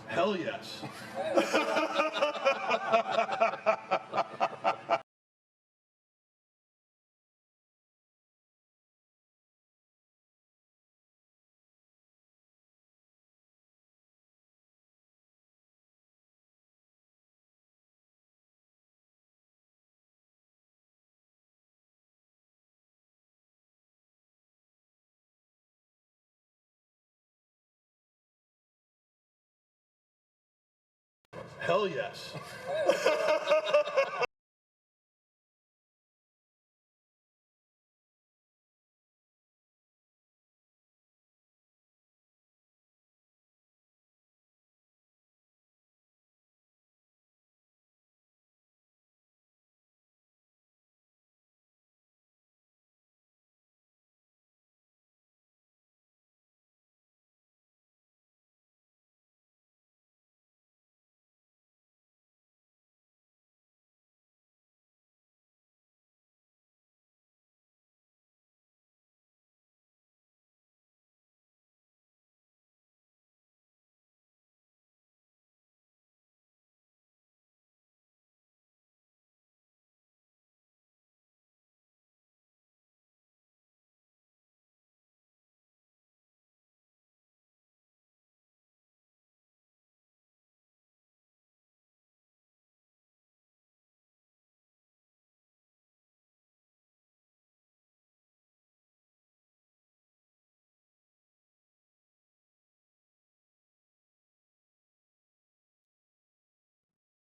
Hell yes. Hell yes.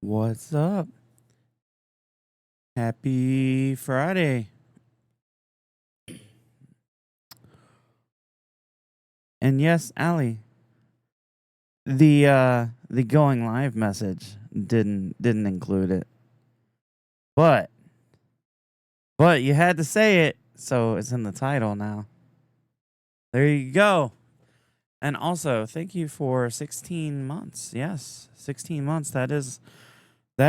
What's up? Happy Friday. And yes, Allie, the going live message didn't include it. But you had to say it, so it's in the title now. There you go. And also, thank you for 16 months. Yes, 16 months. That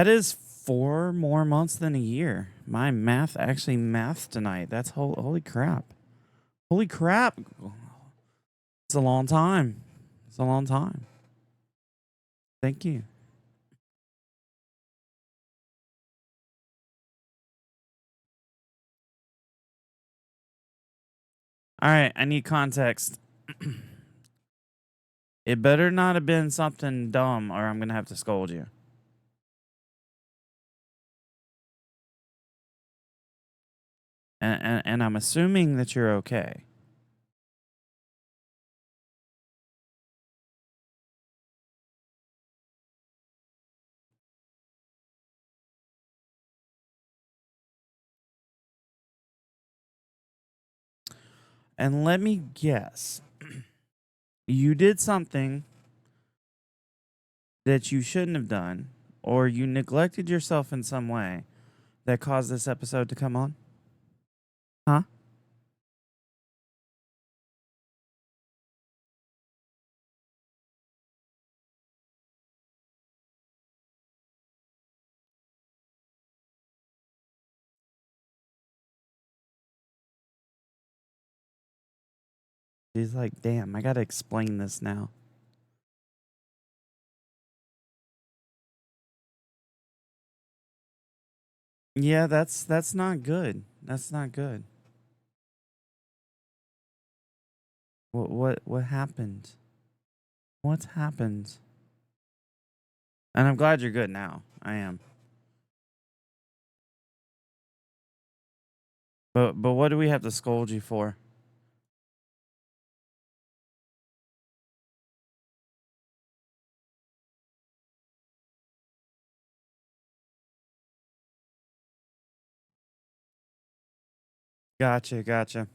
is 4 more months than a year. My math actually mathed tonight. That's holy crap. Holy crap. It's a long time. It's a long time. Thank you. All right, I need context. It better not have been something dumb, or I'm going to have to scold you. And I'm assuming that you're okay. And let me guess. You did something that you shouldn't have done, or you neglected yourself in some way that caused this episode to come on? Huh? She's like, damn, I got to explain this now. Yeah, that's not good. That's not good. What happened? What's happened? And I'm glad you're good now. I am. But what do we have to scold you for? Gotcha, gotcha.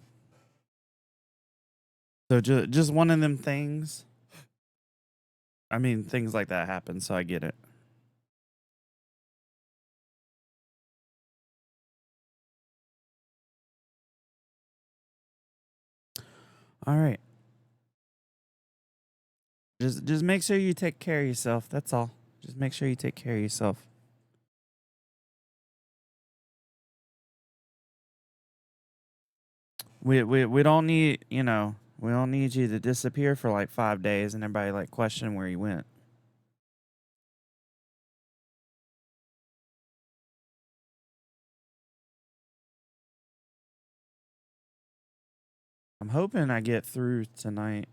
So just one of them things. I mean, things like that happen, so I get it. All right. Just make sure you take care of yourself. That's all. Just make sure you take care of yourself. We don't need, we don't need you to disappear for like 5 days and everybody like question where you went. I'm hoping I get through tonight.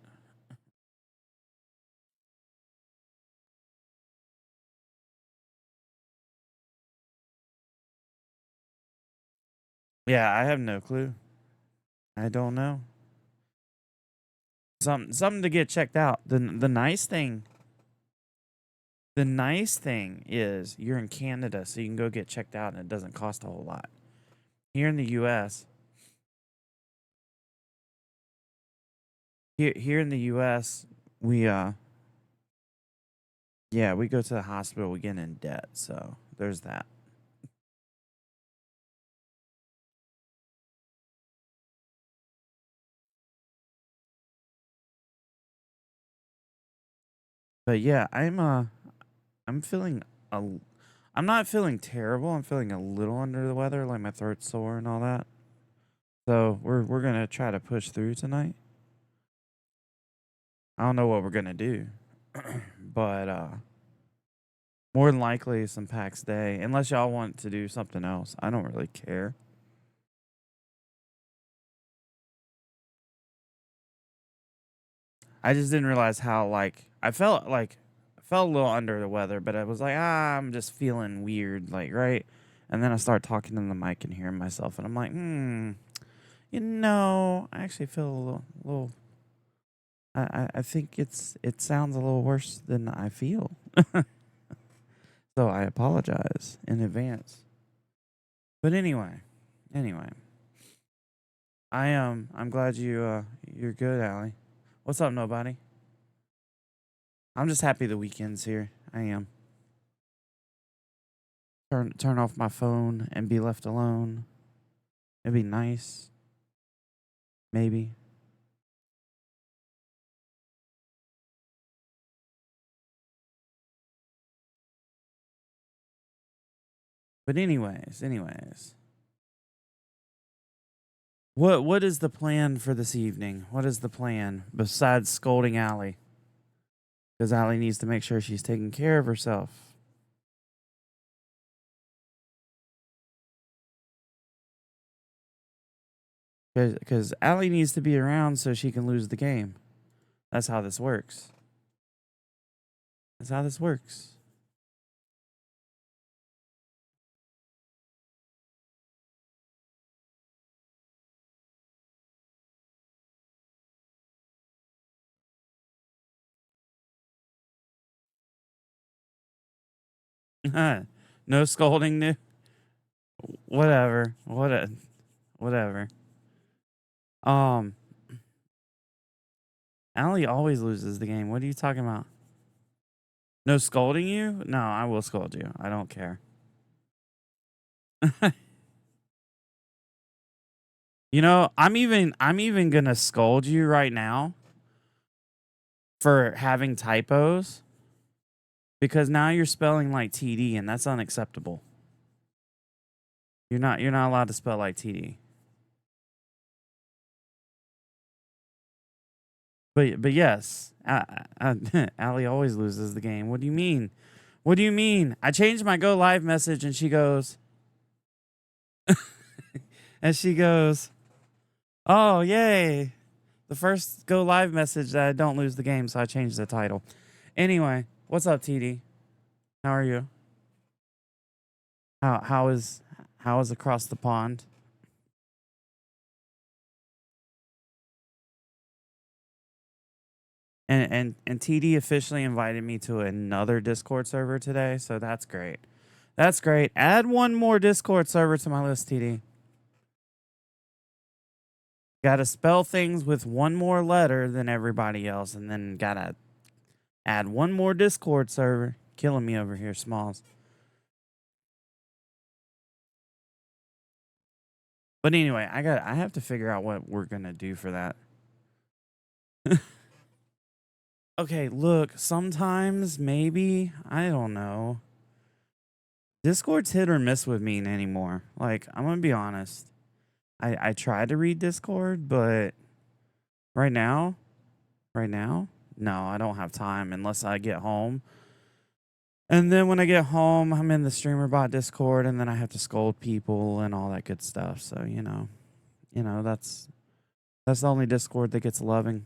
Yeah, I have no clue. I don't know. Something to get checked out. The nice thing is you're in Canada, so you can go get checked out and it doesn't cost a whole lot. Here in the US, here in the US, we yeah, we go to the hospital, we get in debt, so there's that. But yeah, I'm feeling a l- I'm not feeling terrible. I'm feeling a little under the weather, like my throat's sore and all that. So we're gonna try to push through tonight. I don't know what we're gonna do, but more than likely some PAX Day, unless y'all want to do something else. I don't really care. I just didn't realize how I felt a little under the weather, but I was like, I'm just feeling weird, like right. And then I start talking in the mic and hearing myself, and I'm like, I actually feel a little. I think it sounds a little worse than I feel. So I apologize in advance. But anyway, I'm glad you're good, Allie. What's up, nobody? I'm just happy the weekend's here. I am. Turn off my phone and be left alone. It'd be nice. Maybe. But anyways. What is the plan for this evening? What is the plan besides scolding Allie? Because Allie needs to make sure she's taking care of herself. Because Allie needs to be around so she can lose the game. That's how this works. That's how this works. No scolding, new. Whatever. Whatever. Um, Allie always loses the game. What are you talking about? No scolding you? No, I will scold you. I don't care. I'm even gonna scold you right now for having typos because now you're spelling like TD and that's unacceptable. You're not allowed to spell like TD. But yes, Allie always loses the game. What do you mean? What do you mean? I changed my go live message and she goes and she goes, "Oh, yay. The first go live message that I don't lose the game, so I changed the title." Anyway, what's up, TD? How are you? How is across the pond? And TD officially invited me to another Discord server today, so that's great. That's great. Add one more Discord server to my list, TD. Got to spell things with one more letter than everybody else, and then gotta add one more Discord server. Killing me over here, Smalls. But anyway, I have to figure out what we're gonna do for that. Okay, look, sometimes maybe I don't know. Discord's hit or miss with me anymore. Like, I'm gonna be honest. I try to read Discord, but right now, no, I don't have time unless I get home. And then when I get home, I'm in the streamer bot Discord, and then I have to scold people and all that good stuff. So that's That's the only Discord that gets loving.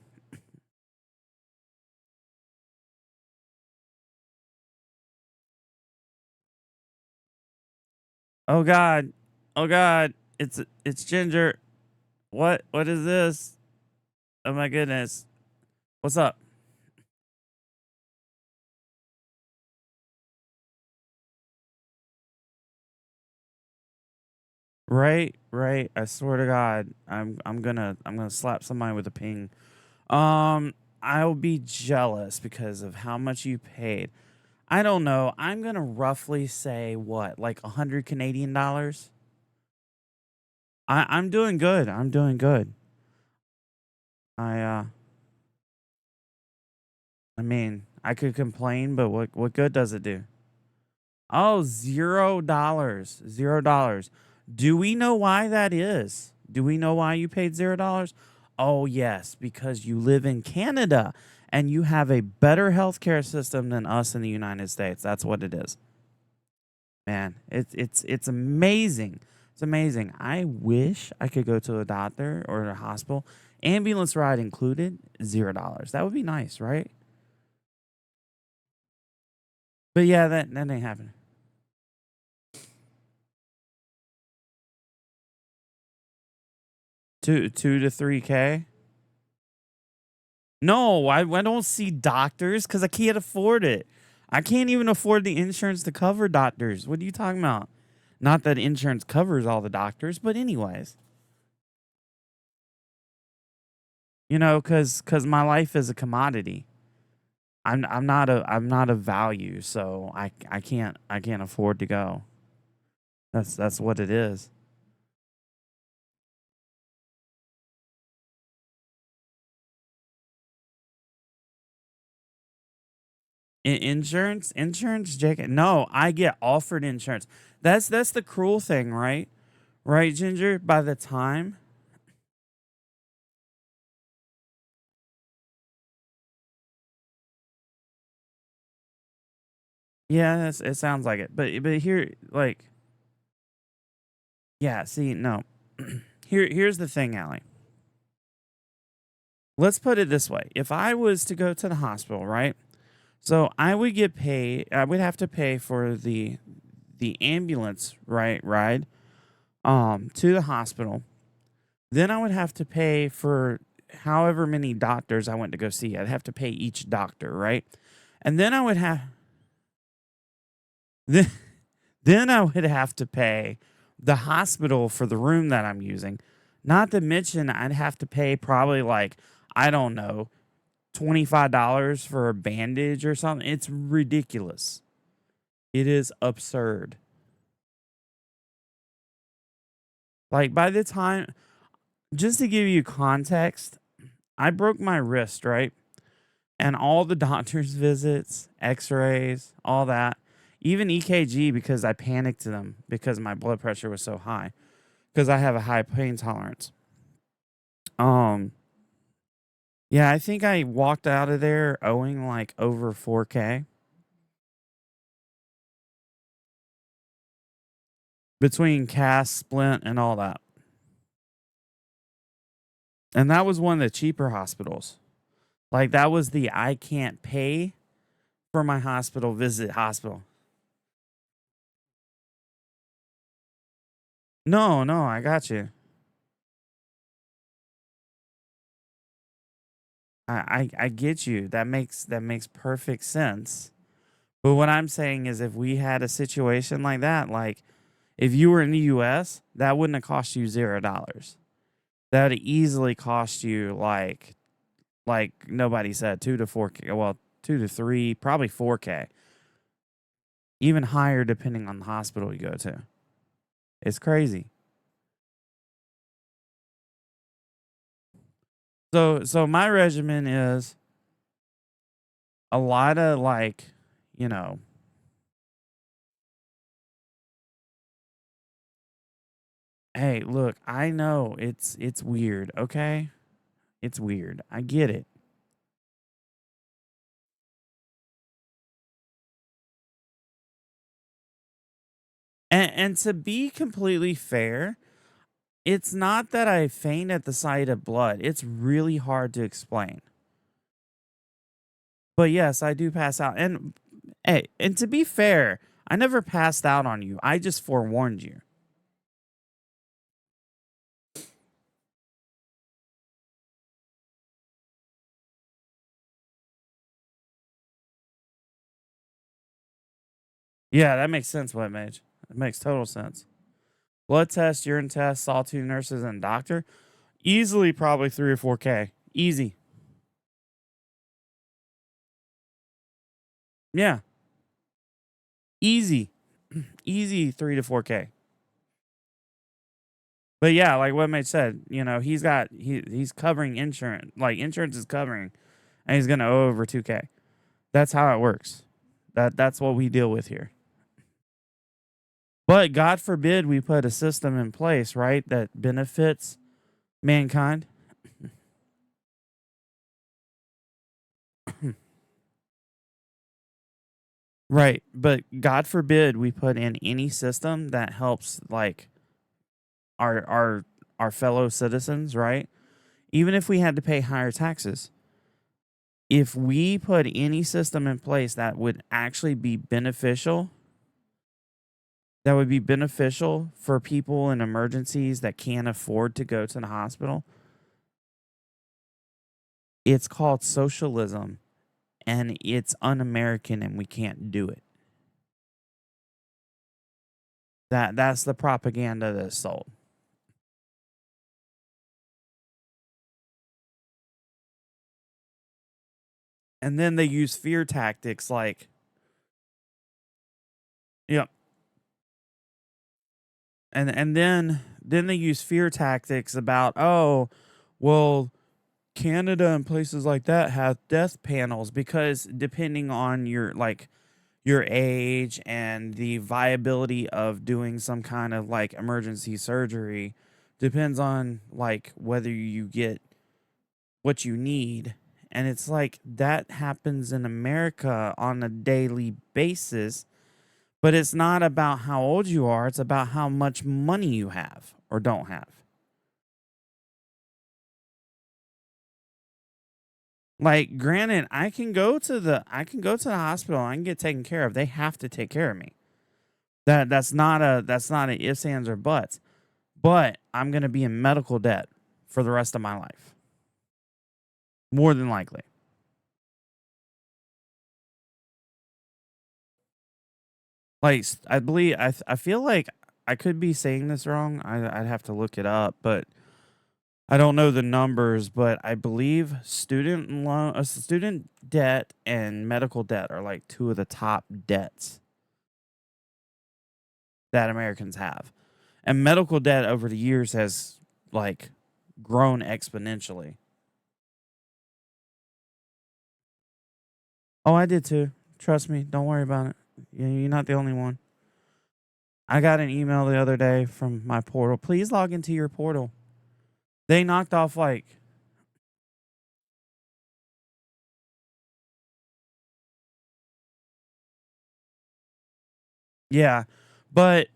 Oh God. Oh God. It's Ginger. What is this? Oh my goodness. What's up? Right, right. I swear to God, I'm gonna slap somebody with a ping. Um, I'll be jealous because of how much you paid. I don't know. I'm gonna roughly say what, like 100 Canadian dollars. I'm doing good. I'm doing good. I uh, I mean, I could complain, but what good does it do? Oh, $0. $0. Do we know why that is? Do we know why you paid $0? Oh, yes, because you live in Canada and you have a better healthcare system than us in the United States. That's what it is. Man, it's amazing. It's amazing. I wish I could go to a doctor or a hospital, ambulance ride included, $0. That would be nice, right? But yeah, that ain't happening. 2 to 3K. No, I don't see doctors because I can't afford it. I can't even afford the insurance to cover doctors. What are you talking about? Not that insurance covers all the doctors, but anyways, because my life is a commodity. I'm not a value, so I can't afford to go. That's what it is. Insurance, Jake. No, I get offered insurance. That's the cruel thing, right? Right, Ginger. By the time, yeah, it sounds like it. But here, like, yeah. See, no. Here's the thing, Allie. Let's put it this way: if I was to go to the hospital, right? So I would get paid. I would have to pay for the ambulance ride to the hospital. Then I would have to pay for however many doctors I went to go see. I'd have to pay each doctor, right? And then I would have then, then I would have to pay the hospital for the room that I'm using. Not to mention I'd have to pay probably like, I don't know, $25 for a bandage or something. It's ridiculous. It is absurd. Like by the time, just to give you context, I broke my wrist, right? And all the doctor's visits, x-rays, all that, even EKG because I panicked them because my blood pressure was so high because I have a high pain tolerance. Um yeah, I think I walked out of there owing like over 4K between cast, splint and all that. And that was one of the cheaper hospitals. Like that was the I can't pay for my hospital visit hospital. No, no, I got you. I get you. That makes perfect sense. But what I'm saying is if we had a situation like that, like if you were in the US, that wouldn't have cost you $0. That would easily cost you like nobody said 2 to 4K. Well, 2 to 3, probably 4K. Even higher depending on the hospital you go to. It's crazy. So my regimen is a lot of like, you know, hey, look, I know it's weird, okay? It's weird. I get it. And to be completely fair, It's not that I faint at the sight of blood. It's really hard to explain. But yes, I do pass out. And hey, and to be fair, I never passed out on you. I just forewarned you. Yeah, that makes sense, Wet Mage. It makes total sense. Blood test, urine test, saw two nurses and a doctor. Easily probably 3 or 4K. Easy. Yeah. Easy. Easy 3 to 4K. But yeah, like what Mage said, he's covering insurance. Like insurance is covering, and he's gonna owe over 2K. That's how it works. That's what we deal with here. But God forbid we put a system in place, right, that benefits mankind. Right. But God forbid we put in any system that helps like our our our fellow citizens, right? Even if we had to pay higher taxes, if we put any system in place that would actually be beneficial, that would be beneficial for people in emergencies that can't afford to go to the hospital, it's called socialism and it's un-American and we can't do it. That's the propaganda that's sold. And then they use fear tactics like, yeah, and then they use fear tactics about, oh, well, Canada and places like that have death panels because depending on your age and the viability of doing some kind of like emergency surgery depends on like whether you get what you need. And it's like that happens in America on a daily basis, but it's not about how old you are, it's about how much money you have or don't have. Like granted, I can go to the hospital, I can get taken care of. They have to take care of me. That's not a ifs, ands, or buts. But I'm gonna be in medical debt for the rest of my life. More than likely. Like I believe I feel like I could be saying this wrong. I'd have to look it up, but I don't know the numbers, but I believe student debt and medical debt are like two of the top debts that Americans have. And medical debt over the years has like grown exponentially. Oh, I did too. Trust me, don't worry about it. You're not the only one. I got an email the other day from my portal. Please log into your portal. They knocked off like, yeah, but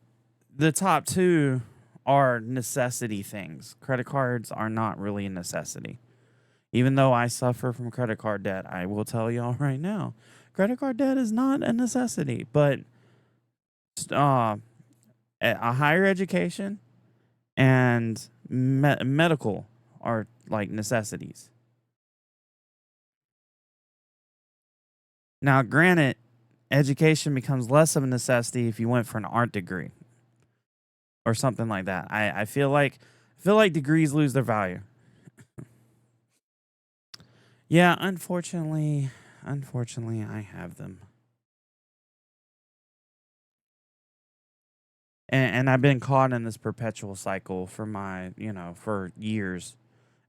the top two are necessity things. Credit cards are not really a necessity. Even though I suffer from credit card debt, I will tell y'all right now, credit card debt is not a necessity. But uh, a higher education and medical are like necessities. Now, granted, education becomes less of a necessity if you went for an art degree or something like that. I feel like degrees lose their value. Yeah, unfortunately, I have them, and I've been caught in this perpetual cycle for for years,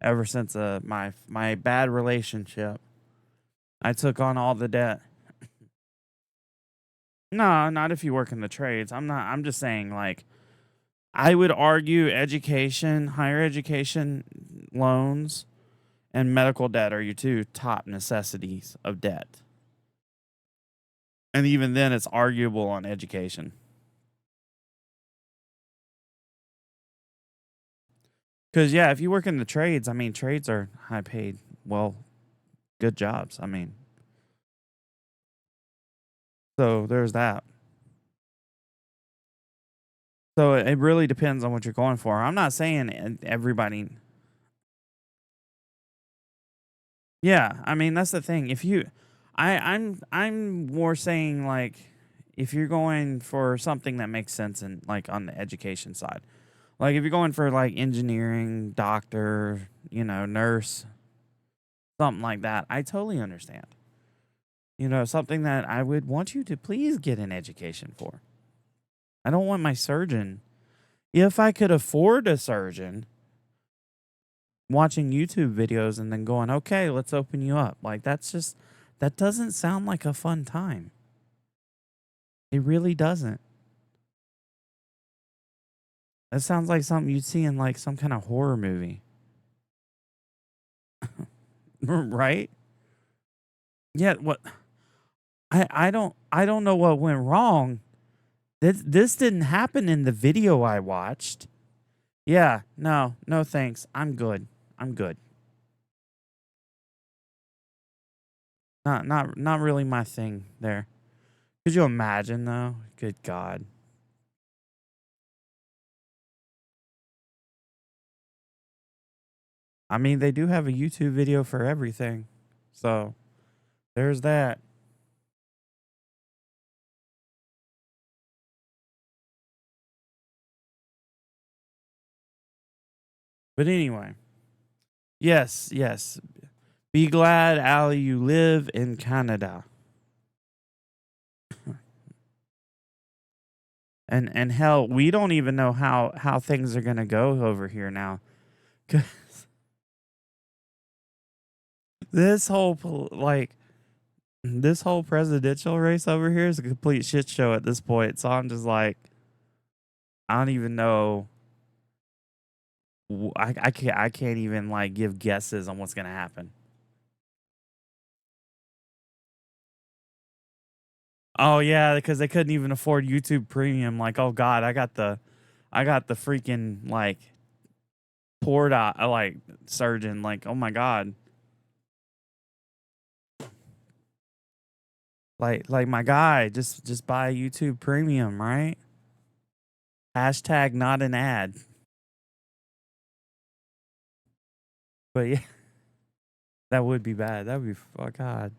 ever since my bad relationship. I took on all the debt. No, not if you work in the trades. I'm not. I'm just saying, like, I would argue education, higher education loans, and medical debt are your two top necessities of debt. And even then, it's arguable on education. Because, yeah, if you work in the trades, I mean, trades are high paid, well, good jobs. I mean, so there's that. So it really depends on what you're going for. I'm not saying everybody. Yeah, I mean that's the thing. If you, I'm more saying like, if you're going for something that makes sense and like on the education side, like if you're going for like engineering, doctor, nurse, something like that, I totally understand. Something that I would want you to please get an education for. I don't want my surgeon. If I could afford a surgeon, watching YouTube videos and then going, okay, let's open you up. Like, that doesn't sound like a fun time. It really doesn't. That sounds like something you'd see in like some kind of horror movie. Right? Yeah, what I don't know what went wrong. This didn't happen in the video I watched. Yeah, no, no thanks. I'm good. I'm good. Not really my thing there. Could you imagine though? Good God. I mean, they do have a YouTube video for everything. So, there's that. But anyway, yes, yes. Be glad, Ali, you live in Canada. And hell, we don't even know how things are gonna go over here now. 'Cause this whole this whole presidential race over here is a complete shit show at this point. So I'm just like, I don't even know. I can't even like give guesses on what's gonna happen. Oh yeah, because they couldn't even afford YouTube Premium. Like, oh god, I got the freaking like port like surgeon. Like, oh my god, like my guy, just buy YouTube Premium, right? Hashtag not an ad. But yeah, that would be bad. That would be oh god.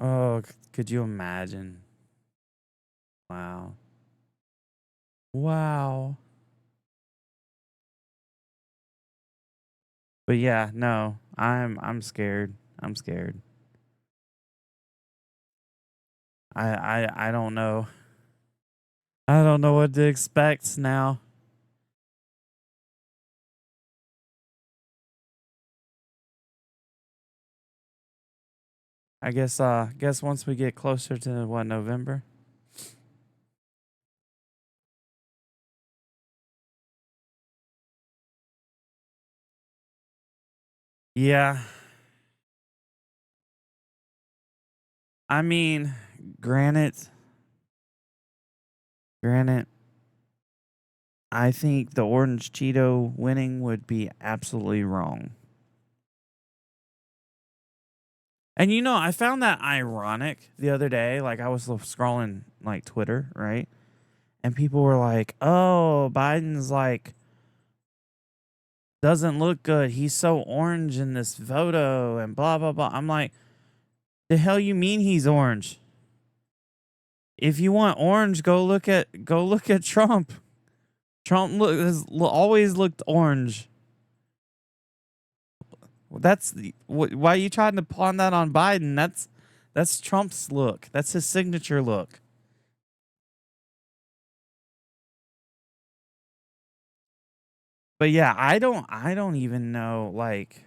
Oh, could you imagine? Wow, wow. But yeah, no, I'm scared. I'm scared. I don't know. I don't know what to expect now. I guess once we get closer to what, November? Yeah. I mean, granted, granted, I think the orange Cheeto winning would be absolutely wrong. And I found that ironic the other day. Like I was scrolling like Twitter, right? And people were like, "Oh, Biden's like doesn't look good. He's so orange in this photo and blah blah blah." I'm like, "The hell you mean he's orange? If you want orange, go look at Trump. Trump has always looked orange. Why are you trying to pawn that on Biden? That's Trump's look. That's his signature look." But yeah, I don't even know like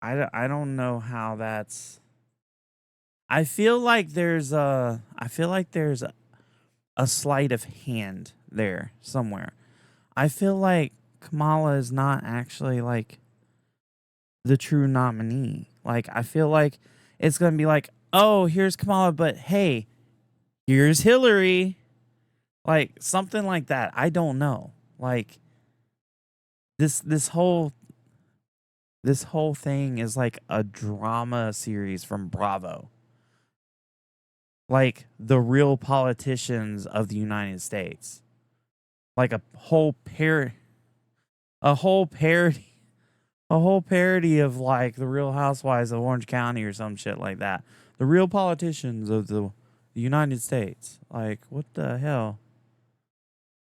I don't know how that's. I feel like there's a sleight of hand there somewhere. I feel like Kamala is not actually like the true nominee. Like I feel like it's gonna be like, oh, here's Kamala, but hey, here's Hillary. Like something like that. I don't know. Like this whole thing is like a drama series from Bravo. Like the real politicians of the United States. Like a whole parody a whole parody of like the Real Housewives of Orange County or some shit like that. The real politicians of the United States. Like what the hell?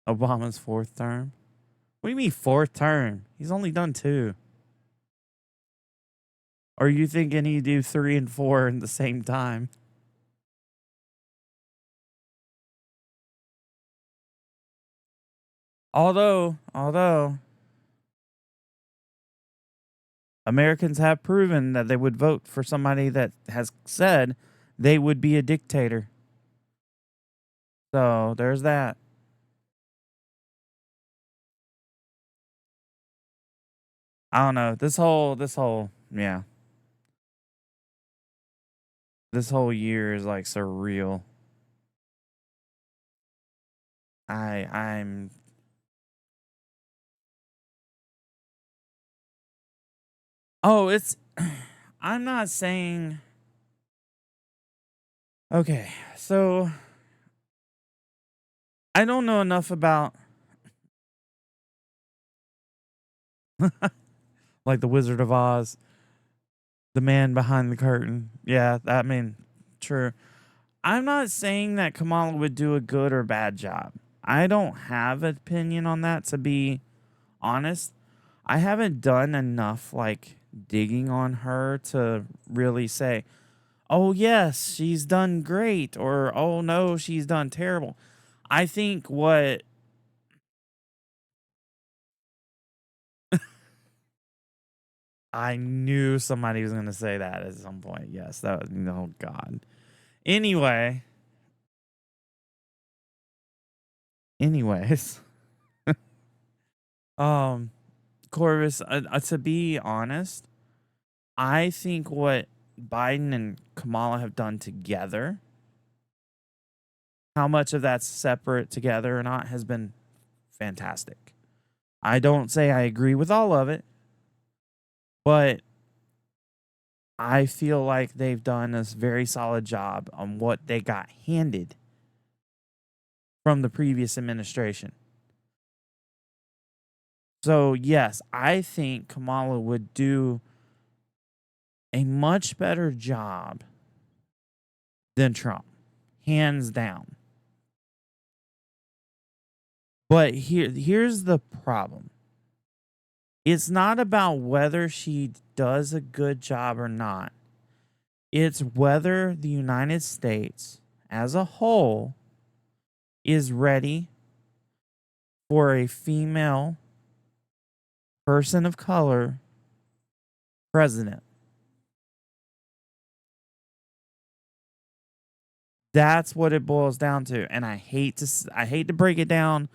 Obama's fourth term? What do you mean fourth term? He's only done two. Or are you thinking he'd do 3 and 4 in the same time? Although Americans have proven that they would vote for somebody that has said they would be a dictator. So there's that. I don't know. Yeah. This whole year is like surreal. I'm Oh, it's I'm not saying okay. So I don't know enough about like the Wizard of Oz, the man behind the curtain. Yeah, I mean, true. I'm not saying that Kamala would do a good or bad job. I don't have an opinion on that, to be honest. I haven't done enough like digging on her to really say, oh, yes, she's done great, or oh, no, she's done terrible. I think what I knew somebody was going to say that at some point. Yes, that was, oh, God. Anyway, anyways, um, Corvus, to be honest, I think what Biden and Kamala have done together, how much of that's separate together or not, has been fantastic. I don't say I agree with all of it, but I feel like they've done a very solid job on what they got handed from the previous administration. So, yes, I think Kamala would do a much better job than Trump, hands down. But here's the problem. It's not about whether she does a good job or not. It's whether the United States as a whole is ready for a female person of color president. That's what it boils down to, and I hate to break it down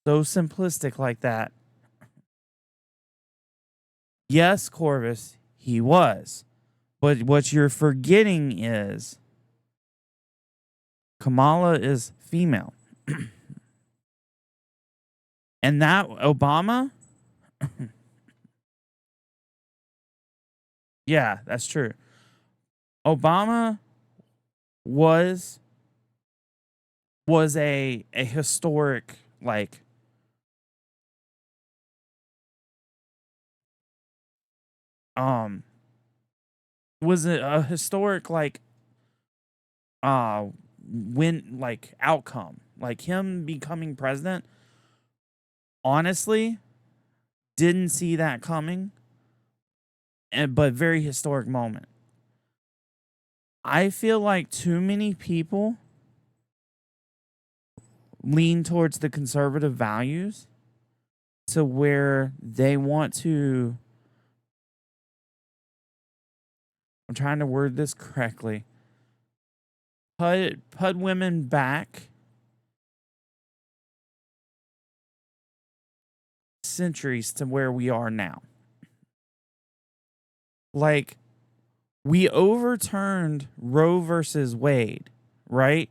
so simplistic like that. Yes, Corvus, he was. But what you're forgetting is Kamala is female. And that Obama, yeah, that's true. Obama was a historic, like, um was a historic, like, uh win, like, outcome. Like him becoming president, honestly, didn't see that coming, and but very historic moment. I feel like too many people lean towards the conservative values to where they want to, I'm trying to word this correctly, put women back centuries to where we are now. Like, we overturned Roe versus Wade, right?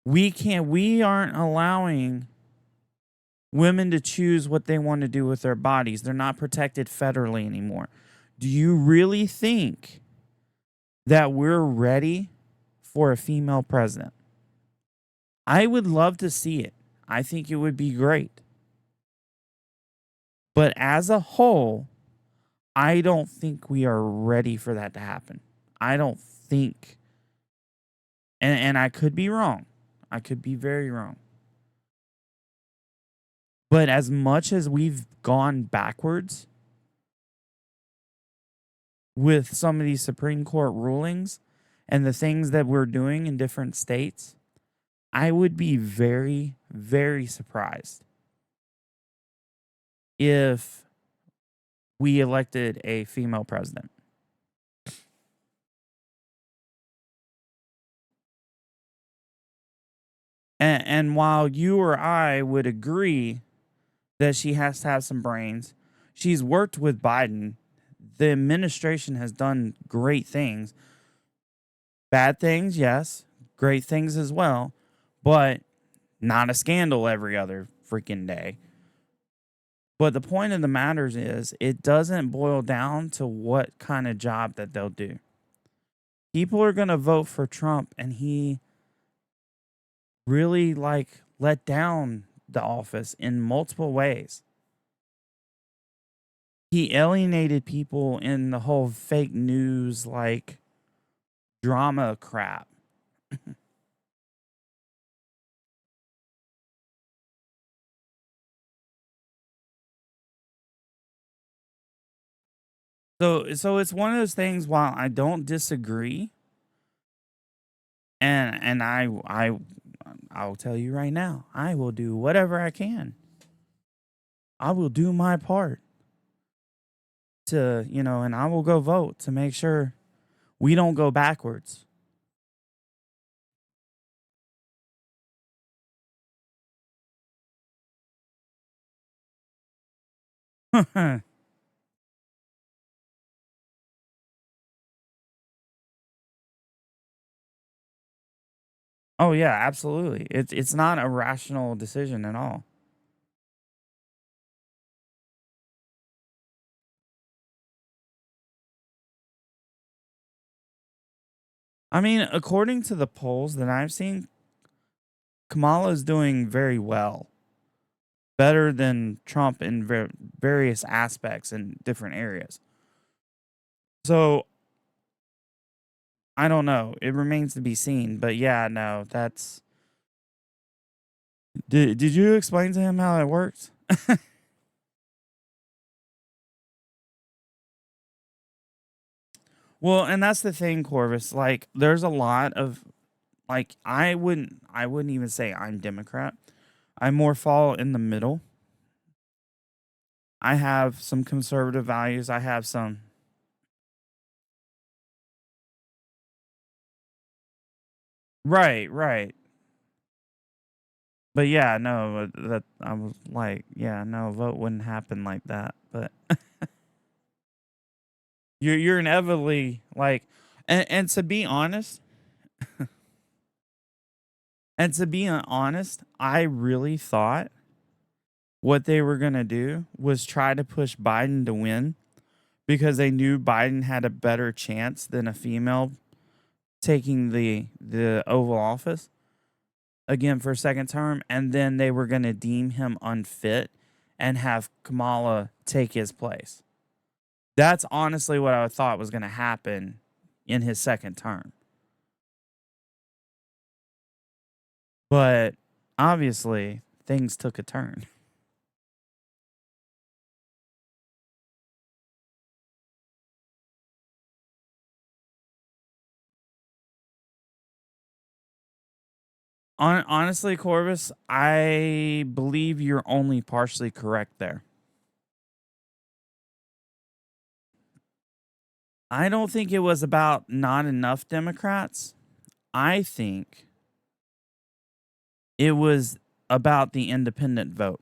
We aren't allowing women to choose what they want to do with their bodies. They're not protected federally anymore. Do you really think that we're ready for a female president? I would love to see it. I think it would be great. But as a whole, I don't think we are ready for that to happen. I don't think, and I could be wrong. I could be very wrong. But as much as we've gone backwards with some of these Supreme Court rulings and the things that we're doing in different states, I would be very, very surprised if we elected a female president. And while you or I would agree that she has to have some brains, she's worked with Biden. The administration has done great things. Bad things, yes. Great things as well. But not a scandal every other freaking day. But the point of the matter is, it doesn't boil down to what kind of job that they'll do. People are going to vote for Trump, and he really let down the office in multiple ways. He alienated people in the whole fake news drama crap. So it's one of those things. While I don't disagree, and I'll tell you right now, I will do whatever I can. I will do my part to, and I will go vote to make sure we don't go backwards. Oh yeah, absolutely. It's not a rational decision at all. I mean, according to the polls that I've seen, Kamala is doing very well, better than Trump in various aspects in different areas. So I don't know. It remains to be seen. But yeah, no, that's. Did you explain to him how it works? Well, and that's the thing, Corvus. There's a lot of I wouldn't even say I'm Democrat. I more fall in the middle. I have some conservative values. I have some. Right, right. But yeah, no, that I was like, yeah, no, vote wouldn't happen like that. But you're inevitably and to be honest, I really thought what they were gonna do was try to push Biden to win because they knew Biden had a better chance than a female taking the Oval Office again for a second term, and then they were gonna deem him unfit and have Kamala take his place. That's honestly what I thought was gonna happen in his second term. But obviously, things took a turn. Honestly, Corvus, I believe you're only partially correct there. I don't think it was about not enough Democrats. I think it was about the independent vote.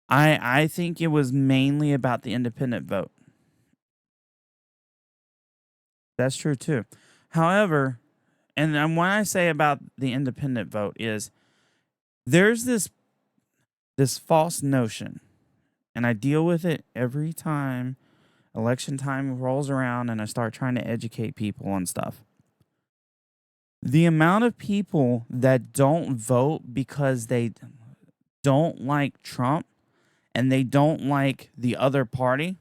I think it was mainly about the independent vote. That's true too. However, and then when I say about the independent vote is there's this false notion, and I deal with it every time election time rolls around and I start trying to educate people on stuff. The amount of people that don't vote because they don't like Trump and they don't like the other party,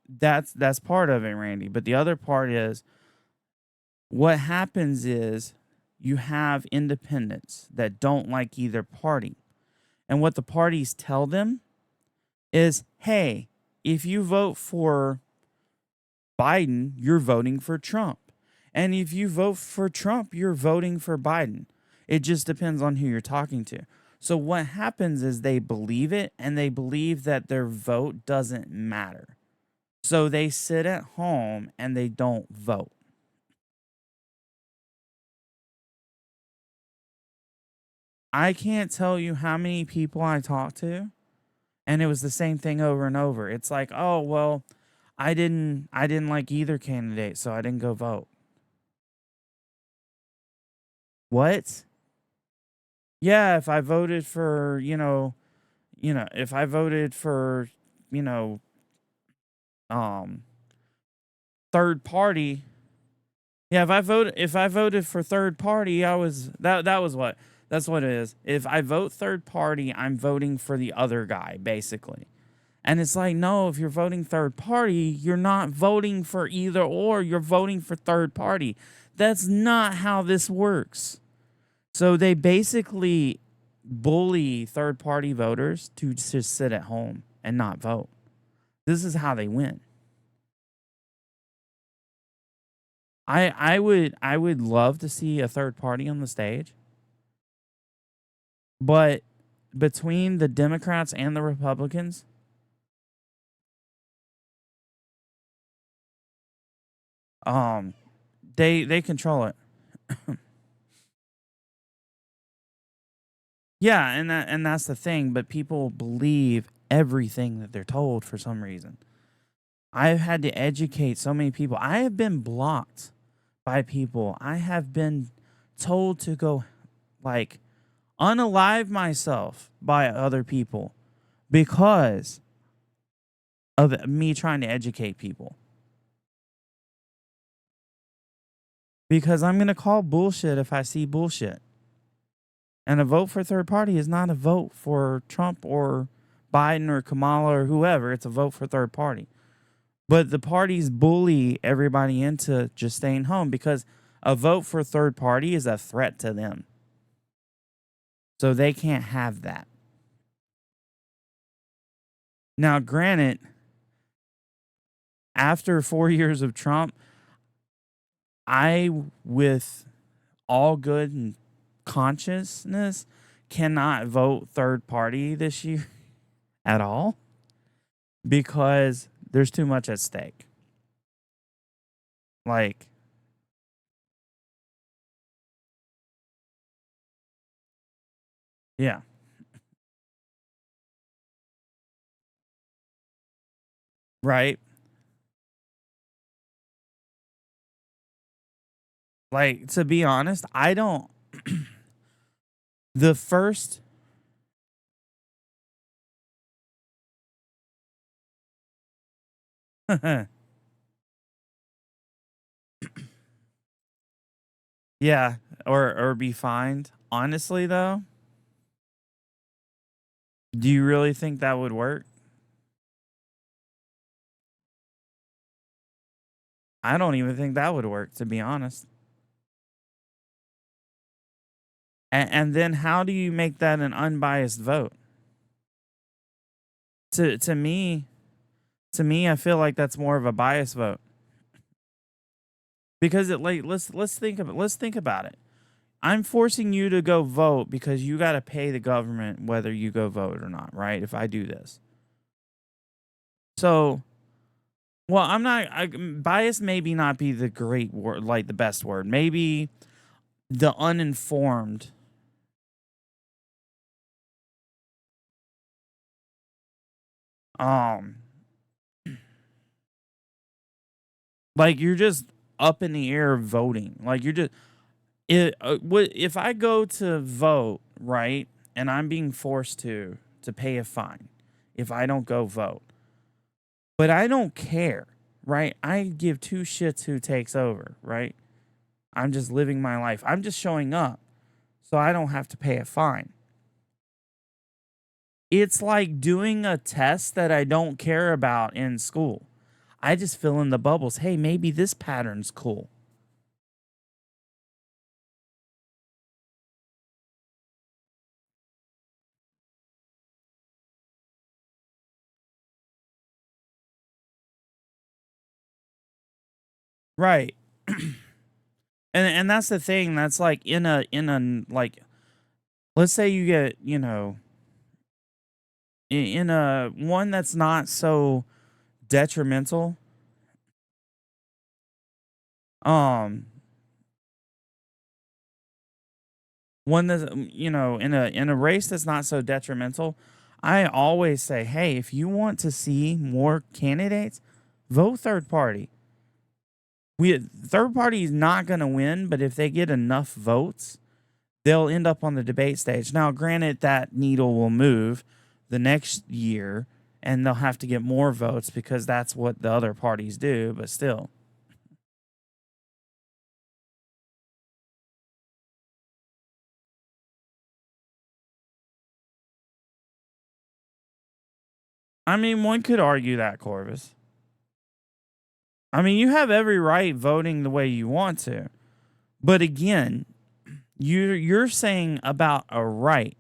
that's part of it, Randy. But the other part is what happens is you have independents that don't like either party. And what the parties tell them is, hey, if you vote for Biden, you're voting for Trump. And if you vote for Trump, you're voting for Biden. It just depends on who you're talking to. So what happens is they believe it and they believe that their vote doesn't matter. So they sit at home and they don't vote. I can't tell you how many people I talked to, and it was the same thing over and over. It's like, "Oh, well, I didn't like either candidate, so I didn't go vote." What? Yeah, if I voted for, if I voted for, you know, um third party, yeah, if I voted for third party, that was what. That's what it is. If I vote third party, I'm voting for the other guy, basically. And it's like, no, if you're voting third party, you're not voting for either or, you're voting for third party. That's not how this works. So they basically bully third party voters to just sit at home and not vote. This is how they win. I would love to see a third party on the stage, but between the Democrats and the Republicans, um, they control it. Yeah, and that's the thing, but people believe everything that they're told for some reason. I've had to educate so many people. I have been blocked by people. I have been told to go like unalive myself by other people because of me trying to educate people. Because I'm going to call bullshit if I see bullshit. And a vote for third party is not a vote for Trump or Biden or Kamala or whoever. It's a vote for third party. But the parties bully everybody into just staying home because a vote for third party is a threat to them. So they can't have that. Now, granted, after 4 years of Trump, I, with all good and consciousness, cannot vote third party this year at all because there's too much at stake. Like, yeah, right. Like, to be honest, I don't. The first. Yeah, or be fined. Honestly, though, do you really think that would work? I don't even think that would work, to be honest. And then how do you make that an unbiased vote? To to me, to me, I feel like that's more of a biased vote because it like let's think about it. I'm forcing you to go vote because you got to pay the government whether you go vote or not, right? If I do this, so well, I'm not bias. Maybe not be the great word, like the best word. Maybe the uninformed. Um, Like you're just up in the air voting. Like you're just if I go to vote, right, and I'm being forced to pay a fine if I don't go vote, but I don't care, right? I give two shits who takes over, right? I'm just living my life. I'm just showing up so I don't have to pay a fine. It's like doing a test that I don't care about in school. I just fill in the bubbles. Hey, maybe this pattern's cool. Right. And that's the thing. That's like in a like let's say you get, in a one that's not so detrimental. Um One that's in a race that's not so detrimental. I always say, hey, if you want to see more candidates, vote third party. Third party is not going to win, but if they get enough votes, they'll end up on the debate stage. Now, granted, that needle will move the next year, and they'll have to get more votes because that's what the other parties do. But still, I mean, one could argue that, Corvus. I mean, you have every right voting the way you want to, but again, you're saying about a right,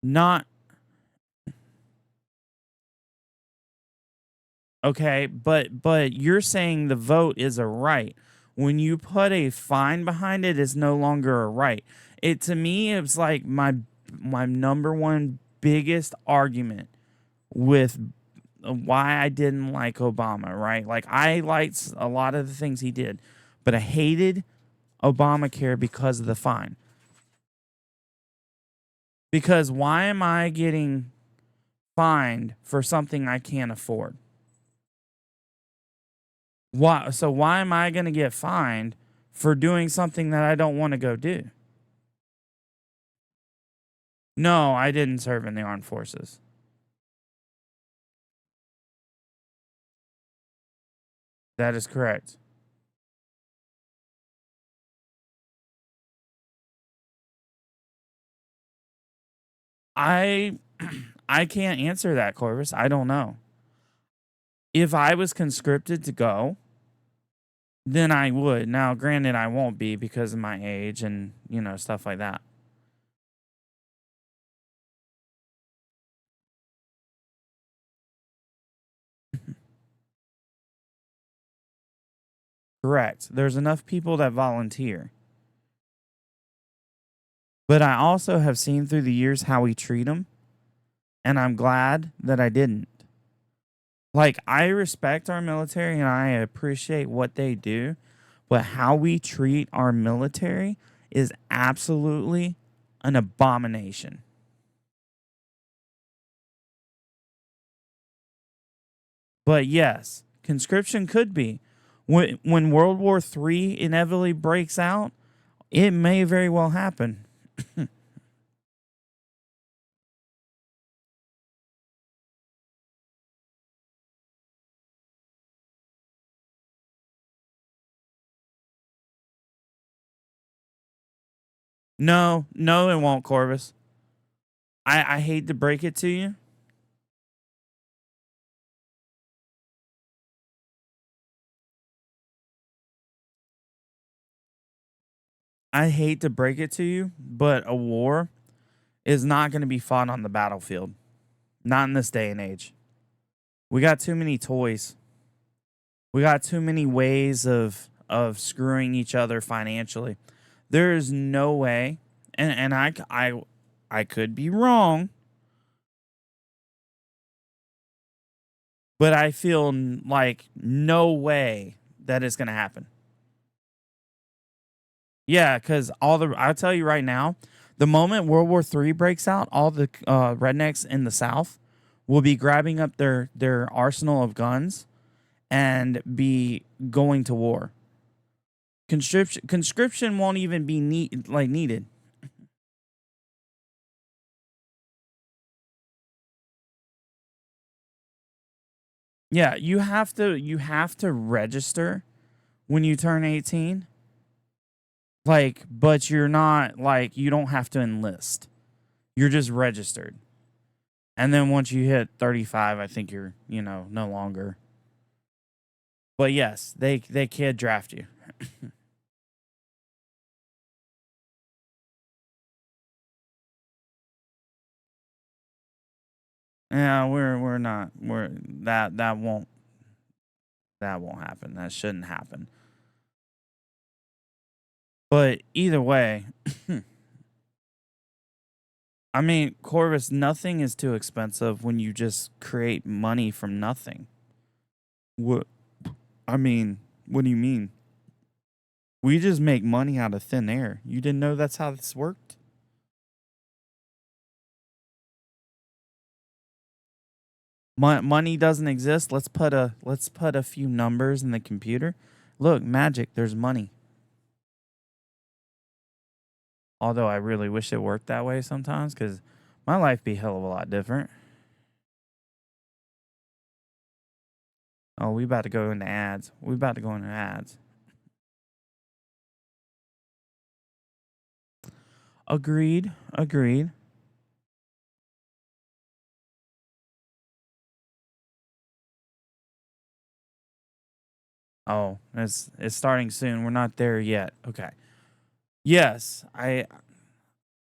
not okay, but you're saying the vote is a right. When you put a fine behind it, it's no longer a right. It to me, it's like my number one biggest argument with why I didn't like Obama, right? Like I liked a lot of the things he did, but I hated Obamacare because of the fine. Because why am I getting fined for something I can't afford? Why am I going to get fined for doing something that I don't want to go do? No, I didn't serve in the armed forces. That is correct. I I can't answer that, Corvus. I don't know. If I was conscripted to go, then I would. Now, granted, I won't be because of my age and, stuff like that. Correct. There's enough people that volunteer. But I also have seen through the years how we treat them, and I'm glad that I didn't. Like, I respect our military and I appreciate what they do, but how we treat our military is absolutely an abomination. But yes, conscription could be. When World War III inevitably breaks out, it may very well happen. No, no, it won't, Corvus. I hate to break it to you. I hate to break it to you, but a war is not going to be fought on the battlefield. Not in this day and age. We got too many toys. We got too many ways of screwing each other financially. There is no way, and I could be wrong, but I feel like no way that is going to happen. Yeah, because I'll tell you right now, the moment World War III breaks out, all the rednecks in the South will be grabbing up their arsenal of guns and be going to war. Conscription won't even be needed. Yeah, you have to register when you turn 18. Like, but you're not like you don't have to enlist. You're just registered. And then once you hit 35, I think you're, no longer. But yes, they can draft you. Yeah, we're not we're that won't happen. That shouldn't happen. But either way, I mean, Corvus, nothing is too expensive when you just create money from nothing. What I mean, what do you mean? We just make money out of thin air. You didn't know that's how this worked? Money doesn't exist. Let's put a few numbers in the computer. Look, magic, there's money. Although I really wish it worked that way sometimes cuz my life be a hell of a lot different. Oh, we about to go into ads. We about to go into ads. Agreed. Agreed. Oh, it's starting soon. We're not there yet. Okay. Yes, I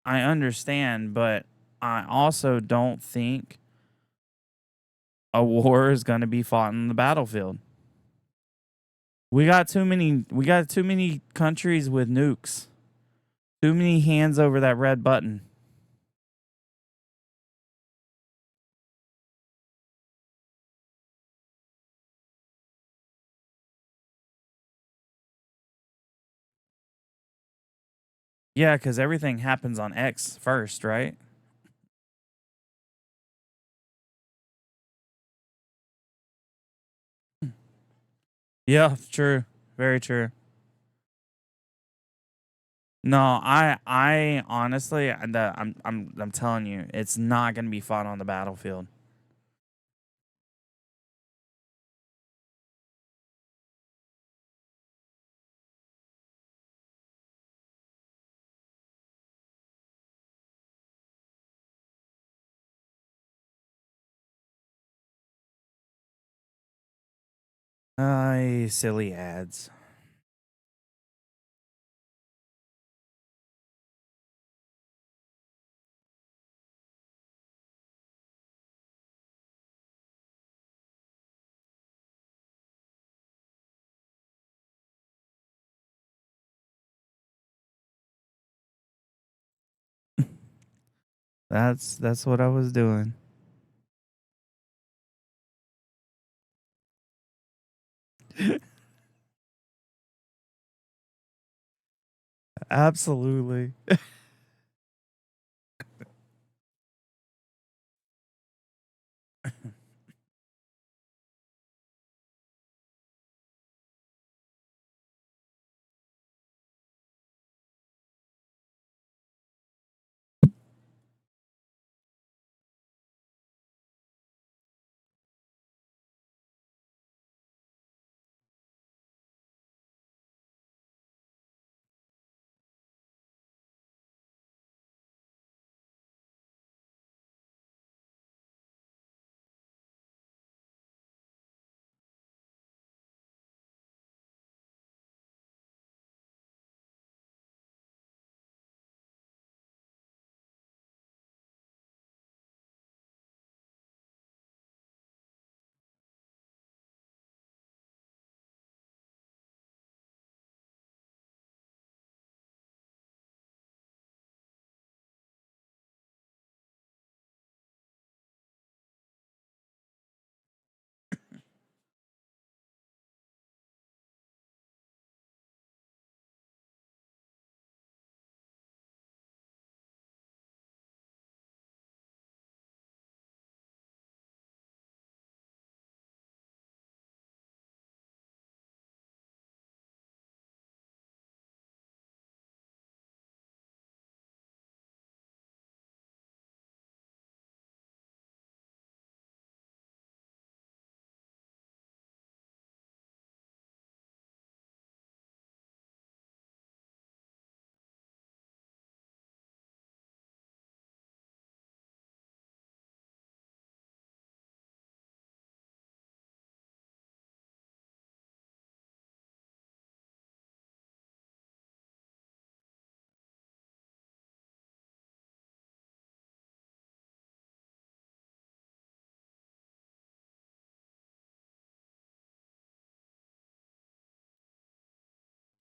understand, but I also don't think a war is going to be fought in the battlefield. We got too many countries with nukes. Too many hands over that red button. Yeah, cuz everything happens on X first, right? Yeah, true. Very true. No, I honestly I'm telling you, it's not going to be fought on the battlefield. Silly ads. That's what I was doing. Absolutely.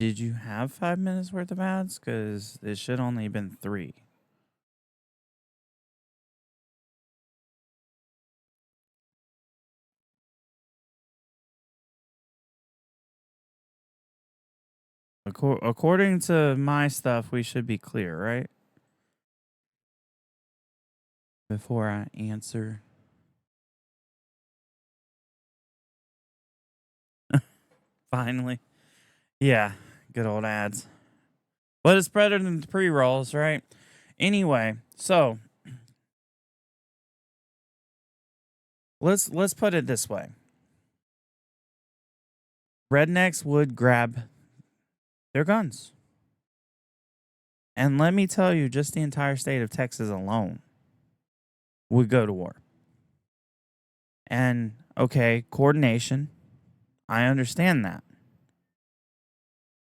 Did you have 5 minutes worth of ads? Because it should only have been 3. According to my stuff, we should be clear, right? Before I answer. Finally. Yeah, good old ads. But it's better than the pre-rolls, right? Anyway, so let's put it this way. Rednecks would grab their guns. And let me tell you, just the entire state of Texas alone would go to war. And okay, coordination. I understand that.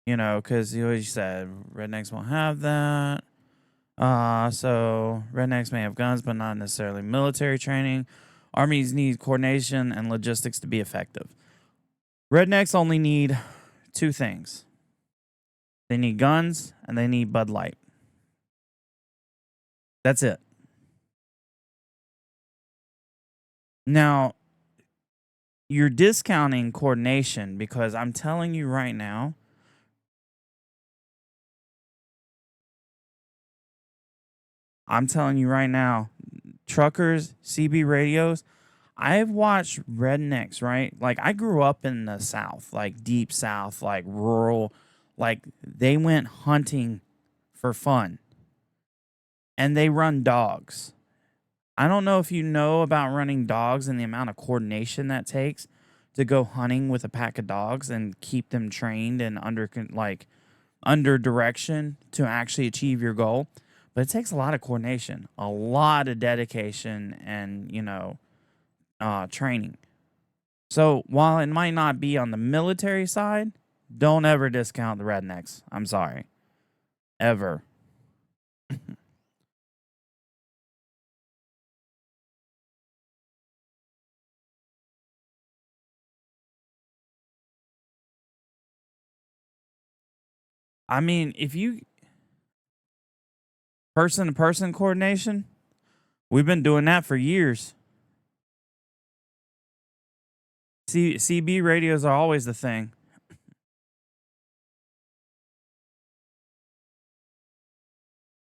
You know, because you always said rednecks won't have that. So rednecks may have guns, but not necessarily military training. Armies need coordination and logistics to be effective. Rednecks only need 2 things. They need guns and they need Bud Light. That's it. Now, you're discounting coordination because I'm telling you right now, truckers, CB radios, I've watched rednecks, right? Like, I grew up in the South, like deep South, like rural. Like, they went hunting for fun and they run dogs. I don't know if you know about running dogs and the amount of coordination that takes to go hunting with a pack of dogs and keep them trained and under direction to actually achieve your goal. But it takes a lot of coordination, a lot of dedication, and training. So while it might not be on the military side, don't ever discount the rednecks. I'm sorry, ever. I mean, if you person to person coordination, we've been doing that for years. CB radios are always the thing.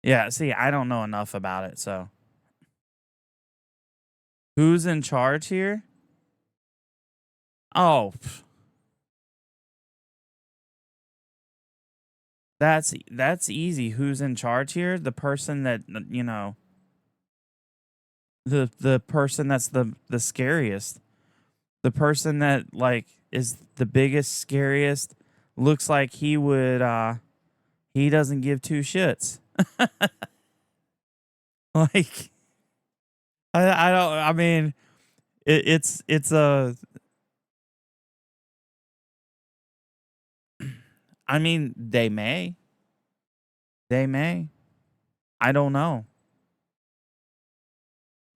Yeah, see, I don't know enough about it, so who's in charge here? Oh, that's easy. Who's in charge here? The person that the person that's the scariest. The person that is the biggest, scariest, looks like he doesn't give 2 shits. Like I don't I mean it's a I mean they may. They may. I don't know.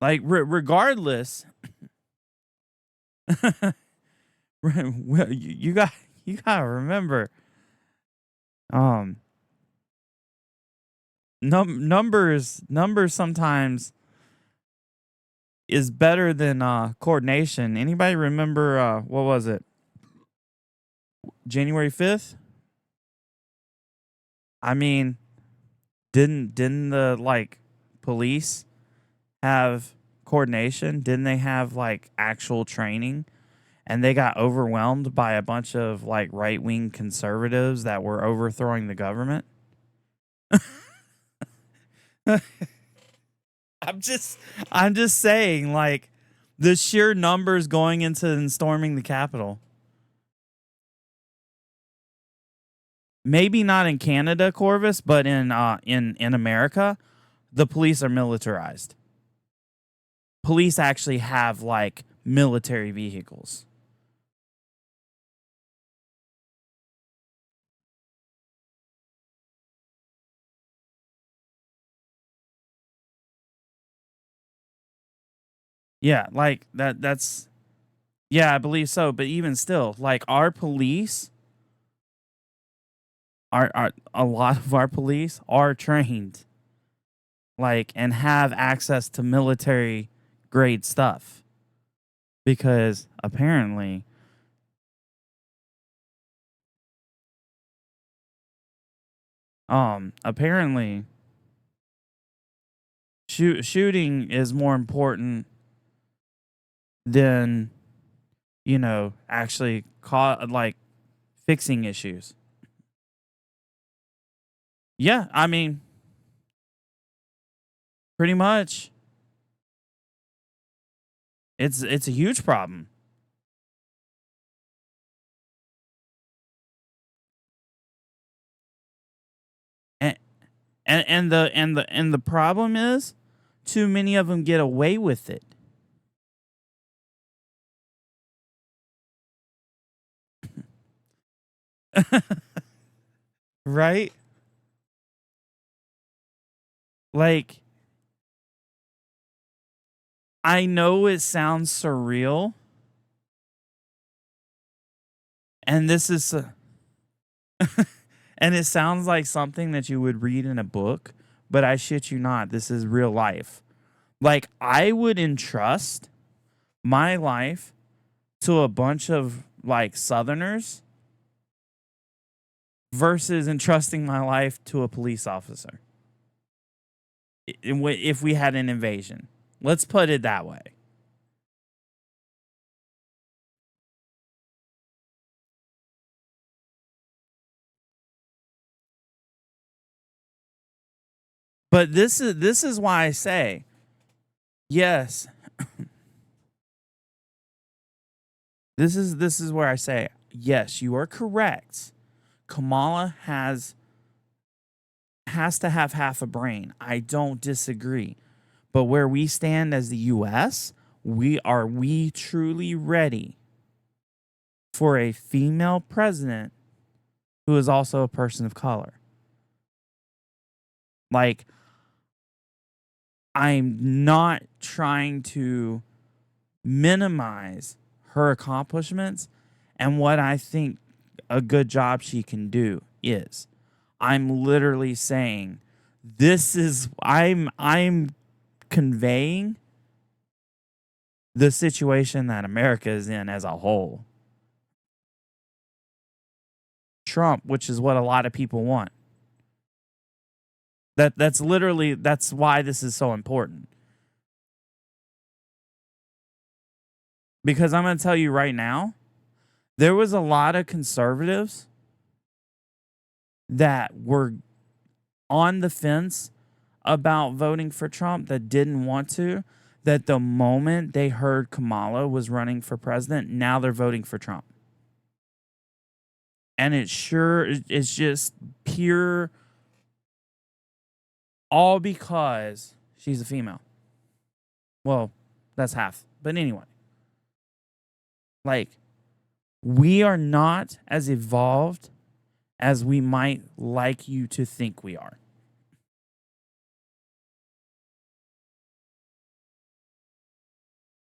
Like regardless, well, you got to remember um numbers sometimes is better than coordination. Anybody remember what was it? January 5th? I mean, didn't the police have coordination? Didn't they have actual training? And they got overwhelmed by a bunch of right-wing conservatives that were overthrowing the government. I'm just saying, the sheer numbers going into and storming the Capitol. Maybe not in Canada, Corvus, but in America, the police are militarized. Police actually have military vehicles. Yeah, that's yeah, I believe so, but even still, our police a lot of our police are trained, like, and have access to military grade stuff because apparently shooting is more important than, actually like fixing issues. Yeah, I mean, pretty much. It's a huge problem. And and the problem is too many of them get away with it. Right? Like, I know it sounds surreal, and this is and it sounds like something that you would read in a book, but I shit you not, this is real life. Like, I would entrust my life to a bunch of like Southerners versus entrusting my life to a police officer. If we had an invasion, let's put it that way. But this is why I say yes. This is where I say yes. You are correct. Kamala has to have half a brain. I don't disagree. But where we stand as the US, we truly ready for a female president who is also a person of color? Like, I'm not trying to minimize her accomplishments and what I think a good job she can do is. I'm literally saying I'm conveying the situation that America is in as a whole. Trump, which is what a lot of people want. That's why this is so important. Because I'm going to tell you right now, there was a lot of conservatives that were on the fence about voting for Trump that didn't want to, that the moment they heard Kamala was running for president, now they're voting for Trump. And it's just pure, all because she's a female. Well, that's half. But anyway, like, we are not as evolved as we might like you to think we are.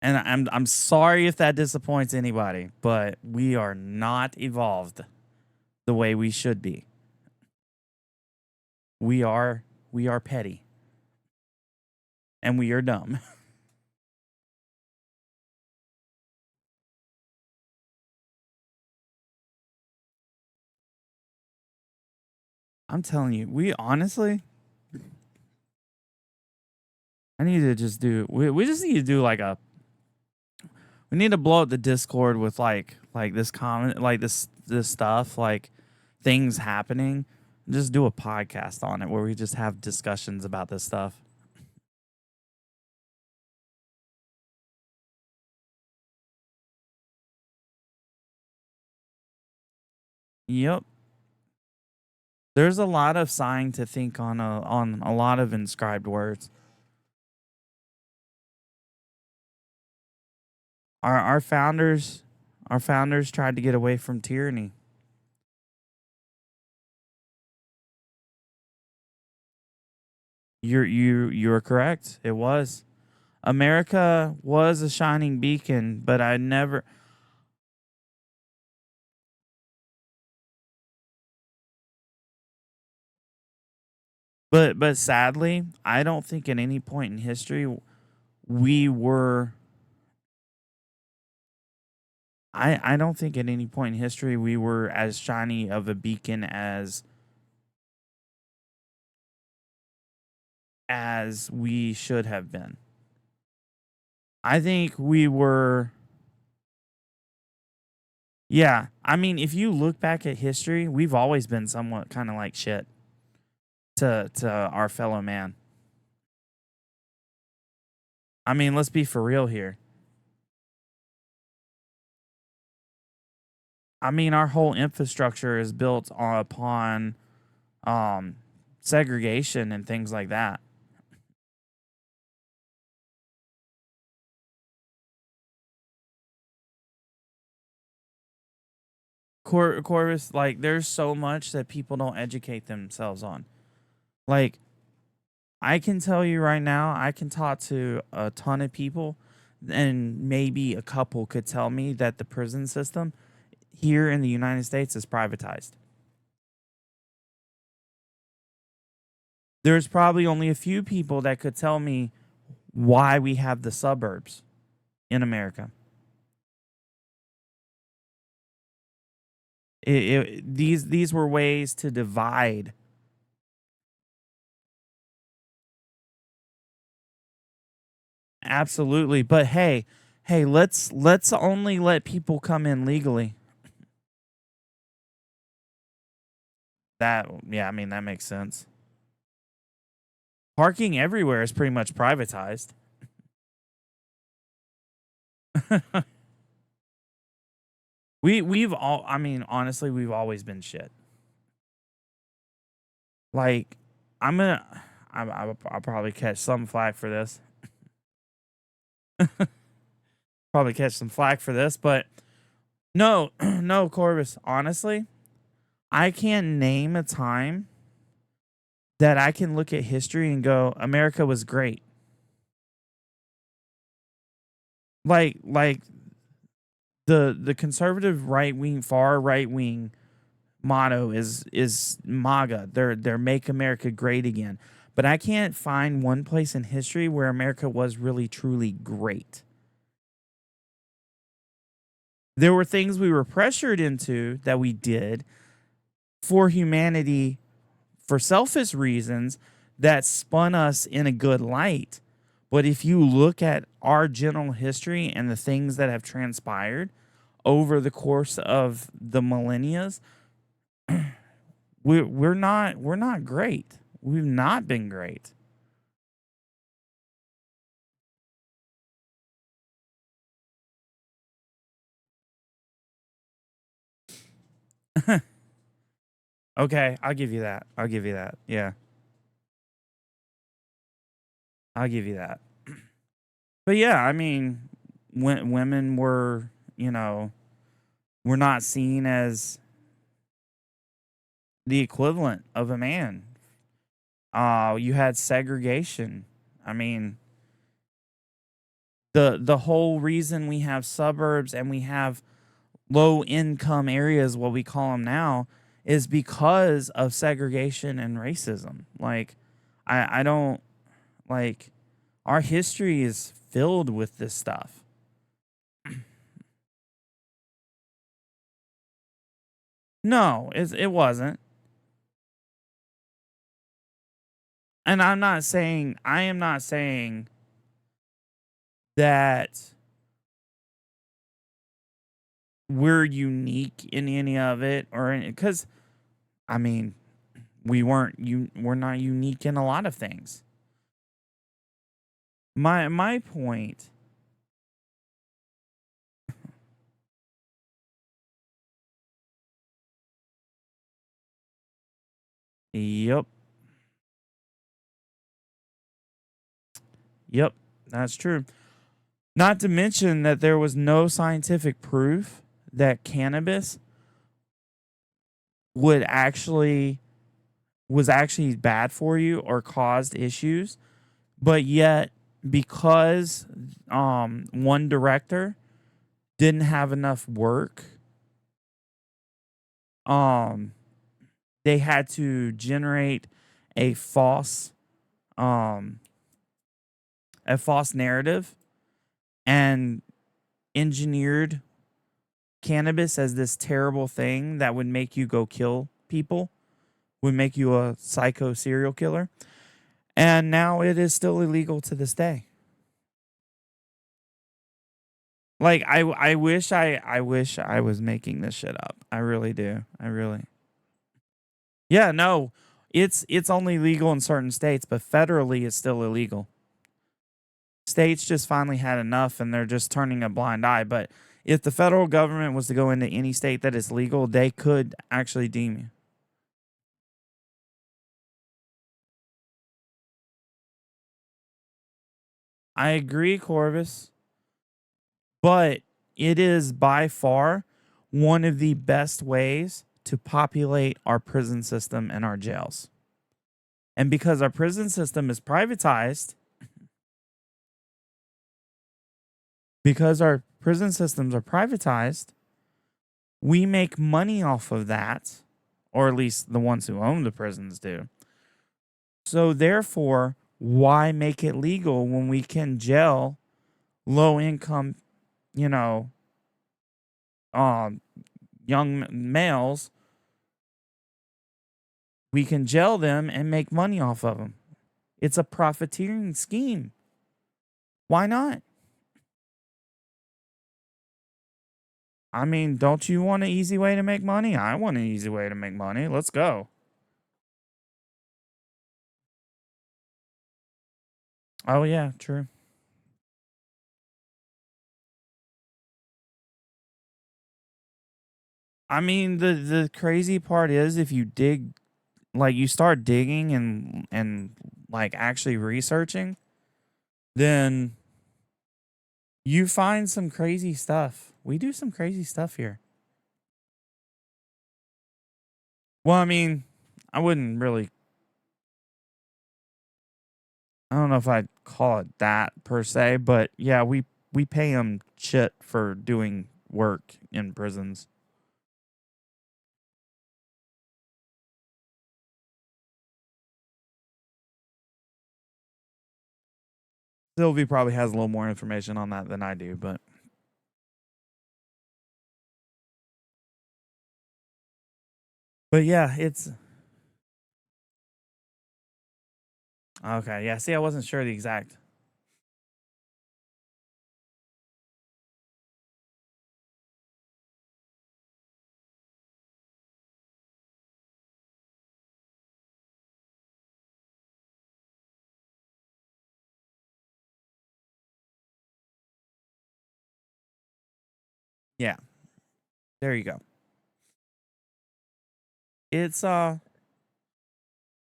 And I'm sorry if that disappoints anybody, but we are not evolved the way we should be. We are petty. And we are dumb. I'm telling you, we honestly, I need to just do we just need to do like we need to blow up the Discord with like this comment, like this stuff, like things happening. Just do a podcast on it where we just have discussions about this stuff. Yep. There's a lot of sighing to think on a lot of inscribed words. Our founders tried to get away from tyranny. You're correct. It was. America was a shining beacon, but I never But sadly, I don't think at any point in history we were I don't think at any point in history we were as shiny of a beacon as we should have been. I think we were, yeah. I mean, if you look back at history, we've always been somewhat kind of like shit to our fellow man. I mean, let's be for real here. I mean, our whole infrastructure is built upon um segregation and things like that. Corvus, like, there's so much that people don't educate themselves on. Like, I can tell you right now, I can talk to a ton of people, and maybe a couple could tell me that the prison system here in the United States is privatized. There's probably only a few people that could tell me why we have the suburbs in America. These were ways to divide. Absolutely. But hey, let's only let people come in legally. That, yeah, I mean, that makes sense. Parking everywhere is pretty much privatized. We've all, I mean, honestly, we've always been shit. Like, I'm gonna I'll probably catch some flack for this. Probably catch some flack for this, but no, no, Corvus, honestly, I can't name a time that I can look at history and go, America was great. Like the conservative right wing, far right wing motto is MAGA. They're make America great again. But I can't find one place in history where America was really truly great. There were things we were pressured into that we did for humanity for selfish reasons that spun us in a good light. But if you look at our general history and the things that have transpired over the course of the millennia, we're not great. We've not been great. Okay, I'll give you that. I'll give you that. Yeah, I'll give you that. But yeah, I mean, when women were, were not seen as the equivalent of a man. You had segregation. I mean, the whole reason we have suburbs and we have low income areas, what we call them now, is because of segregation and racism. Like, I don't, like, our history is filled with this stuff. No, it wasn't. And I am not saying that we're unique in any of it, or because, I mean, we're not unique in a lot of things. My point. Yep. Yep, that's true. Not to mention that there was no scientific proof that cannabis would actually was actually bad for you or caused issues, but yet, because one director didn't have enough work, um they had to generate a false um a false narrative and engineered cannabis as this terrible thing that would make you go kill people, would make you a psycho serial killer. And now it is still illegal to this day. Like I wish I was making this shit up. I really do. I really. Yeah, no. It's only legal in certain states, but federally it's still illegal. States just finally had enough and they're just turning a blind eye, but if the federal government was to go into any state that is legal, they could actually deem you. I agree, Corvus, but it is by far one of the best ways to populate our prison system and our jails. And because our prison system is privatized, because our prison systems are privatized, we make money off of that, or at least the ones who own the prisons do. So therefore, why make it legal when we can jail low income, you know, um, young males? We can jail them and make money off of them. It's a profiteering scheme. Why not? I mean, don't you want an easy way to make money? I want an easy way to make money. Let's go. Oh yeah, true. I mean, the crazy part is if you dig, like you start digging and like actually researching, then you find some crazy stuff. We do some crazy stuff here. Well, I mean, I wouldn't really. I don't know if I'd call it that per se, but yeah, we pay them shit for doing work in prisons. Sylvie probably has a little more information on that than I do, but yeah, it's okay. Yeah, see, I wasn't sure the exact. Yeah, there you go. It's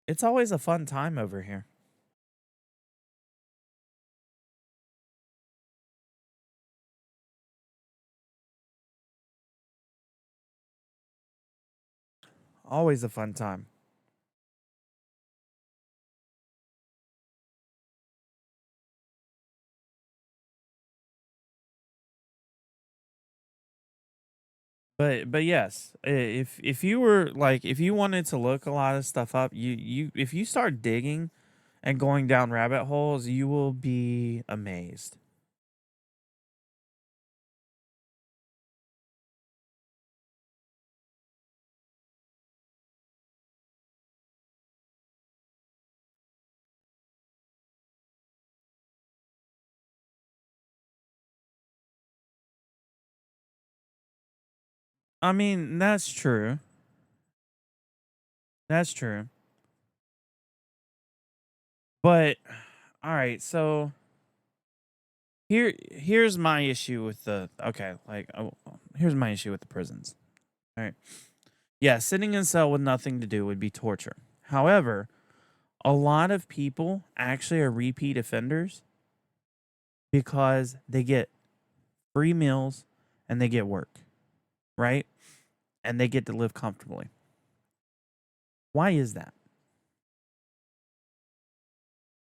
it's always a fun time over here. Always a fun time. But yes, if you were like if you wanted to look a lot of stuff up, you if you start digging and going down rabbit holes, you will be amazed. I mean, that's true. That's true. But all right, so here's my issue with the okay, like here's my issue with the prisons. All right. Yeah, sitting in a cell with nothing to do would be torture. However, a lot of people actually are repeat offenders because they get free meals and they get work, right? And they get to live comfortably. Why is that?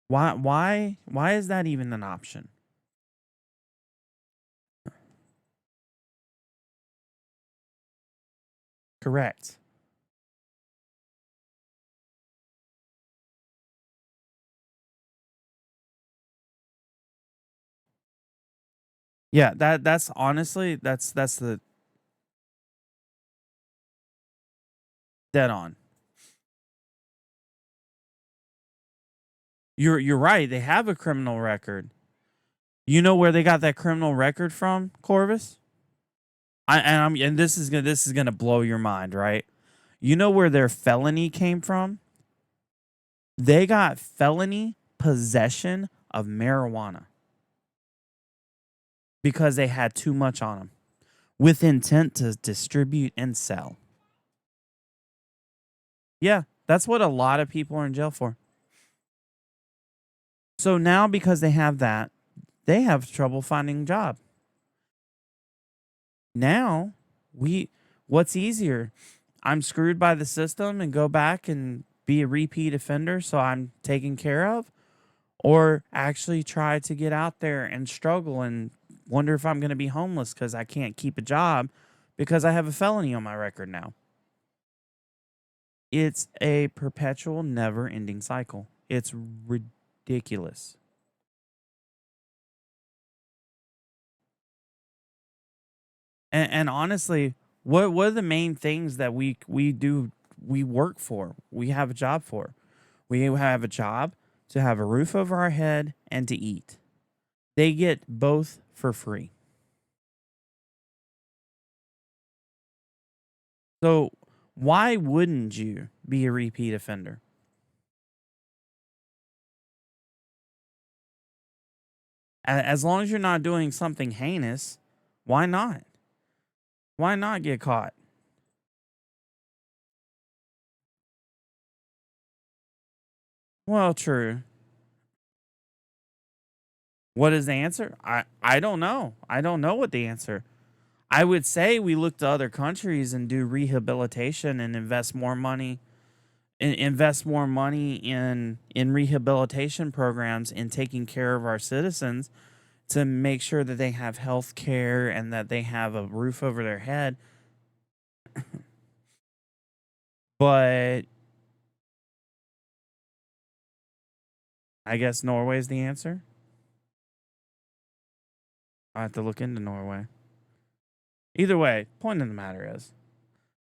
Why is that even an option? Correct. Yeah, that's honestly that's the dead on. You're right. They have a criminal record. You know where they got that criminal record from, Corvus? And this is gonna blow your mind, right? You know where their felony came from? They got felony possession of marijuana because they had too much on them with intent to distribute and sell. Yeah, that's what a lot of people are in jail for. So now because they have that, they have trouble finding a job. Now, we what's easier? I'm screwed by the system and go back and be a repeat offender so I'm taken care of, or actually try to get out there and struggle and wonder if I'm going to be homeless cuz I can't keep a job because I have a felony on my record now. It's a perpetual never-ending cycle. It's ridiculous. And honestly, what are the main things that we work for? We have a job for. We have a job to have a roof over our head and to eat. They get both for free. So why wouldn't you be a repeat offender? As long as you're not doing something heinous, why not? Why not get caught? Well, true. What is the answer? I don't know. I don't know what the answer. I would say we look to other countries and do rehabilitation and invest more money in rehabilitation programs and taking care of our citizens to make sure that they have health care and that they have a roof over their head. But I guess Norway's the answer. I have to look into Norway. Either way, point of the matter is,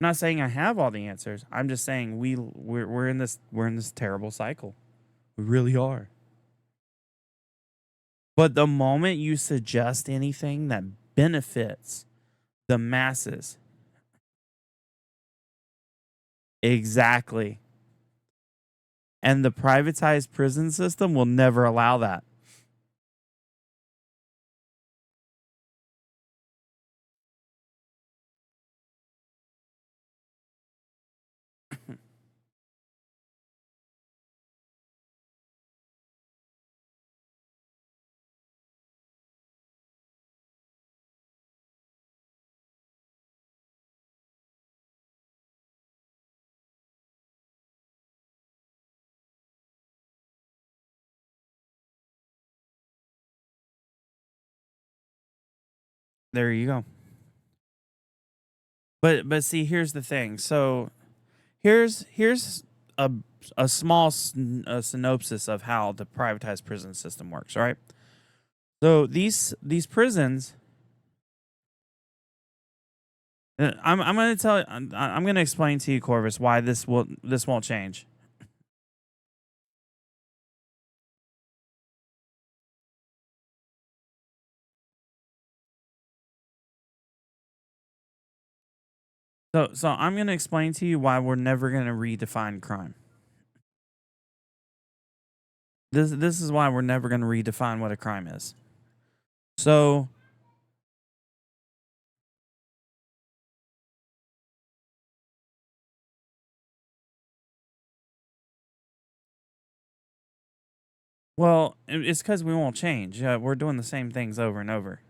I'm not saying I have all the answers. I'm just saying we're in this terrible cycle. We really are. But the moment you suggest anything that benefits the masses, exactly. And the privatized prison system will never allow that. There you go. But see, here's the thing. So here's a a small synopsis of how the privatized prison system works. All right. So these prisons, I'm going to tell I'm going to explain to you, Corvus, why this won't change. So I'm going to explain to you why we're never going to redefine crime. This is why we're never going to redefine what a crime is. So, well, it's because we won't change. We're doing the same things over and over.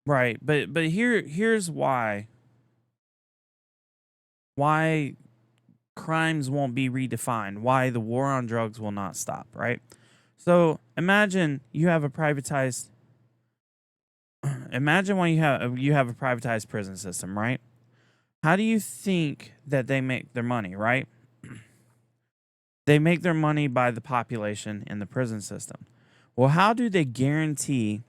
Right, but here's why crimes won't be redefined. Why the war on drugs will not stop. Right. So imagine you have a privatized. Imagine when you have a privatized prison system, right? How do you think that they make their money, right? They make their money by the population in the prison system. Well, how do they guarantee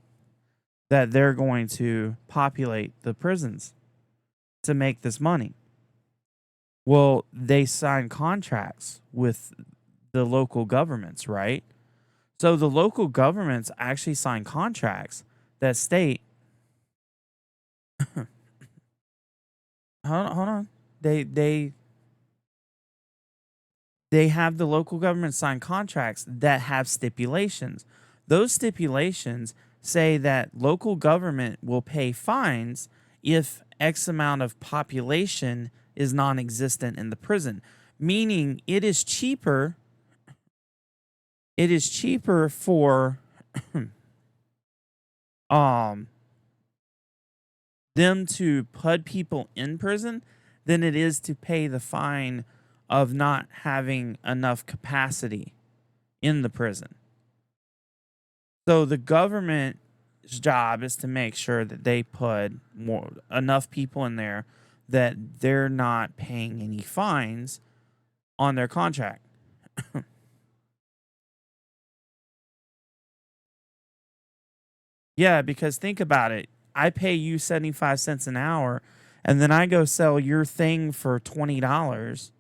that they're going to populate the prisons to make this money? Well, they sign contracts with the local governments, right? So the local governments actually sign contracts that state, hold on. They they have the local government sign contracts that have stipulations. Those stipulations say that local government will pay fines if X amount of population is non-existent in the prison, meaning it is cheaper for um them to put people in prison than it is to pay the fine of not having enough capacity in the prison. So the government's job is to make sure that they put enough people in there that they're not paying any fines on their contract. Yeah, because think about it. I pay you 75 cents an hour and then I go sell your thing for $20.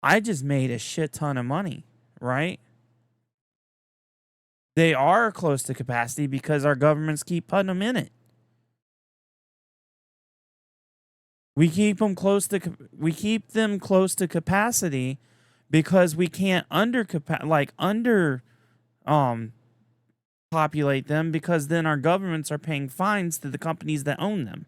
I just made a shit ton of money, right? They are close to capacity because our governments keep putting them in it. We keep them close to capacity because we can't under populate them, because then our governments are paying fines to the companies that own them.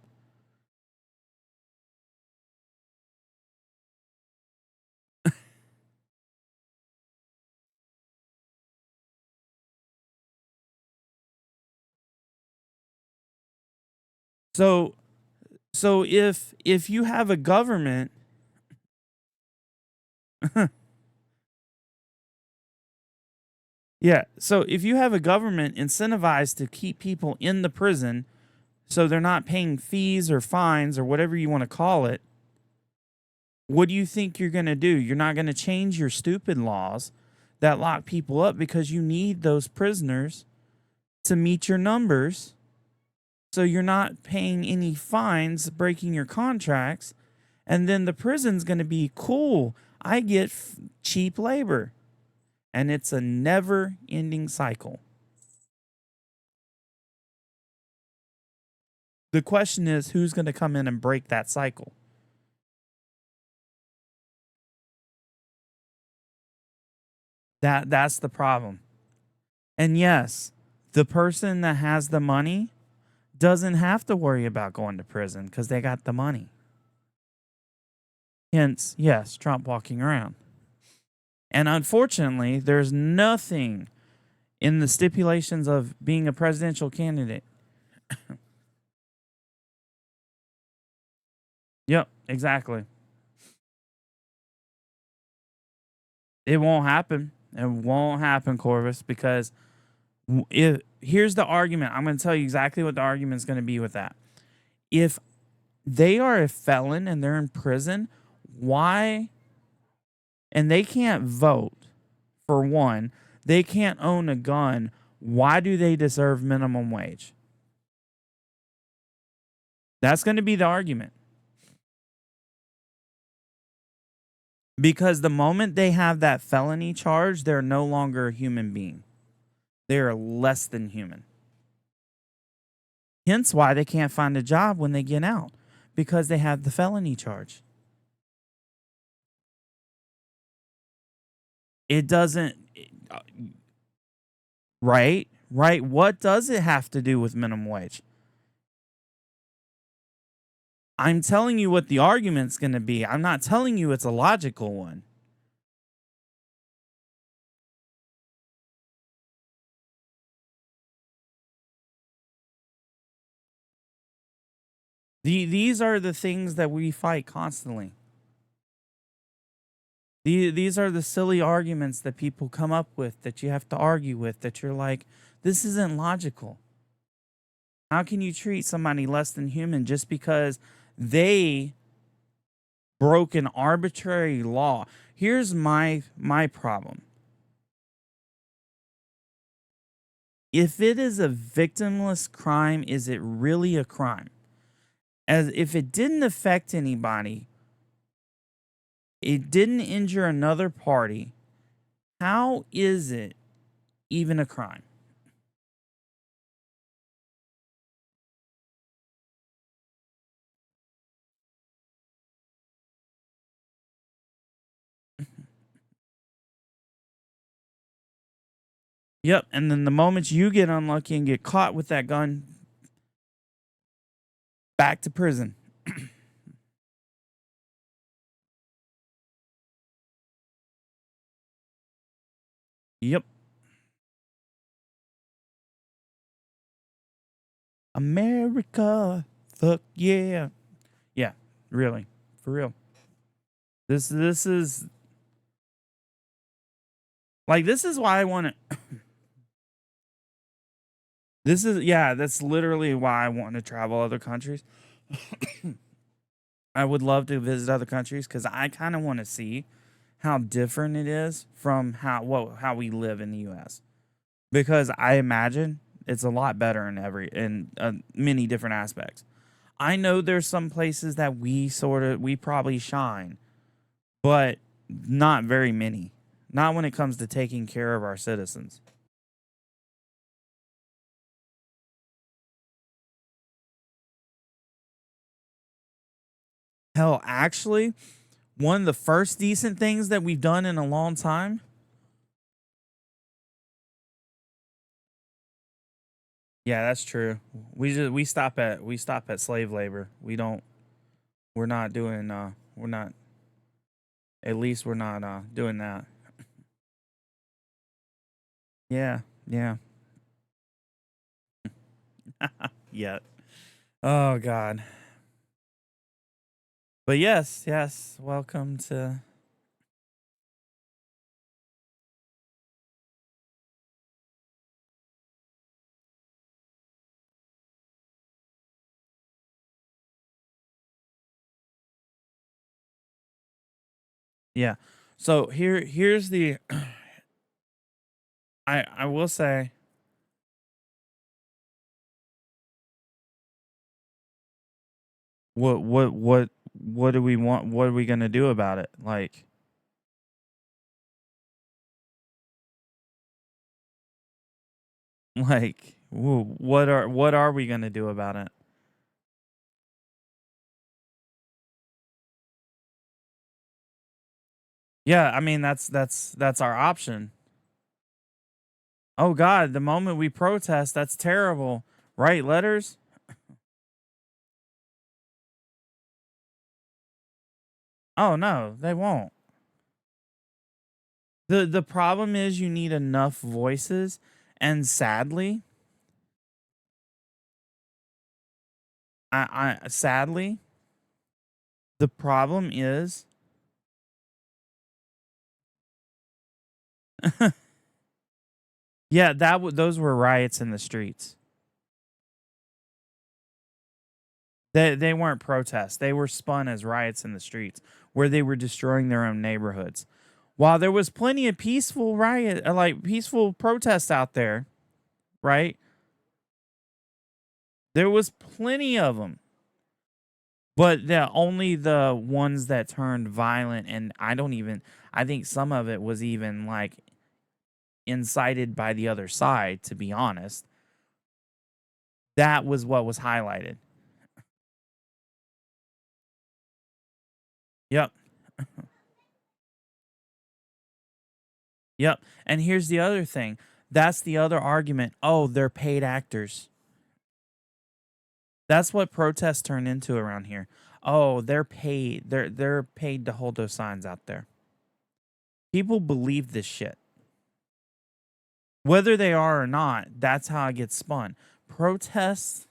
So if you have a government yeah, so if you have a government incentivized to keep people in the prison so they're not paying fees or fines or whatever you want to call it, what do you think you're going to do? You're not going to change your stupid laws that lock people up because you need those prisoners to meet your numbers. So you're not paying any fines, breaking your contracts, and then the prison's going to be cool. I get cheap labor. And it's a never-ending cycle. The question is, who's going to come in and break that cycle? That's the problem. And yes, the person that has the money doesn't have to worry about going to prison because they got the money. Hence, yes, Trump walking around. And unfortunately, there's nothing in the stipulations of being a presidential candidate. Yep, exactly. It won't happen. It won't happen, Corvus, because here's the argument. I'm going to tell you exactly what the argument is going to be with that. If they are a felon and they're in prison, why? And they can't vote, for one. They can't own a gun. Why do they deserve minimum wage? That's going to be the argument. Because the moment they have that felony charge, they're no longer a human being. They're less than human. Hence why they can't find a job when they get out, because they have the felony charge. It doesn't, right? Right? What does it have to do with minimum wage? I'm telling you what the argument's going to be. I'm not telling you it's a logical one. These are the things that we fight constantly. These are the silly arguments that people come up with, that you have to argue with, that you're like, this isn't logical. How can you treat somebody less than human just because they broke an arbitrary law? Here's my problem. If it is a victimless crime, is it really a crime? As if it didn't affect anybody, it didn't injure another party, how is it even a crime? Yep, and then the moment you get unlucky and get caught with that gun, back to prison. Yep. America. Fuck yeah. Yeah, really. For real. This is like this is why I want to this is yeah, that's literally why I want to travel other countries. I would love to visit other countries cuz I kind of want to see how different it is from how we live in the US. Because I imagine it's a lot better in many different aspects. I know there's some places that we probably shine, but not very many. Not when it comes to taking care of our citizens. Hell, actually, one of the first decent things that we've done in a long time. Yeah, that's true. We stop at slave labor. We're not doing we're not at least we're not doing that. Yeah, yeah. Yet. Oh god. But yes, yes, welcome to yeah. So here's the I will say what do we want? What are we gonna do about it? What are we gonna do about it? Yeah, I mean that's our option. Oh God, the moment we protest, that's terrible. Write letters? Oh no, they won't. The problem is you need enough voices, and sadly, I sadly, the problem is yeah, those were riots in the streets. They weren't protests. They were spun as riots in the streets where they were destroying their own neighborhoods. While there was plenty of peaceful protests out there, right? There was plenty of them. But only the ones that turned violent, and I think some of it was even like incited by the other side, to be honest. That was what was highlighted. Yep. Yep. And here's the other thing. That's the other argument. Oh, they're paid actors. That's what protests turn into around here. Oh, they're paid. They're paid to hold those signs out there. People believe this shit. Whether they are or not, that's how it gets spun. Protests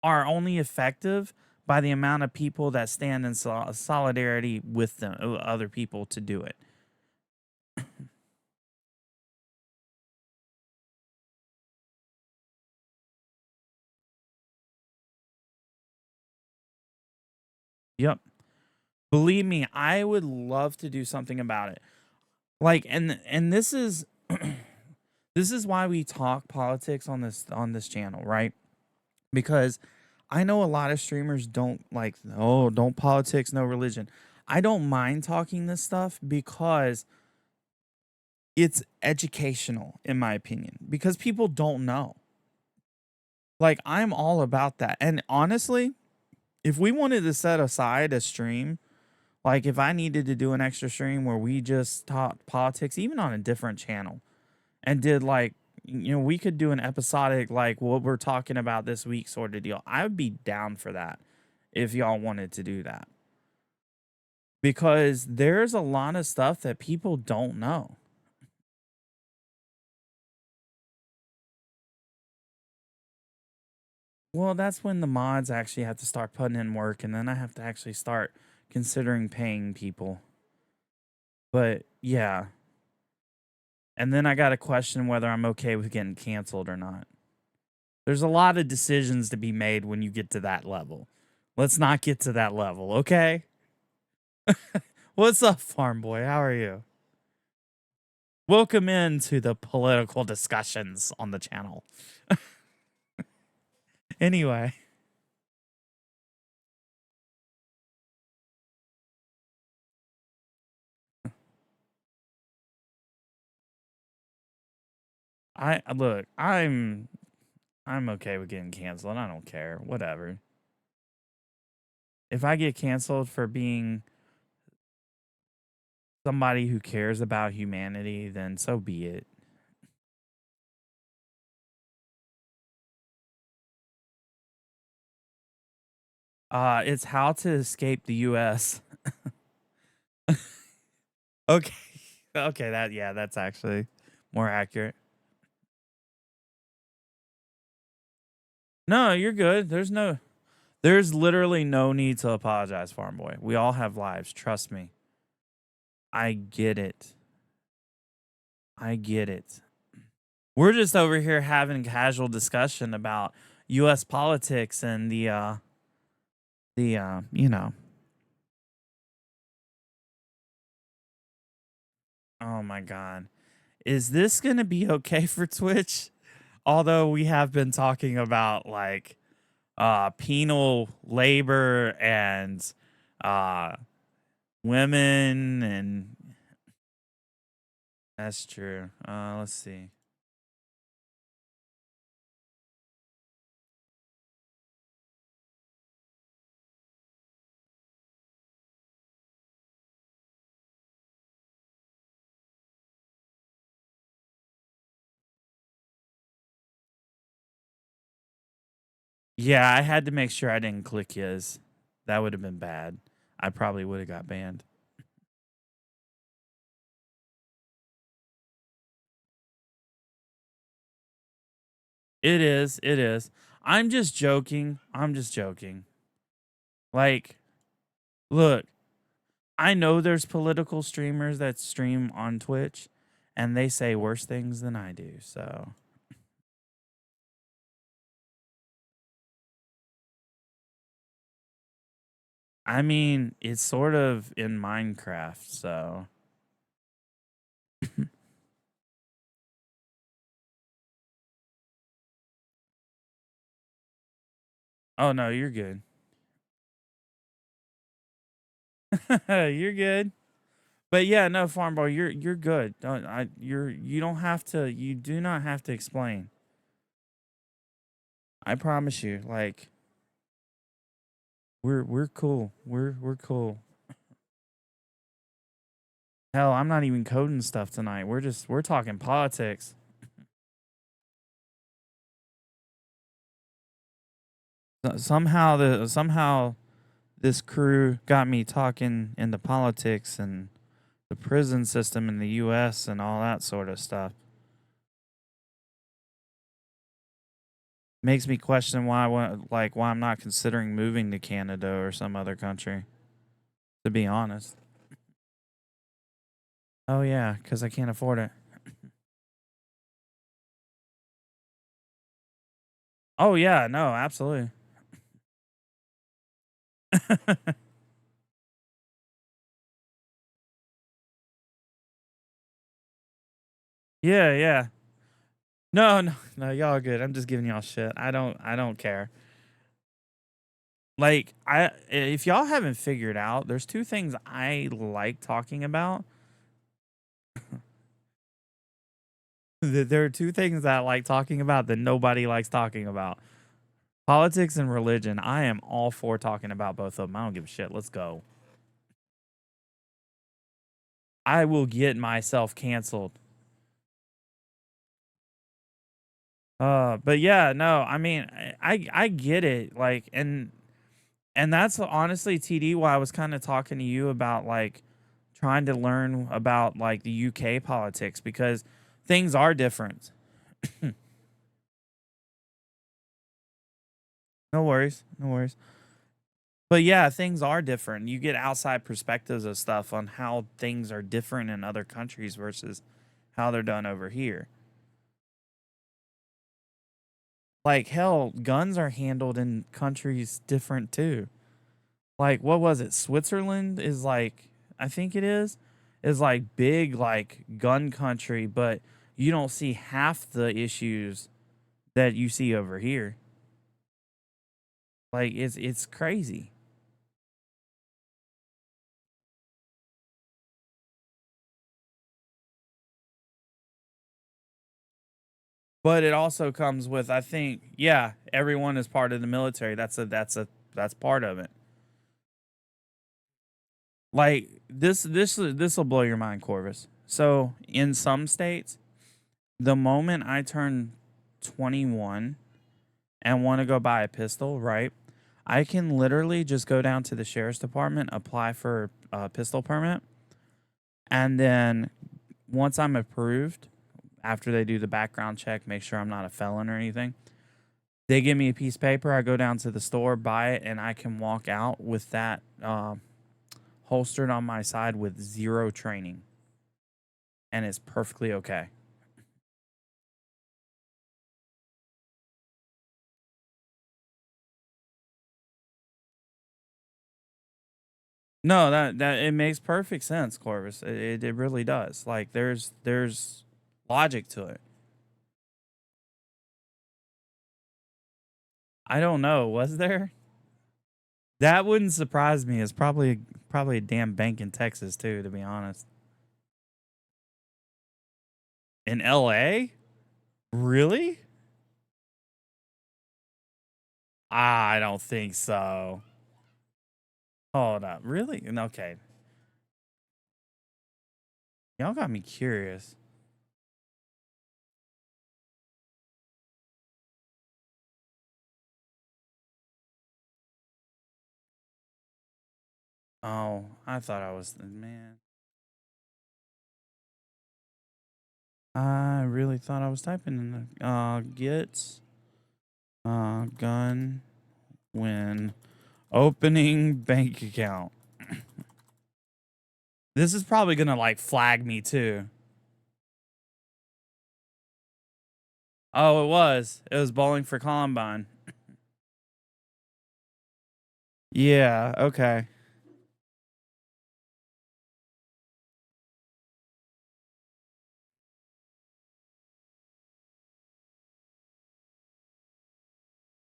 are only effective by the amount of people that stand in solidarity with them, other people to do it. Yep. Believe me, I would love to do something about it. Like, and this is this is why we talk politics on this channel, right? Because I know a lot of streamers don't like, oh, don't politics, no religion. I don't mind talking this stuff because it's educational, in my opinion, because people don't know. Like, I'm all about that. And honestly, if we wanted to set aside a stream, like if I needed to do an extra stream where we just talked politics, even on a different channel, and did like, we could do an episodic, like what we're talking about this week sort of deal. I would be down for that if y'all wanted to do that. Because there's a lot of stuff that people don't know. Well, that's when the mods actually have to start putting in work, and then I have to actually start considering paying people. But yeah. And then I got to question whether I'm okay with getting canceled or not. There's a lot of decisions to be made when you get to that level. Let's not get to that level, okay? What's up, Farm Boy? How are you? Welcome into the political discussions on the channel. Anyway. I'm okay with getting canceled. I don't care. Whatever. If I get canceled for being somebody who cares about humanity, then so be it. It's how to escape the US. Okay. Okay, that's actually more accurate. No, you're good. There's literally no need to apologize, Farm Boy. We all have lives, trust me. I get it. I get it. We're just over here having casual discussion about US politics and you know. Oh my god. Is this going to be okay for Twitch? Although we have been talking about like penal labor and uh women, and that's true. Let's see. Yeah, I had to make sure I didn't click his. That would have been bad. I probably would have got banned. It is. It is. I'm just joking. I'm just joking. Like, look, I know there's political streamers that stream on Twitch and they say worse things than I do. So, I mean, it's sort of in Minecraft. So, oh no, you're good. You're good. But yeah, no, Farm Boy, you're good. You don't have to. You do not have to explain. I promise you. Like, we're cool. We're cool. Hell, I'm not even coding stuff tonight. We're talking politics. Somehow this crew got me talking into politics and the prison system in the US and all that sort of stuff. Makes me question why I'm not considering moving to Canada or some other country, to be honest. Oh yeah, cuz I can't afford it. Oh yeah, no, absolutely. Yeah, yeah. No, no, no, y'all good. I'm just giving y'all shit. I don't care. Like if y'all haven't figured out, there's two things I like talking about. There are two things that I like talking about that nobody likes talking about. Politics and religion. I am all for talking about both of them. I don't give a shit. Let's go. I will get myself canceled. But yeah, no, I mean, I get it. Like, and that's honestly, TD, why I was kind of talking to you about like trying to learn about like the UK politics because things are different. No worries, no worries. But yeah, things are different. You get outside perspectives of stuff on how things are different in other countries versus how they're done over here. Like hell, guns are handled in countries different too. Like what was it? Switzerland is like I think it is like big like gun country, but you don't see half the issues that you see over here. Like it's crazy. But it also comes with I think yeah, everyone is part of the military. That's part of it. Like this will blow your mind, Corvus. So in some states, the moment I turn 21 and want to go buy a pistol, right? I can literally just go down to the sheriff's department, apply for a pistol permit, and then once I'm approved, after they do the background check, make sure I'm not a felon or anything, they give me a piece of paper. I go down to the store, buy it, and I can walk out with that holstered on my side with zero training, and it's perfectly okay. No, that it makes perfect sense, Corvus. It really does. Like there's logic to it. I don't know. Was there? That wouldn't surprise me. It's probably a damn bank in Texas too, to be honest. In LA? Really? I don't think so. Hold up. Really? Okay. Y'all got me curious. Oh, I thought I was man. I really thought I was typing in the get gun when opening bank account. This is probably gonna like flag me too. Oh, it was. It was Bowling for Columbine. Yeah, okay.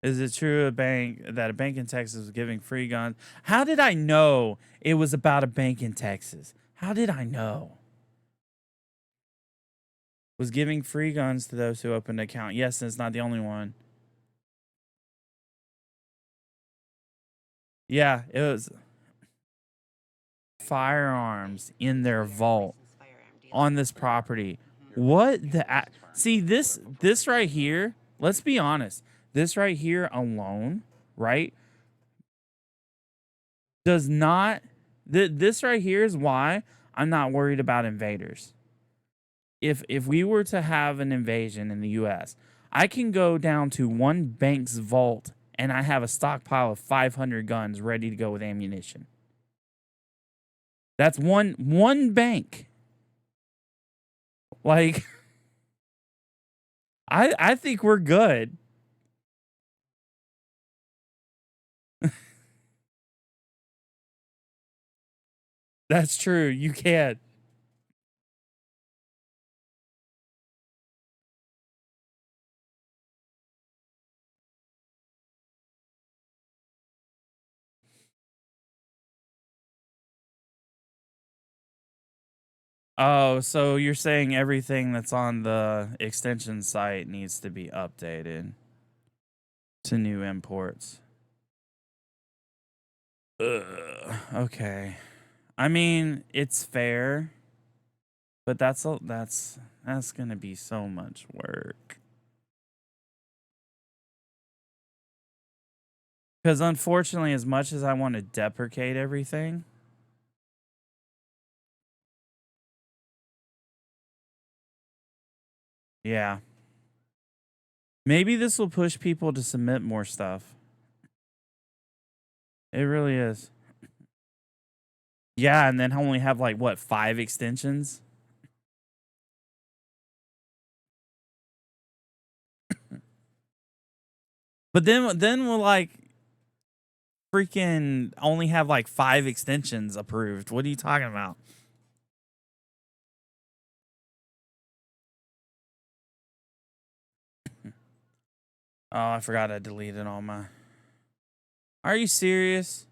Is it true a bank in Texas was giving free guns? How did I know it was about a bank in Texas? How did I know? Was giving free guns to those who opened an account. Yes, and it's not the only one. Yeah, it was firearms in their vault on this property. What the see this right here, let's be honest. This right here alone, right? Does not this right here is why I'm not worried about invaders. If we were to have an invasion in the US, I can go down to one bank's vault and I have a stockpile of 500 guns ready to go with ammunition. That's one bank. Like I think we're good. That's true. You can. Oh, so you're saying everything that's on the extension site needs to be updated to new imports. Ugh, okay. I mean, it's fair, but that's gonna be so much work. Because unfortunately, as much as I want to deprecate everything, yeah, maybe this will push people to submit more stuff. It really is. Yeah, and then only have like what 5 extensions. But then we'll like freaking only have like 5 extensions approved. What are you talking about? Oh, I forgot I deleted all my. Are you serious?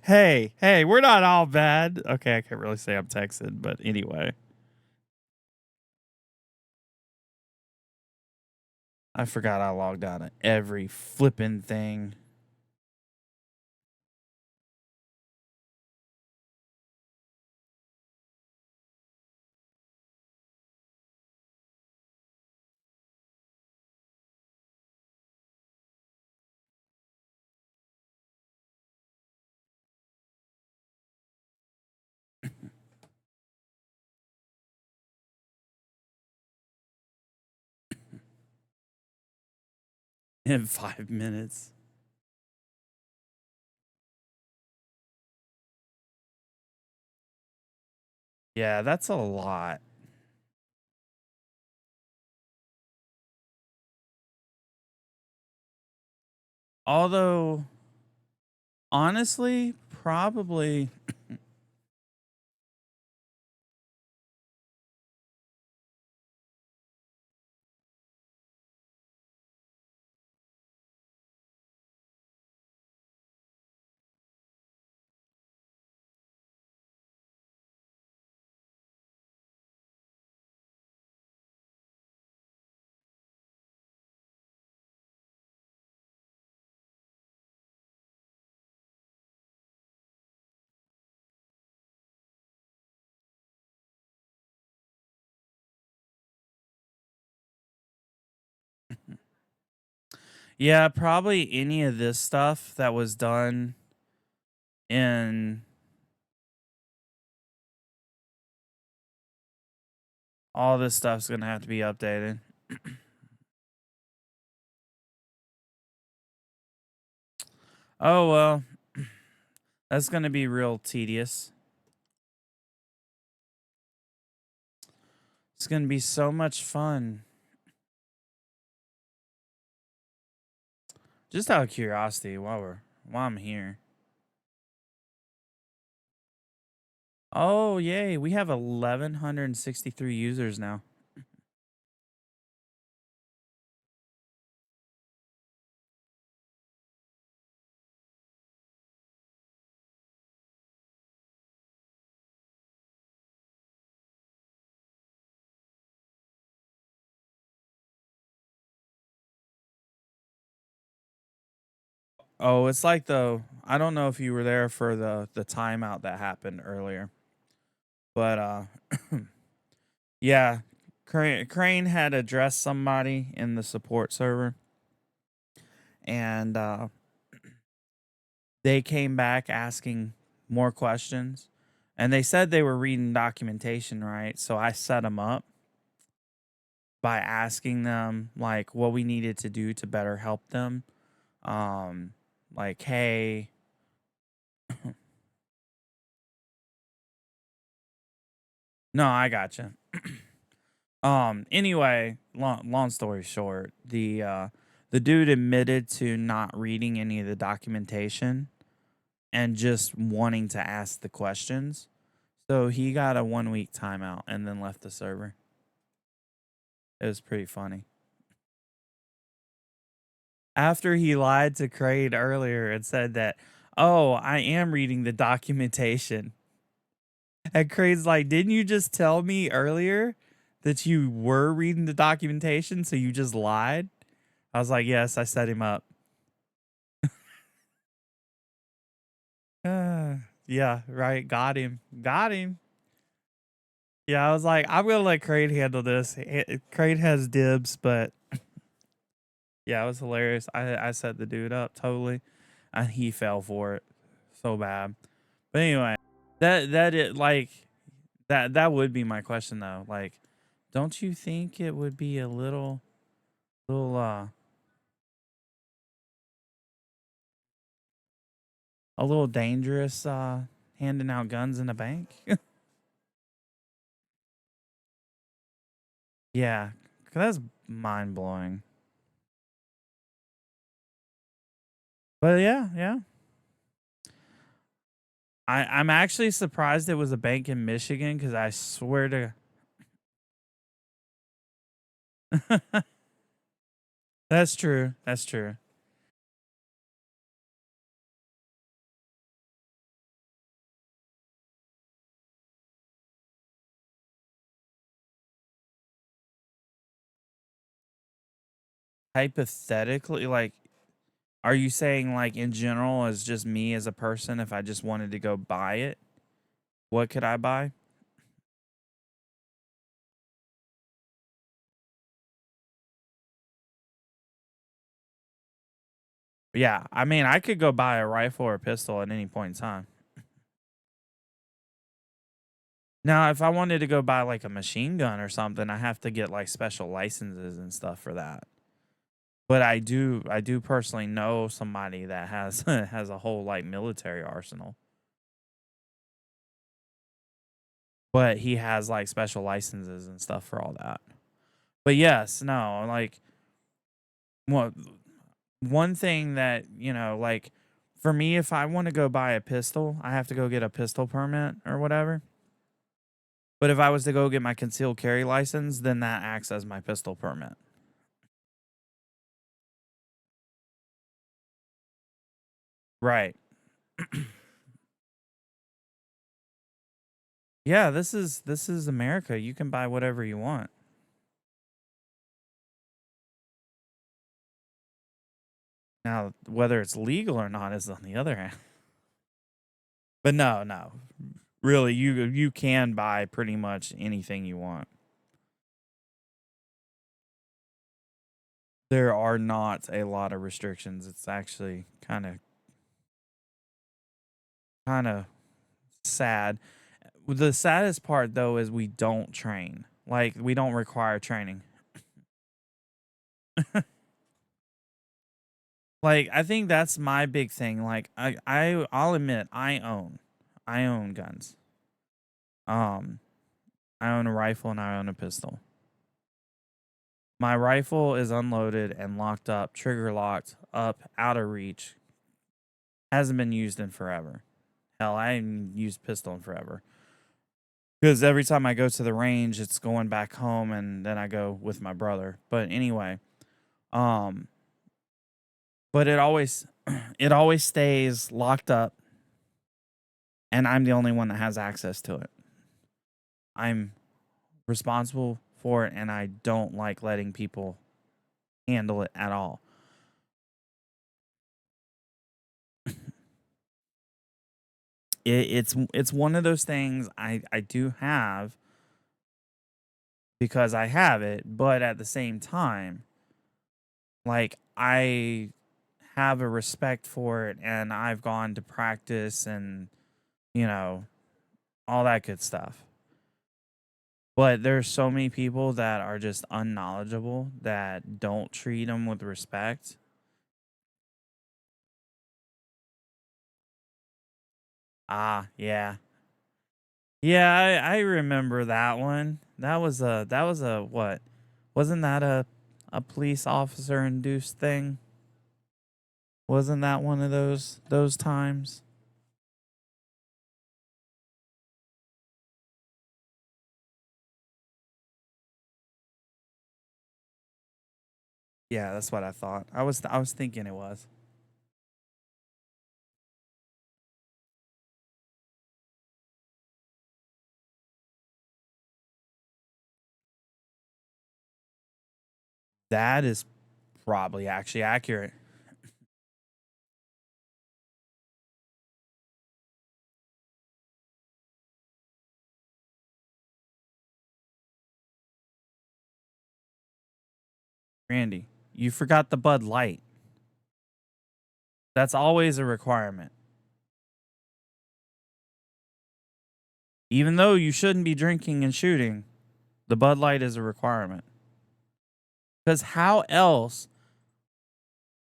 Hey, we're not all bad. Okay, I can't really say I'm texted, but anyway. I forgot I logged out of every flipping thing. In 5 minutes. Yeah, that's a lot. Although, honestly, probably. Yeah, probably any of this stuff that was done in all this stuff's going to have to be updated. Oh, well. That's going to be real tedious. It's going to be so much fun. Just out of curiosity, while I'm here. Oh, yay. We have 1,163 users now. Oh, it's like I don't know if you were there for the timeout that happened earlier. But yeah, Crane had addressed somebody in the support server, and they came back asking more questions, and they said they were reading documentation, right? So I set them up by asking them like what we needed to do to better help them. Like, hey, no, I gotcha. Anyway, long story short, the dude admitted to not reading any of the documentation and just wanting to ask the questions. So he got a 1 week timeout and then left the server. It was pretty funny. After he lied to Crane earlier and said that, Oh, I am reading the documentation. And Craig's like, didn't you just tell me earlier that you were reading the documentation, so you just lied? I was like, yes, I set him up. Yeah, right. Got him. Got him. Yeah, I was like, I'm gonna let Craig handle this. Craig has dibs, but yeah, it was hilarious. I set the dude up totally, and he fell for it so bad. But anyway, that it like that would be my question though. Like, don't you think it would be little a little dangerous handing out guns in a bank? Yeah, 'cause that's mind blowing. But yeah, yeah. I'm actually surprised it was a bank in Michigan because I swear to that's true. That's true. Hypothetically, like, are you saying like in general as just me as a person, if I just wanted to go buy it, what could I buy? Yeah, I mean, I could go buy a rifle or a pistol at any point in time. Now, if I wanted to go buy like a machine gun or something, I have to get like special licenses and stuff for that. But I do personally know somebody that has has a whole like military arsenal. But he has like special licenses and stuff for all that. But yes, no, like what one thing that, like for me, if I want to go buy a pistol, I have to go get a pistol permit or whatever. But if I was to go get my concealed carry license, then that acts as my pistol permit. Right. Yeah, this is America. You can buy whatever you want. Now, whether it's legal or not is on the other hand. But no, no. Really, you can buy pretty much anything you want. There are not a lot of restrictions. It's actually kind of sad. The saddest part though is we don't train. Like we don't require training. Like I think that's my big thing. Like I'll admit I own guns. Um I own a rifle and I own a pistol. My rifle is unloaded and locked up, trigger locked, up, out of reach. Hasn't been used in forever. Hell, I haven't used pistol in forever. Because every time I go to the range, it's going back home and then I go with my brother. But anyway, um, but it always it always stays locked up and I'm the only one that has access to it. I'm responsible for it and I don't like letting people handle it at all. It's one of those things I do have because I have it, but at the same time, like I have a respect for it and I've gone to practice and you know all that good stuff. But there's so many people that are just unknowledgeable that don't treat them with respect. Ah, yeah. Yeah, I remember that one. That was a what? Wasn't that a police officer induced thing? Wasn't that one of those times? Yeah, that's what I thought. I was thinking it was. That is probably actually accurate. Randy, you forgot the Bud Light. That's always a requirement. Even though you shouldn't be drinking and shooting, the Bud Light is a requirement. Because how else?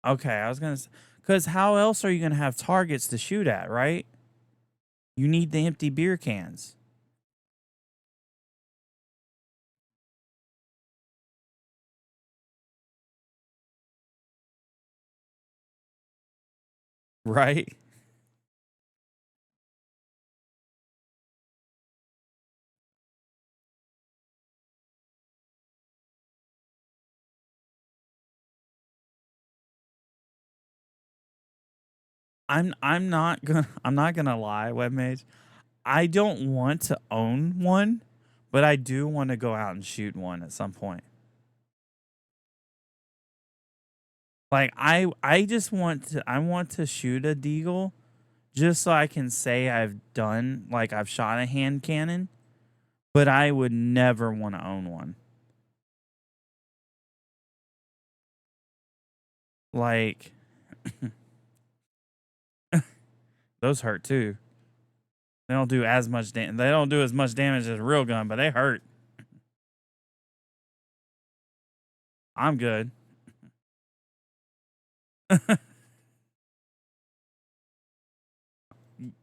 Okay, I was going to say, because how else are you going to have targets to shoot at, right? You need the empty beer cans. Right? I'm not gonna lie, webmage. I don't want to own one, but I do want to go out and shoot one at some point. Like I just want to shoot a deagle just so I can say I've shot a hand cannon, but I would never want to own one. Like those hurt too. They don't do as much damage. They don't do as much damage as a real gun, but they hurt. I'm good.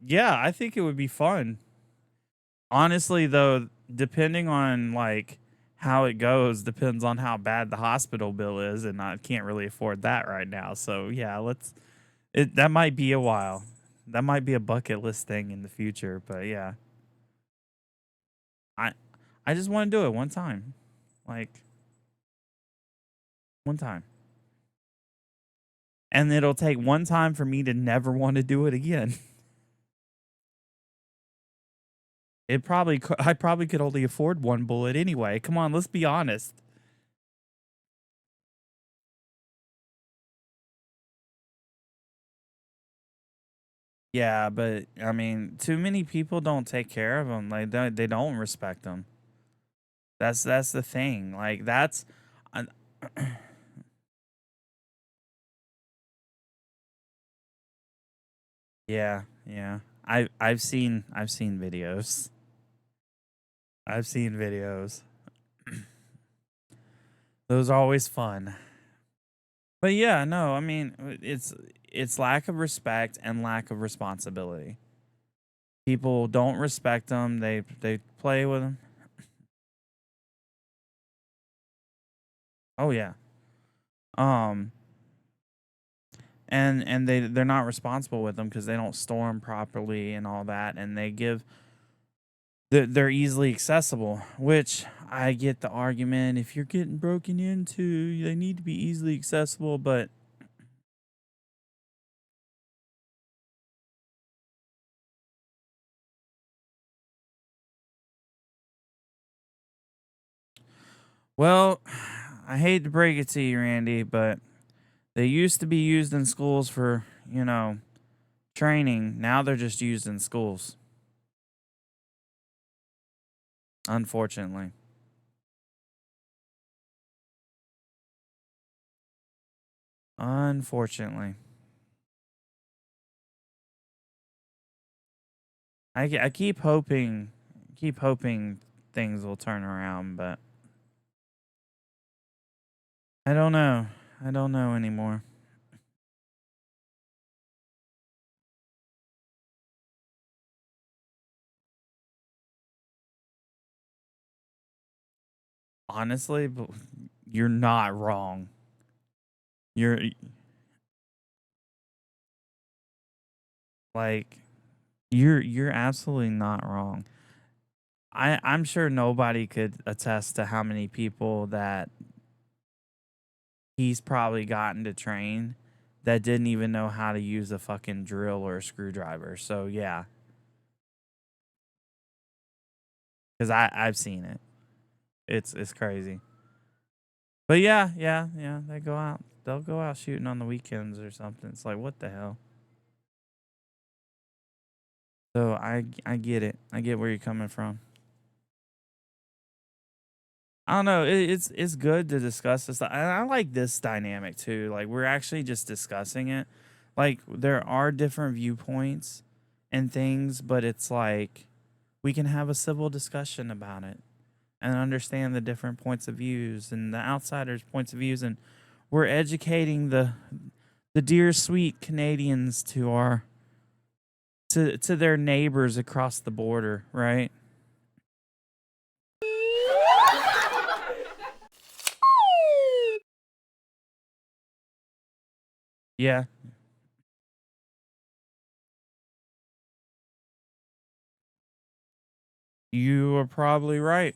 Yeah, I think it would be fun. Honestly, though, depending on like how it goes, depends on how bad the hospital bill is, and I can't really afford that right now. So yeah, that might be a while. That might be a bucket list thing in the future, but yeah. I I just want to do it one time. Like one time. And it'll take one time for me to never want to do it again. I probably could only afford one bullet anyway. Come on, let's be honest. Yeah, but I mean, too many people don't take care of them. Like they don't respect them. That's the thing. Like that's I- yeah, yeah. I've seen videos. I've seen videos. Those are always fun. But yeah, no, I mean, it's lack of respect and lack of responsibility. People don't respect them. They play with them. Oh yeah. Um and they're not responsible with them because they don't store them properly and all that, and they're easily accessible, which I get the argument. If you're getting broken into, they need to be easily accessible, but well, I hate to break it to you, Randy, but they used to be used in schools for, training. Now they're just used in schools, unfortunately. Unfortunately. I keep hoping things will turn around, but I don't know. I don't know anymore. Honestly, but you're not wrong. You're like you're absolutely not wrong. I'm sure nobody could attest to how many people that he's probably gotten to train that didn't even know how to use a fucking drill or a screwdriver. So yeah, because I've seen it. It's crazy. But yeah, they go out. They'll go out shooting on the weekends or something. It's like, what the hell? So I get it. I get where you're coming from. I don't know. It's good to discuss this. I like this dynamic too. Like we're actually just discussing it. Like there are different viewpoints and things, but it's like we can have a civil discussion about it and understand the different points of views and the outsiders' points of views, and we're educating the dear sweet Canadians to our to their neighbors across the border, right? Yeah, you are probably right.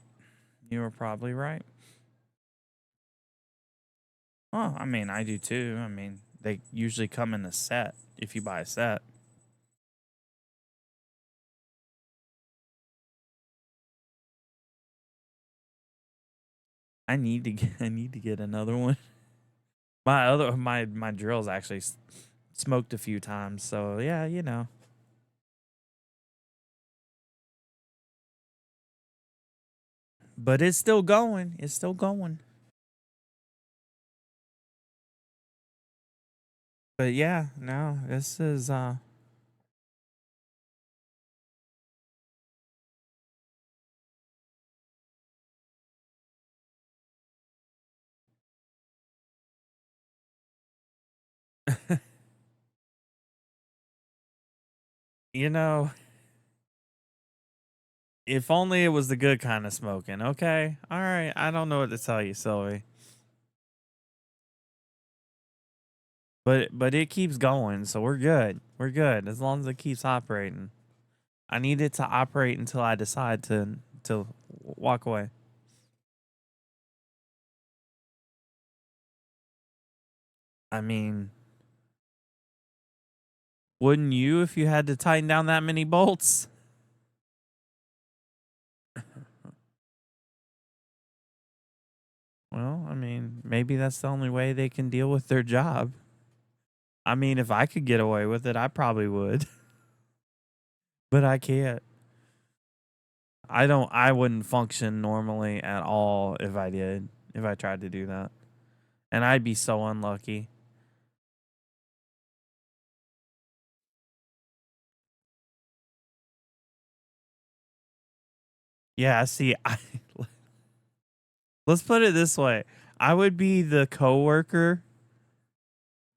You are probably right. Oh, I mean, I do too. I mean, they usually come in a set if you buy a set. I need to get another one. My drill's actually smoked a few times, so yeah, you know. But it's still going. It's still going. But yeah, no, this is you know, if only it was the good kind of smoking. Okay. All right. I don't know what to tell you, Sylvie. But it keeps going, so we're good. We're good as long as it keeps operating. I need it to operate until I decide to walk away. I mean, wouldn't you if you had to tighten down that many bolts? Well, I mean, maybe that's the only way they can deal with their job. I mean, if I could get away with it, I probably would, but I can't. I wouldn't function normally at all if I did, if I tried to do that. And I'd be so unlucky. Yeah, see, let's put it this way. I would be the coworker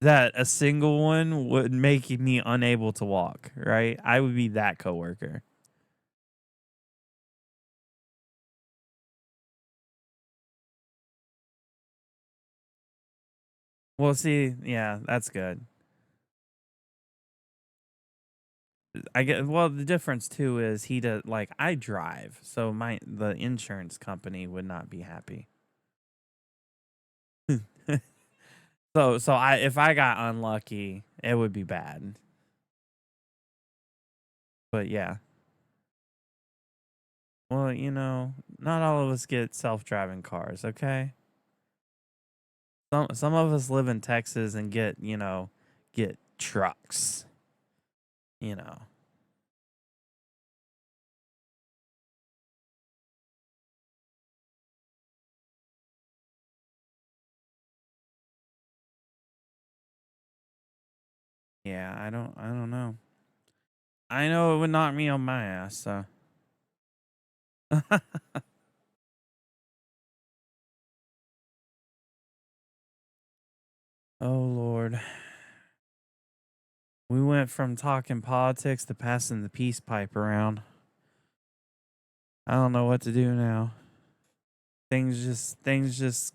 that a single one would make me unable to walk, right? I would be that coworker. Well, see, yeah, that's good. I get well, the difference too is he does like I drive, so the insurance company would not be happy. So I if I got unlucky, it would be bad. But yeah. Well, not all of us get self-driving cars, okay? Some of us live in Texas and get trucks, you know. Yeah, I don't know. I know it would knock me on my ass, so Oh Lord. We went from talking politics to passing the peace pipe around. I don't know what to do now. Things just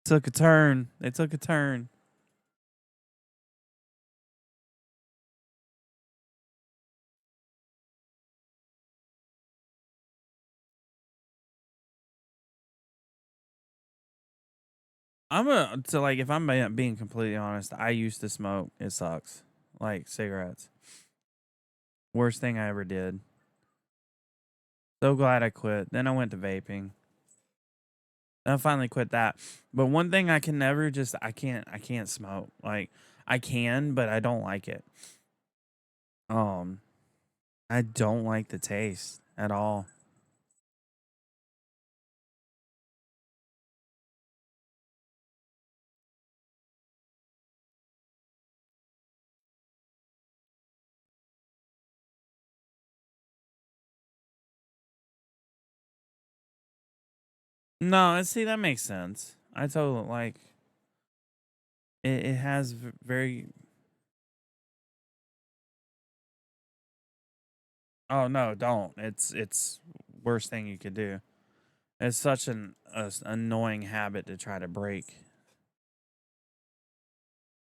took a turn. They took a turn. Like if I'm being completely honest, I used to smoke. It sucks. Like cigarettes. Worst thing I ever did. So glad I quit. Then I went to vaping. I finally quit that. But one thing I can never just I can't smoke. Like I can, but I don't like it. Um I don't like the taste at all. No, and see that makes sense. I totally like it has very. Oh no, don't. It's worst thing you could do. It's such an annoying habit to try to break.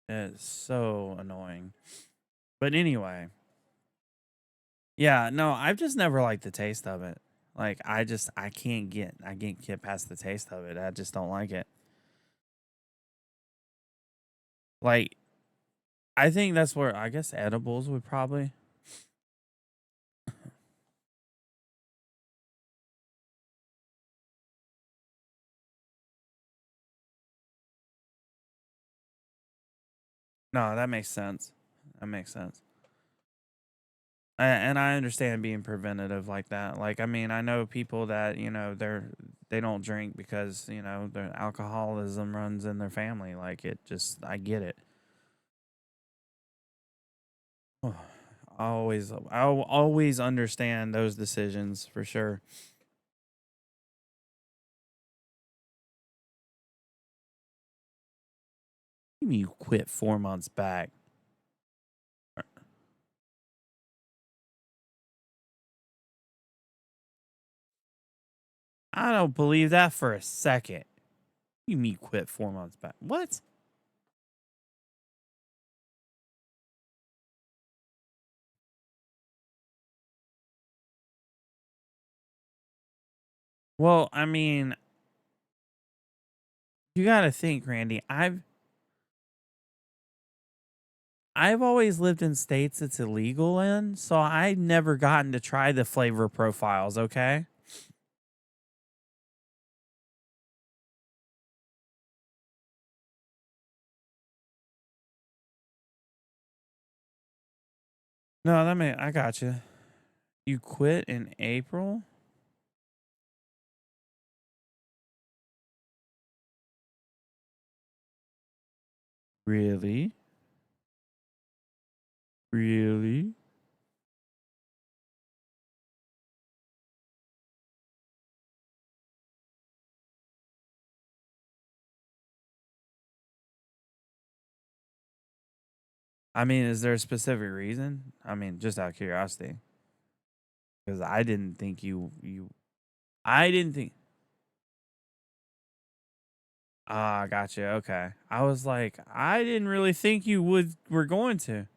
It's so annoying. But anyway, yeah, no, I've just never liked the taste of it. Like I can't get past the taste of it. I just don't like it. Like I think that's where I guess edibles would probably. No, that makes sense. That makes sense. And I understand being preventative like that. Like, I mean, I know people that they don't drink because their alcoholism runs in their family. Like, it just I get it. I'll always understand those decisions for sure. You mean you quit 4 months back? I don't believe that for a second. You mean you quit 4 months back? What? Well, I mean, you got to think, Randy. I've always lived in states it's illegal in, so I never gotten to try the flavor profiles, okay? No, that may I got you. You quit in April? Really? Really? I mean, is there a specific reason? I mean, just out of curiosity, because I didn't think I didn't think. Ah, gotcha. Okay, I was like, I didn't really think you would were going to.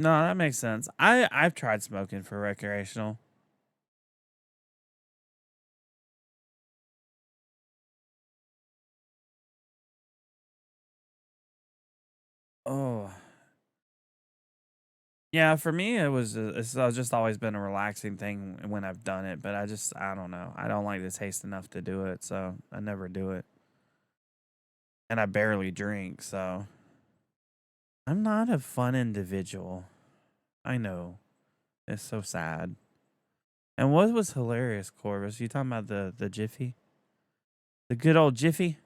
No, that makes sense. I've tried smoking for recreational. Oh, yeah, for me, it's just always been a relaxing thing when I've done it, but I don't know. I don't like the taste enough to do it, so I never do it. And I barely drink, so I'm not a fun individual. I know. It's so sad. And what was hilarious, Corvus? You talking about the Jiffy? The good old Jiffy?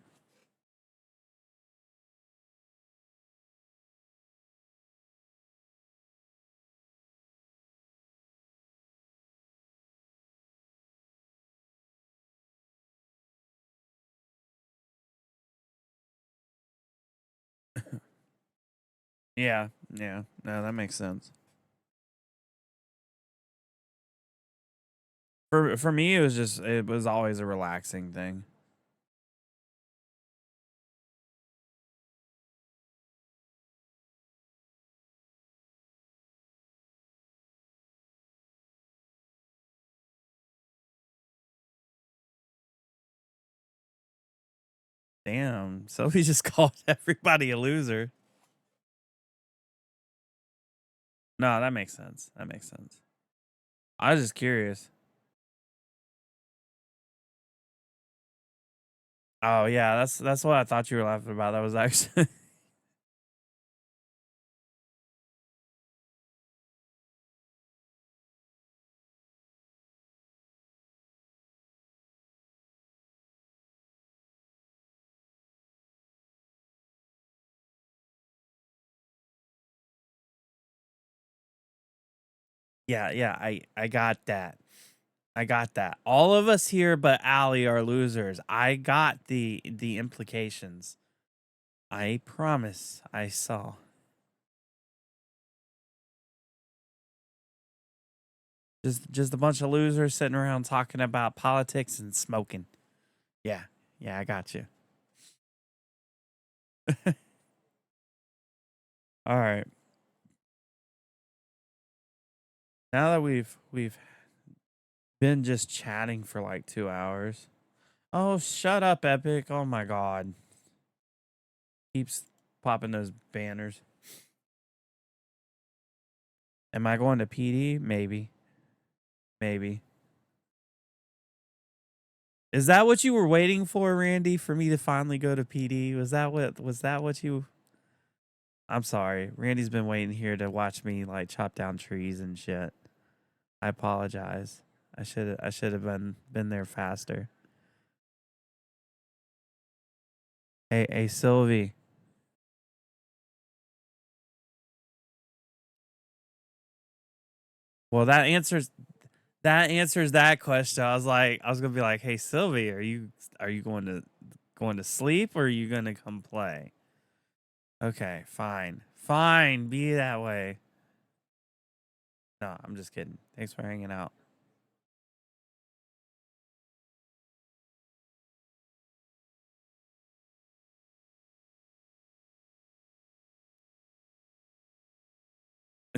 Yeah, yeah. No, that makes sense. For me it was always a relaxing thing. Damn, Sophie just called everybody a loser. No, that makes sense. That makes sense. I was just curious. Oh yeah, that's what I thought you were laughing about. That was actually yeah, yeah. I got that. I got that. All of us here, but Allie, are losers. I got the implications. I promise. I saw. Just a bunch of losers sitting around talking about politics and smoking. Yeah, yeah. I got you. All right. Now that we've been just chatting for like 2 hours. Oh, shut up, Epic. Oh my god. Keeps popping those banners. Am I going to PD? Maybe. Maybe. Is that what you were waiting for, Randy? For me to finally go to PD? Was that what you I'm sorry. Randy's been waiting here to watch me like chop down trees and shit. I apologize. I should have been there faster. Hey Sylvie. Well, that answers that question. I was gonna be like, hey Sylvie, are you going to sleep or are you gonna come play? Okay, fine. Fine, be that way. No, I'm just kidding. Thanks for hanging out.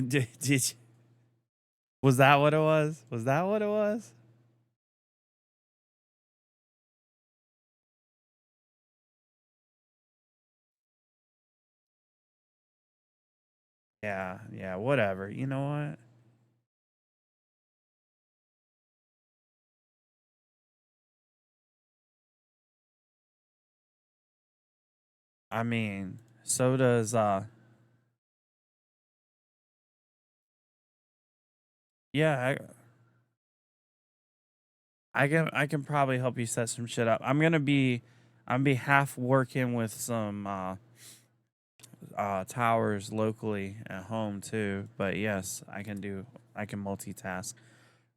Did you, was that what it was? Was that what it was? Yeah, yeah, whatever. You know what? I mean, so does yeah, I can probably help you set some shit up. I'm be half working with some towers locally at home too. But yes, I can multitask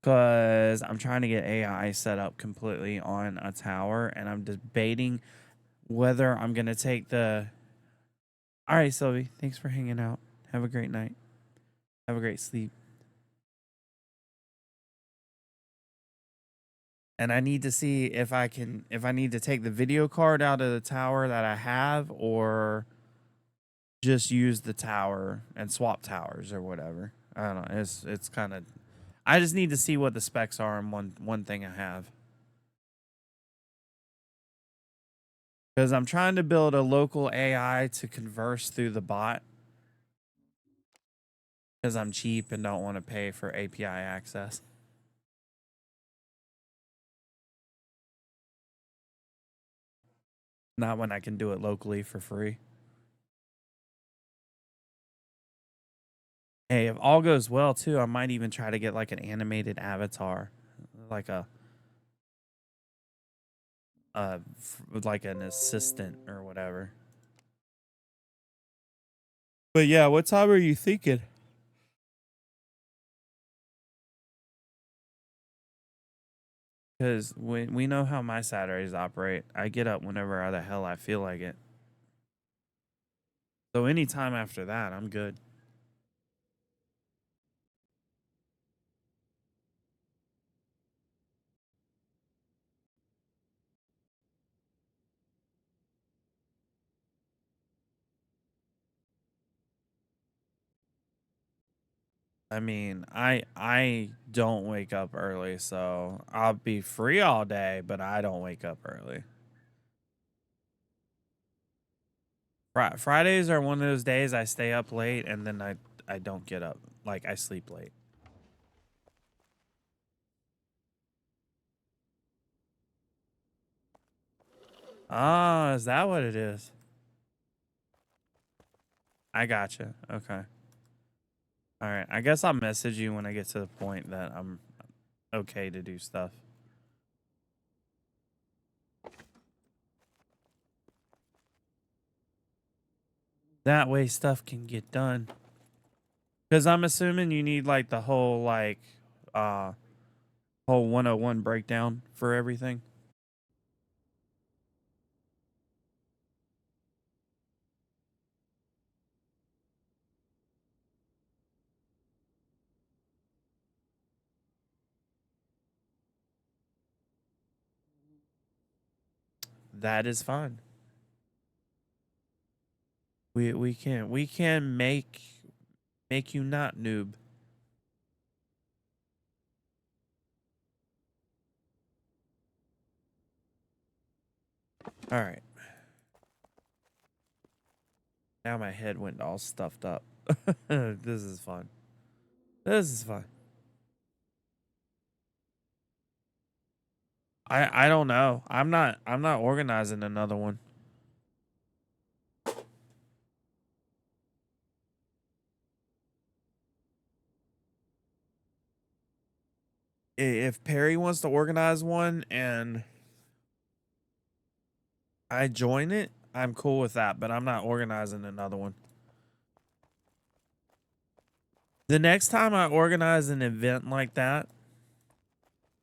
because I'm trying to get AI set up completely on a tower, and I'm debating whether I'm gonna take the. All right, Sylvie. Thanks for hanging out. Have a great night. Have a great sleep. And I need to see if I need to take the video card out of the tower that I have or just use the tower and swap towers or whatever. I don't know. It's kind of I just need to see what the specs are on one thing I have. Because I'm trying to build a local AI to converse through the bot because I'm cheap and don't want to pay for API access. Not when I can do it locally for free. Hey, if all goes well too, I might even try to get like an animated avatar, like like an assistant or whatever. But yeah, what time are you thinking? Because we know how my Saturdays operate. I get up whenever the hell I feel like it. So anytime after that, I'm good. I mean, I don't wake up early, so I'll be free all day, but I don't wake up early. Fridays are one of those days I stay up late and then I don't get up. Like I sleep late. Ah, is that what it is? I gotcha. Okay. All right. I guess I'll message you when I get to the point that I'm okay to do stuff. That way stuff can get done. Because I'm assuming you need like the whole whole 101 breakdown for everything. That is fine. We can make you not noob. All right. Now my head went all stuffed up. This is fun. This is fun. I don't know. I'm not organizing another one. If Perry wants to organize one and I join it, I'm cool with that, but I'm not organizing another one. The next time I organize an event like that,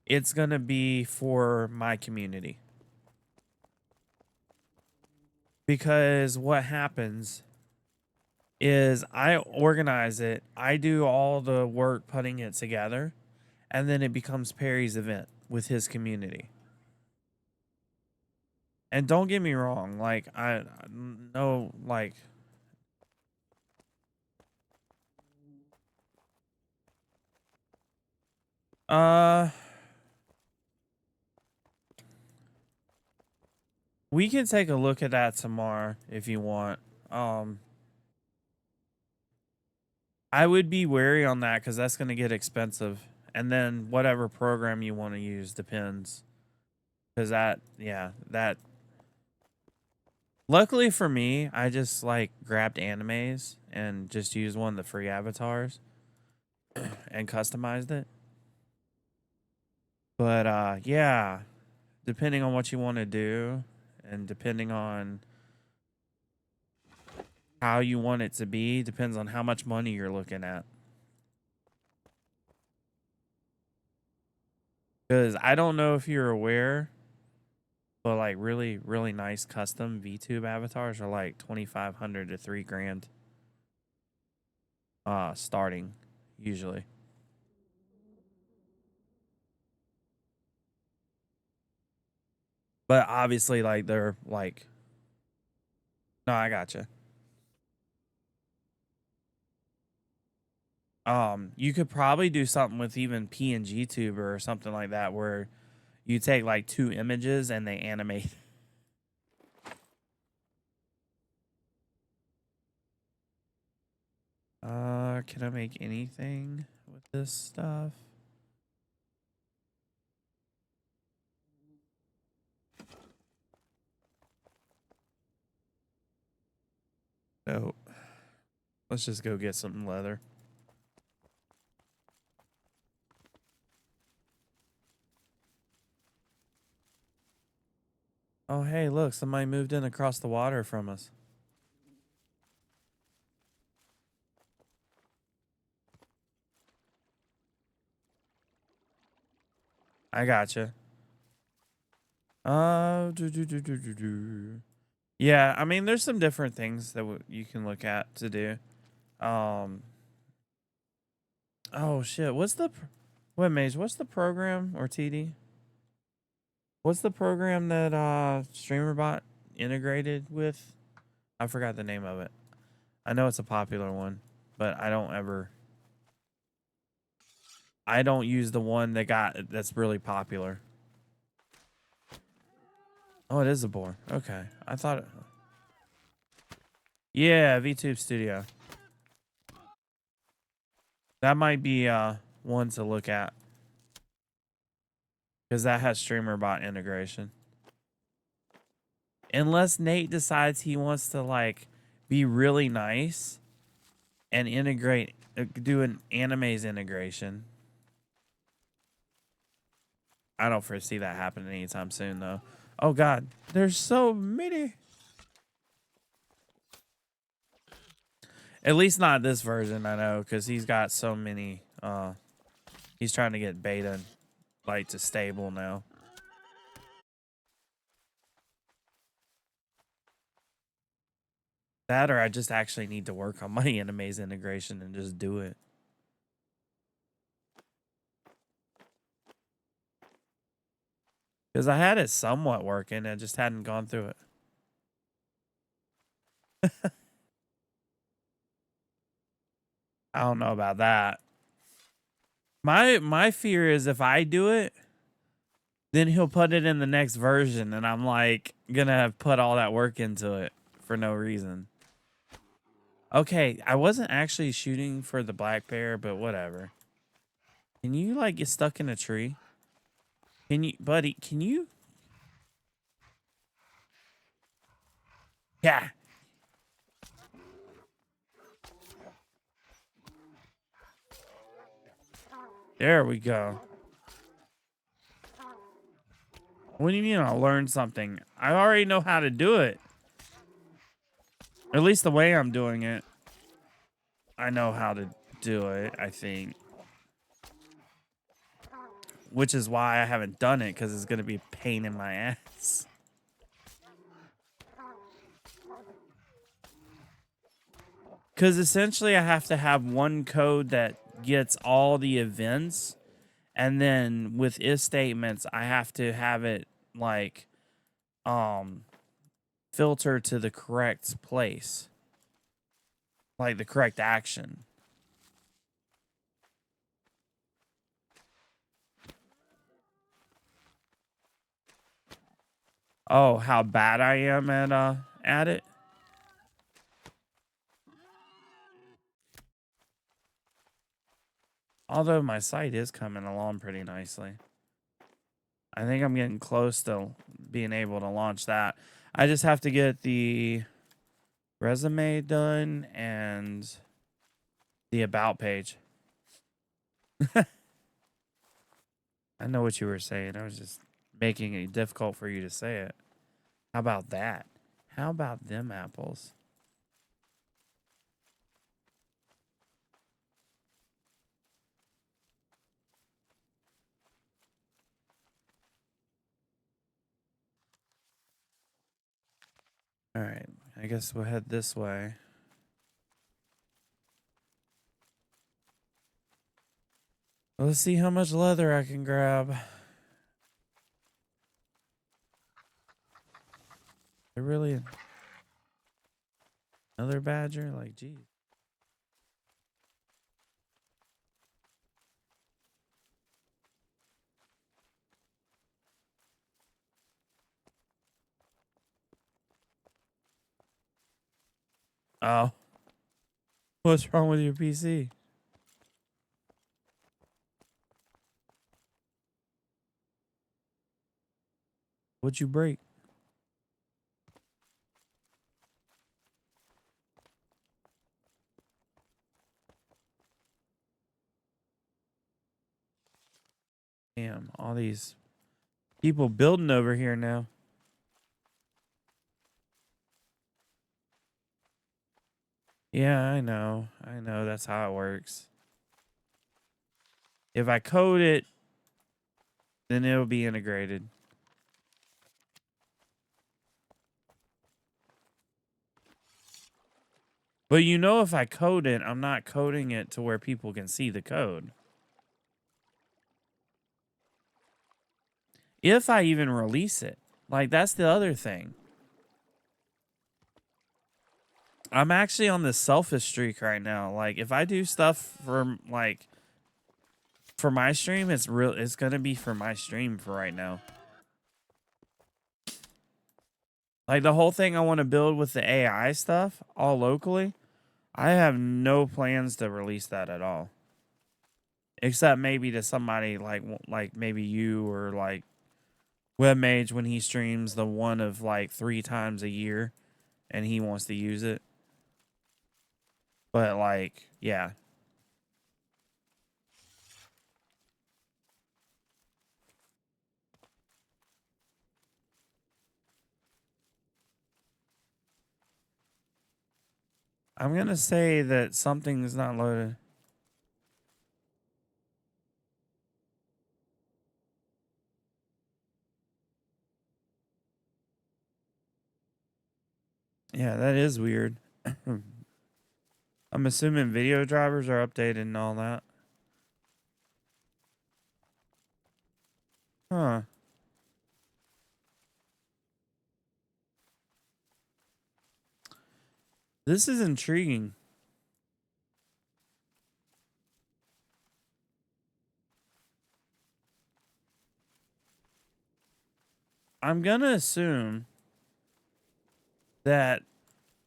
it's going to be for my community. Because what happens is I organize it, I do all the work putting it together, and then it becomes Perry's event with his community. And don't get me wrong, like I know like uh we can take a look at that tomorrow if you want. I would be wary on that cuz that's going to get expensive. And then whatever program you want to use depends. Cuz that that luckily for me, I just like grabbed animes and just used one of the free avatars and customized it. But yeah, depending on what you want to do and depending on how you want it to be, depends on how much money you're looking at. Cuz I don't know if you're aware, but like really really nice custom VTube avatars are like 2,500 to 3 grand starting usually. But obviously like they're like no, I gotcha. You could probably do something with even PNG Tuber or something like that where you take like 2 images and they animate. Can I make anything with this stuff? No. Let's just go get some leather. Oh, hey, look, somebody moved in across the water from us. I gotcha. Yeah, I mean, there's some different things that you can look at to do. Oh shit, wait, Mage, what's the program or TD? What's the program that StreamerBot integrated with? I forgot the name of it. I know it's a popular one, but I don't use the one that's really popular. Oh, it is a boar. Okay. I thought Yeah, VTube Studio. That might be one to look at. Because that has StreamerBot integration. Unless Nate decides he wants to like be really nice and integrate, do an animes integration. I don't foresee that happening anytime soon, though. Oh God, there's so many. At least not this version, I know, because he's got so many. He's trying to get beta like to stable now. That or I just actually need to work on my animes integration and just do it. Because I had it somewhat working, I just hadn't gone through it. I don't know about that. My fear is if I do it, then he'll put it in the next version, and I'm like gonna have put all that work into it for no reason. Okay, I wasn't actually shooting for the black bear, but whatever. Can you like get stuck in a tree? Can you, buddy? Can you? Yeah. There we go. What do you mean I'll learn something? I already know how to do it. At least the way I'm doing it. I know how to do it, I think. Which is why I haven't done it, because it's going to be a pain in my ass. Because essentially I have to have one code that gets all the events. And then with if statements, I have to have it like filter to the correct place. Like the correct action. Oh, how bad I am at it? Although my site is coming along pretty nicely. I think I'm getting close to being able to launch that. I just have to get the resume done and the about page. I know what you were saying. I was just making it difficult for you to say it. How about that? How about them apples? All right. I guess we'll head this way. Let's see how much leather I can grab. They're really another badger? Like, geez. Oh. What's wrong with your PC? What'd you break? Damn, all these people building over here now. Yeah, I know. I know that's how it works. If I code it, then it'll be integrated. But you know, if I code it, I'm not coding it to where people can see the code. If I even release it. Like, that's the other thing. I'm actually on this selfish streak right now. Like, if I do stuff for, like, for my stream, it's going to be for my stream for right now. Like the whole thing I want to build with the AI stuff, all locally, I have no plans to release that at all. Except maybe to somebody like maybe you or like Webmage when he streams the one of like 3 times a year and he wants to use it. But like, yeah. I'm going to say that something is not loaded. Yeah, that is weird. I'm assuming video drivers are updated and all that. Huh. This is intriguing. I'm going to assume that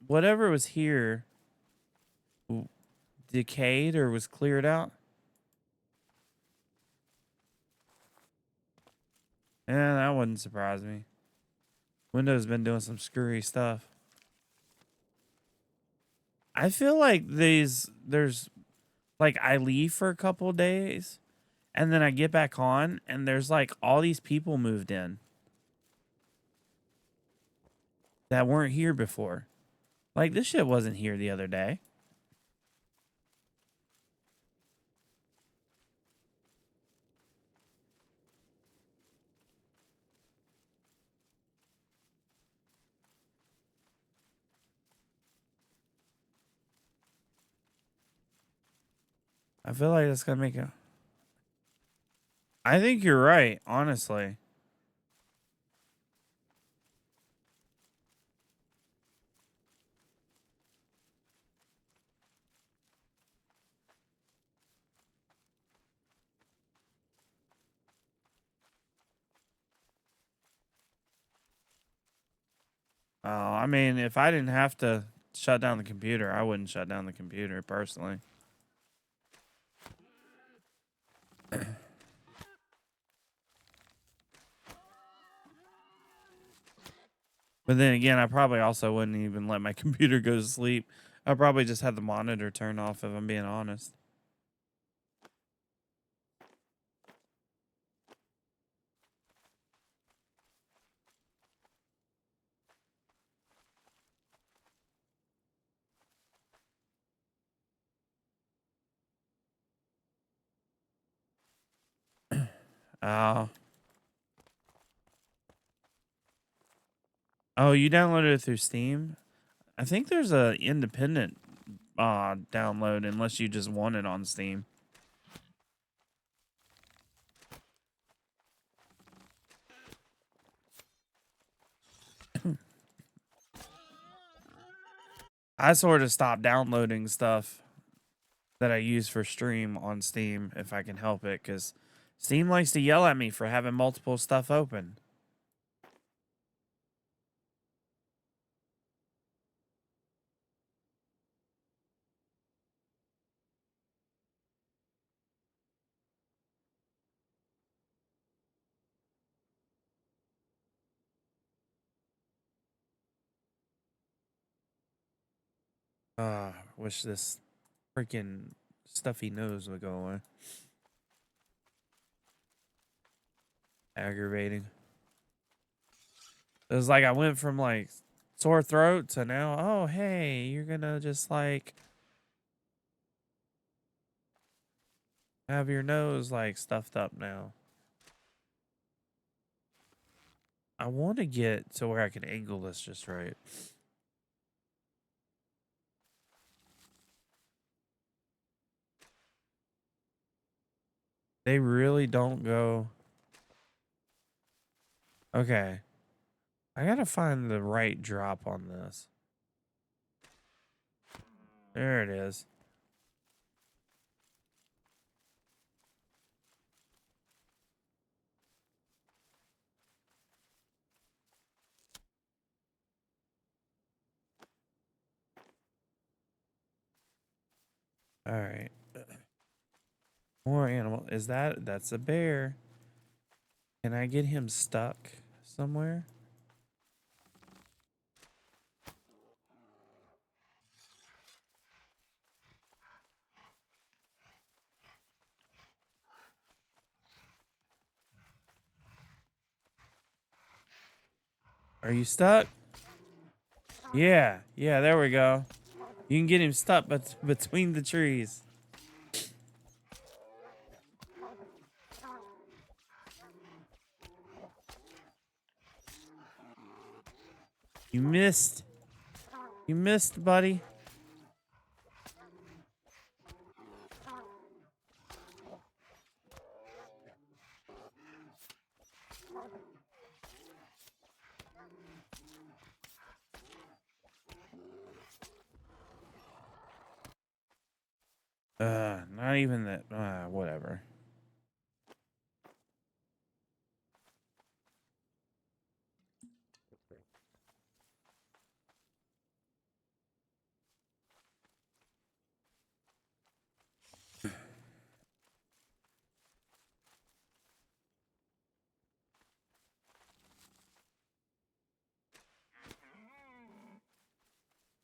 whatever was here decayed or was cleared out. Yeah, that wouldn't surprise me. Windows been doing some screwy stuff. I feel like there's like I leave for a couple days and then I get back on and there's like all these people moved in that weren't here before. Like this shit wasn't here the other day. I feel like that's gonna make it. I think you're right, honestly. I mean, if I didn't have to shut down the computer, I wouldn't shut down the computer personally. But then again, I probably also wouldn't even let my computer go to sleep. I probably just had the monitor turned off if I'm being honest. Oh. Oh, you downloaded it through Steam? I think there's a independent download unless you just want it on Steam. I sort of stopped downloading stuff that I use for stream on Steam if I can help it, because Steam likes to yell at me for having multiple stuff open. Wish this freaking stuffy nose would go away. Aggravating. It was like I went from like sore throat to now, oh, hey, you're gonna just like have your nose like stuffed up now. I want to get to where I can angle this just right. They really don't go. Okay. I gotta find the right drop on this. There it is. All right. More animal. That's a bear. Can I get him stuck somewhere? Are you stuck? Yeah. Yeah, there we go. You can get him stuck between the trees. You missed. You missed, buddy. Not even that. Whatever.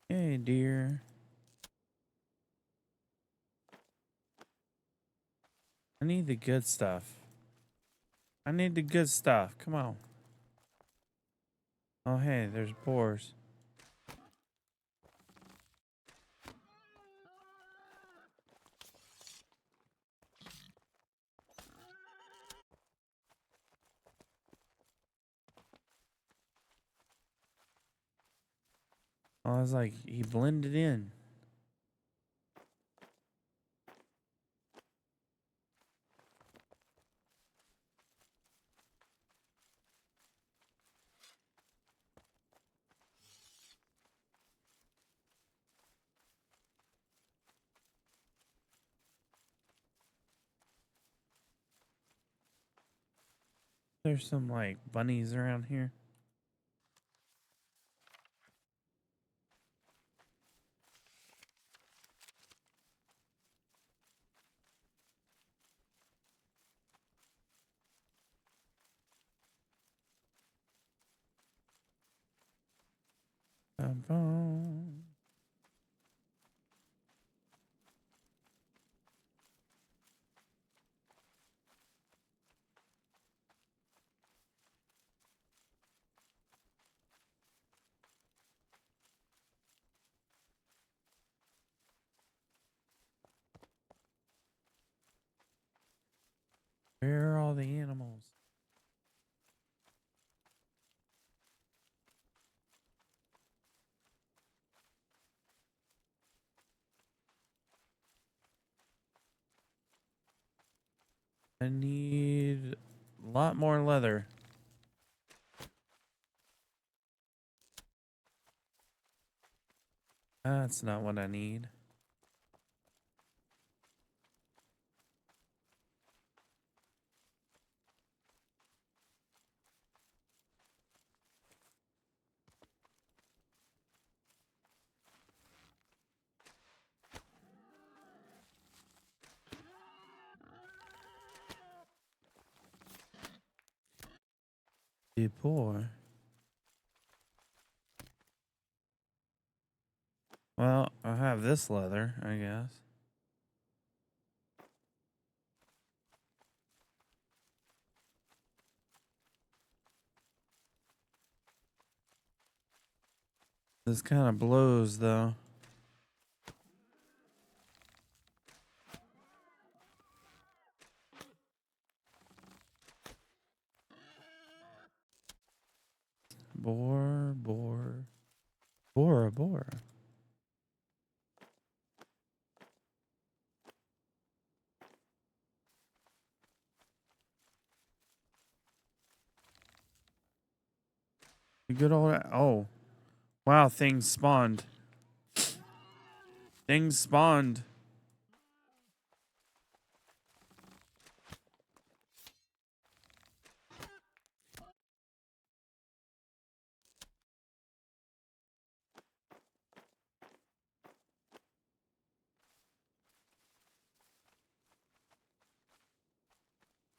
Hey, dear. I need the good stuff. I need the good stuff. Come on. Oh, hey, there's boars. I was like, he blended in. There's some like bunnies around here. Bum. Where are all the animals? I need a lot more leather. That's not what I need. Be poor. Well, I have this leather, I guess. This kind of blows, though. Boar, boar. Bora, bora. Good old. Oh. Wow, things spawned. Things spawned.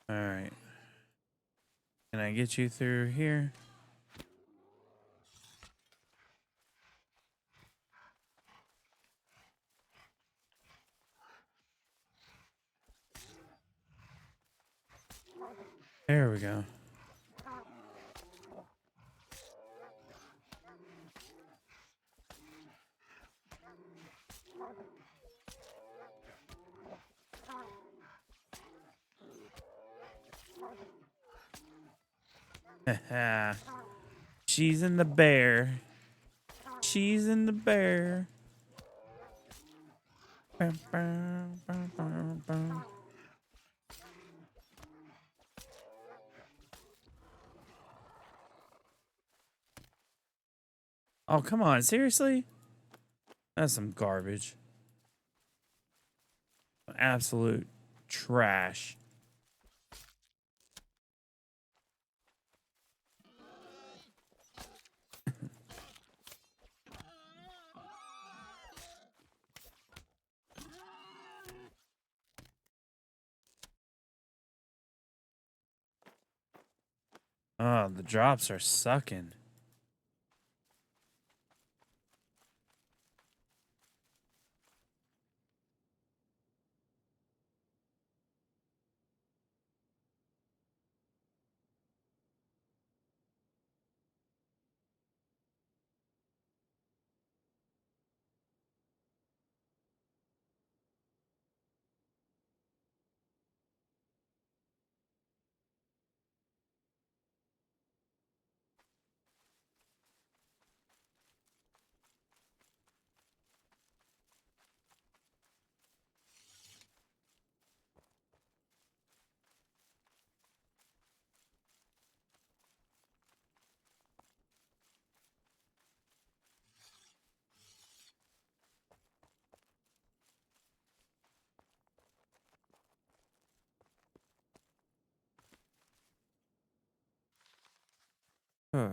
All right. Can I get you through here? There we go. She's in the bear. She's in the bear. Bum, bum, bum, bum, bum. Oh, come on. Seriously? That's some garbage. Absolute trash. Oh, the drops are sucking. Huh.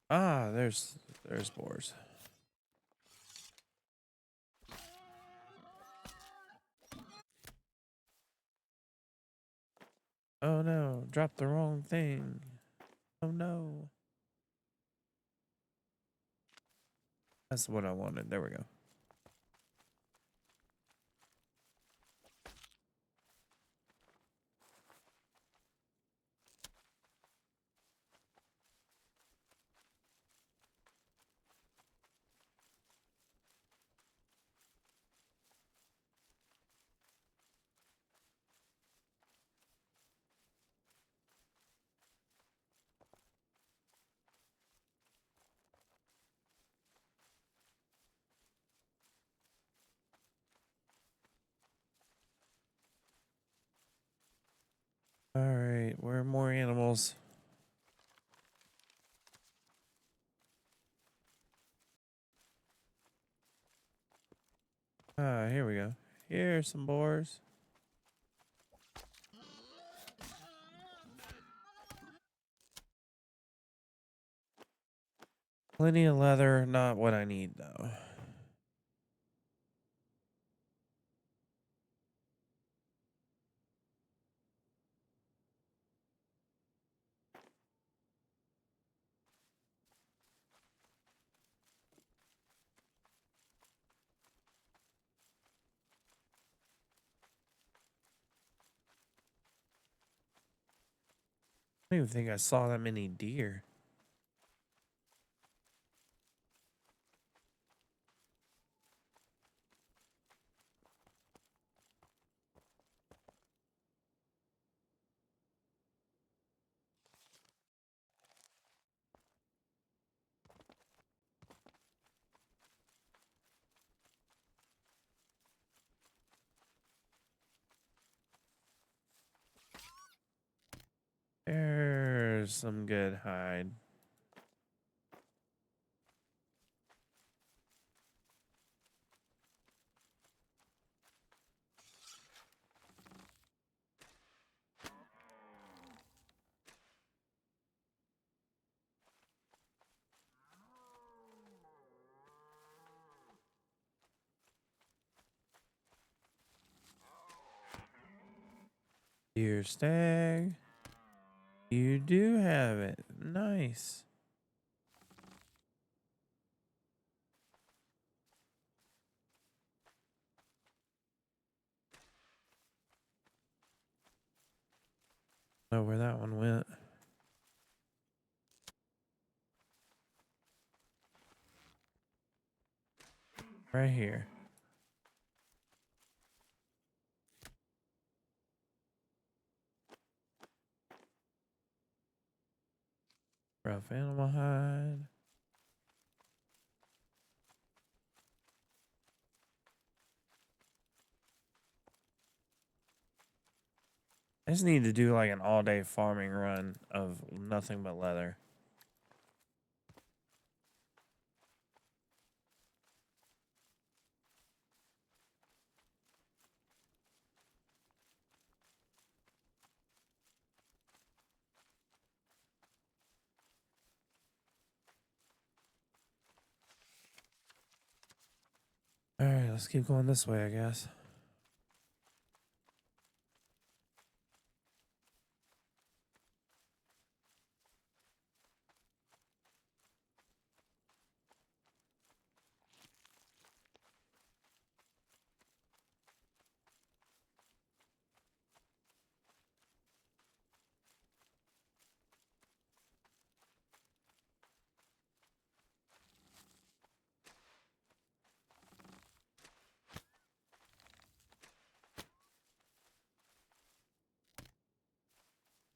Ah, there's boars. Oh no, dropped the wrong thing. Oh no. That's what I wanted. There we go. All right, where are more animals? Ah, here we go. Here's some boars. Plenty of leather, not what I need though. I don't even think I saw that many deer. There's some good hide. Deer stag. You do have it. Nice. Know where that one went. Right here. Rough animal hide. I just need to do like an all-day farming run of nothing but leather. All right, let's keep going this way, I guess.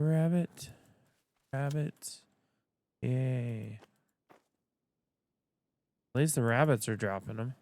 Rabbit. Rabbit. Yay. At least the rabbits are dropping them.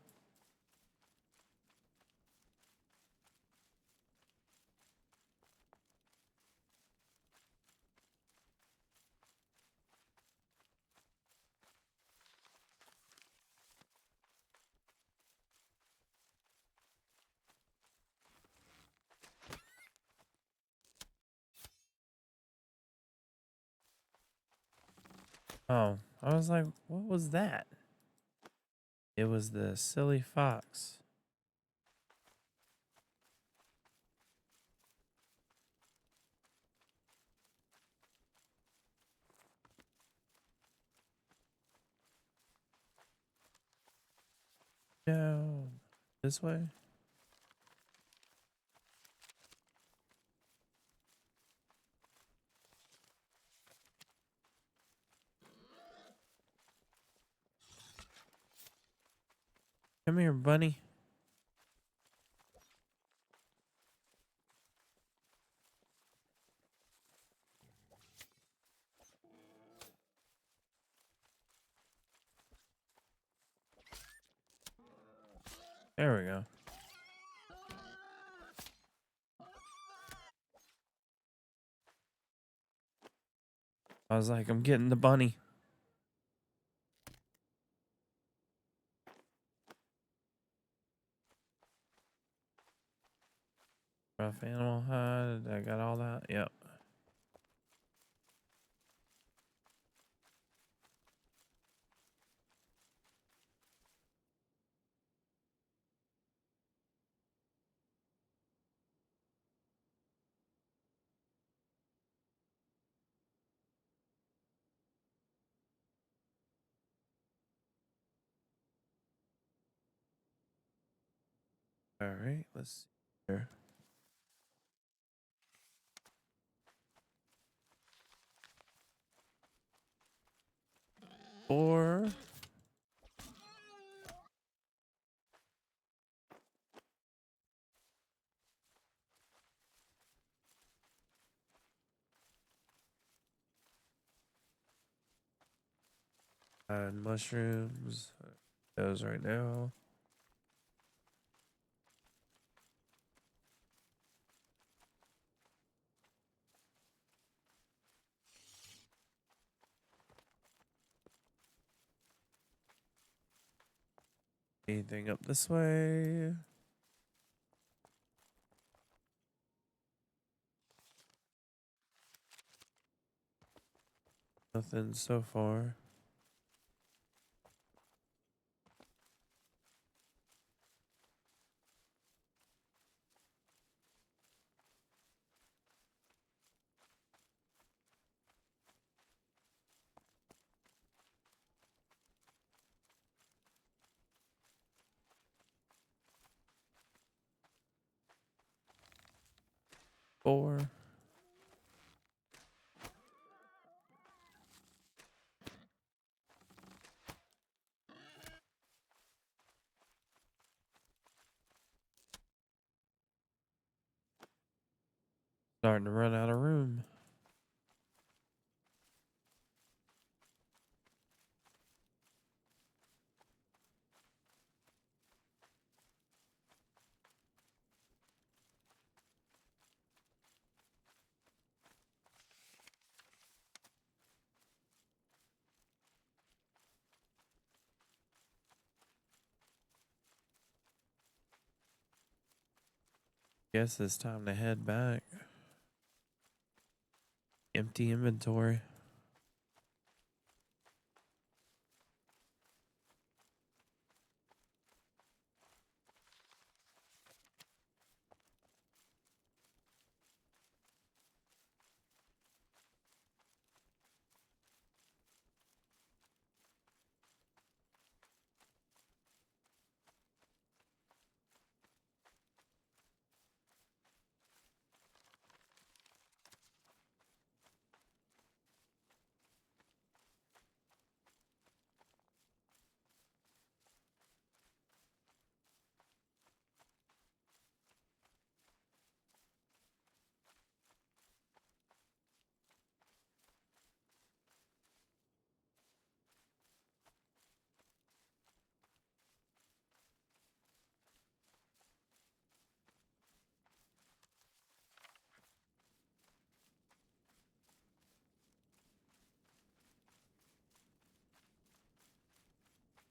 Oh, I was like, what was that? It was the silly fox. No. This way? Come here, bunny. There we go. I was like, I'm getting the bunny. Rough animal hide. I got all that. Yep. All right. Let's see here. Four. And mushrooms. Those right now. Anything up this way? Nothing so far. 4. Starting to run out of room. Guess it's time to head back. Empty inventory.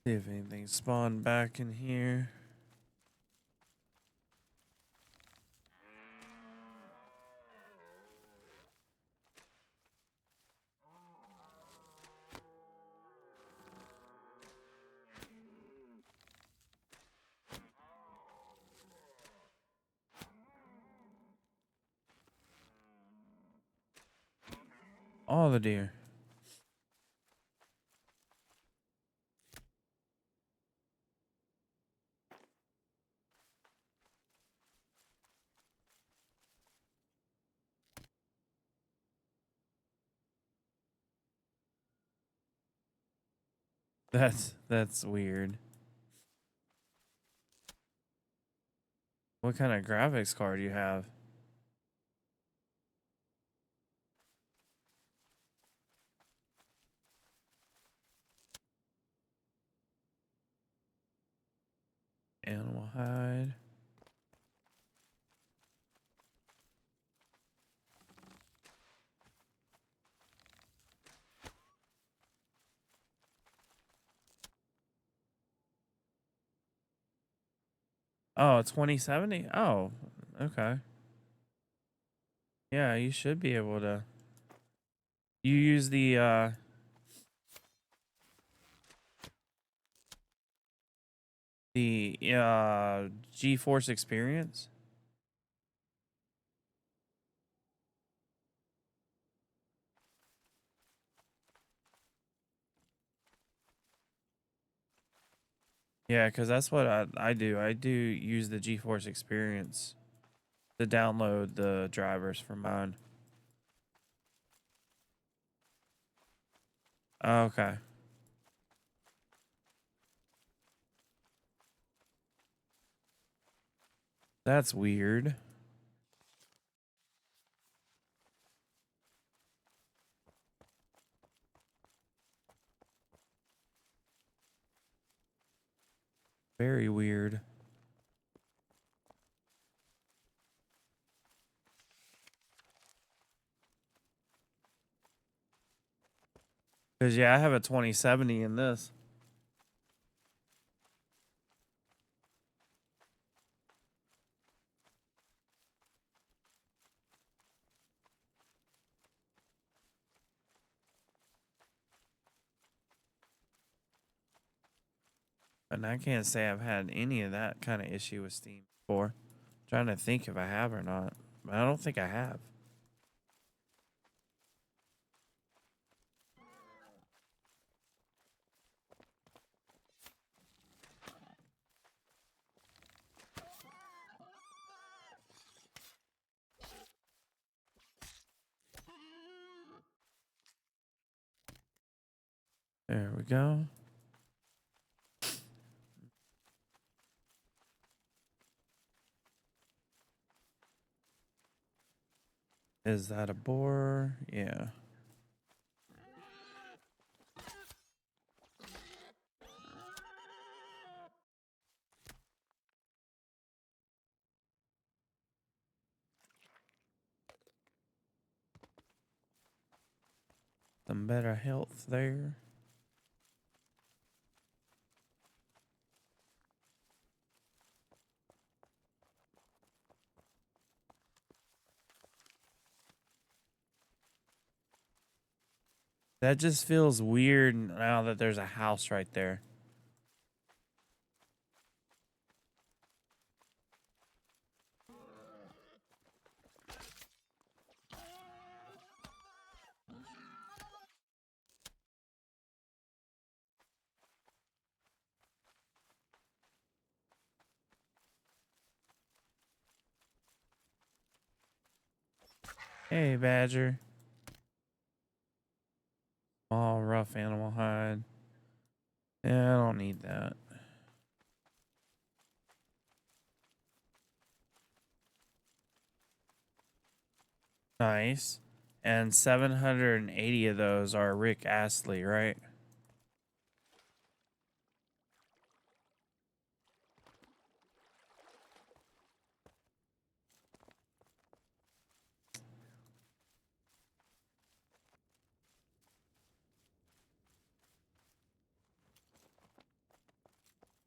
See if anything spawned back in here. All the deer. That's weird. What kind of graphics card do you have? Animal hide. Oh, 2070? Oh, okay. Yeah, you should be able to. You use the GeForce Experience? Yeah, because that's what I do. I do use the GeForce Experience to download the drivers for mine. Okay. That's weird. Very weird. Because, yeah, I have a 2070 in this. And I can't say I've had any of that kind of issue with Steam before. Trying to think if I have or not. But I don't think I have. There we go. Is that a boar? Yeah. Some better health there. That just feels weird now that there's a house right there. Hey, Badger. Small, rough animal hide. Yeah, I don't need that. Nice. And 780 of those are Rick Astley, right?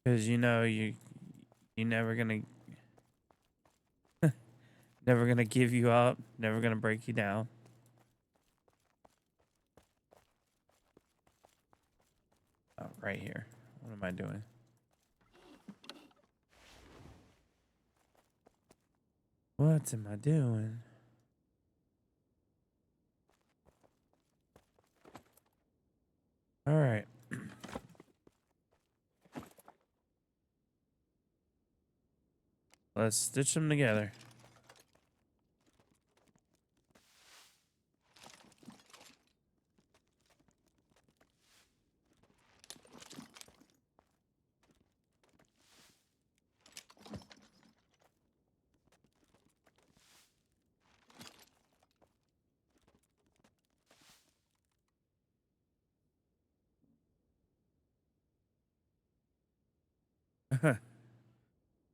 Because you know you never gonna never gonna give you up, never gonna break you down. Oh, right here. What am I doing? What am I doing? All right. Let's stitch them together.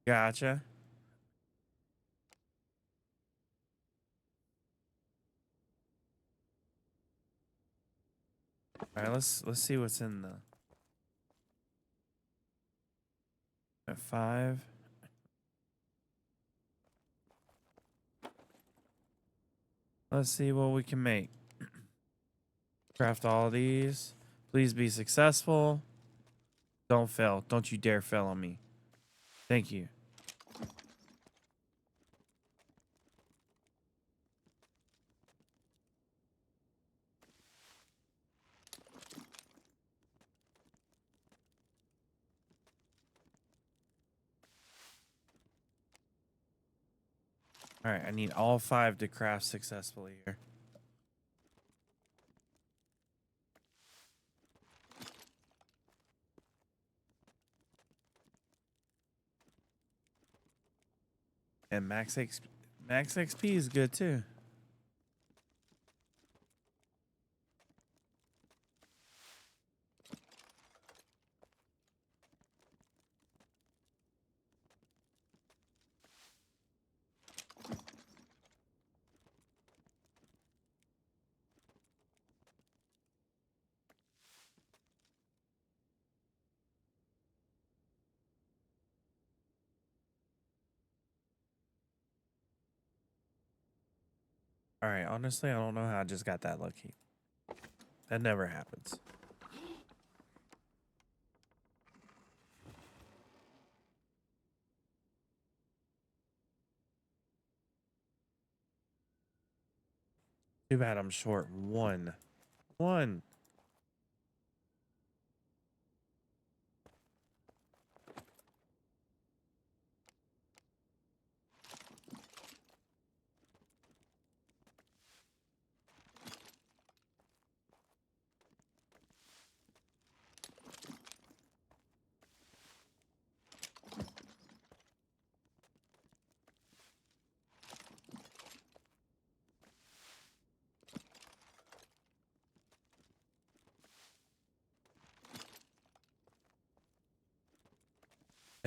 Gotcha. All right, let's see what's in the at 5. Let's see what we can make. Craft all these. Please be successful. Don't fail. Don't you dare fail on me. Thank you. All right, I need all 5 to craft successfully here. And max XP is good too. All right, honestly, I don't know how I just got that lucky. That never happens. Too bad I'm short 1. 1.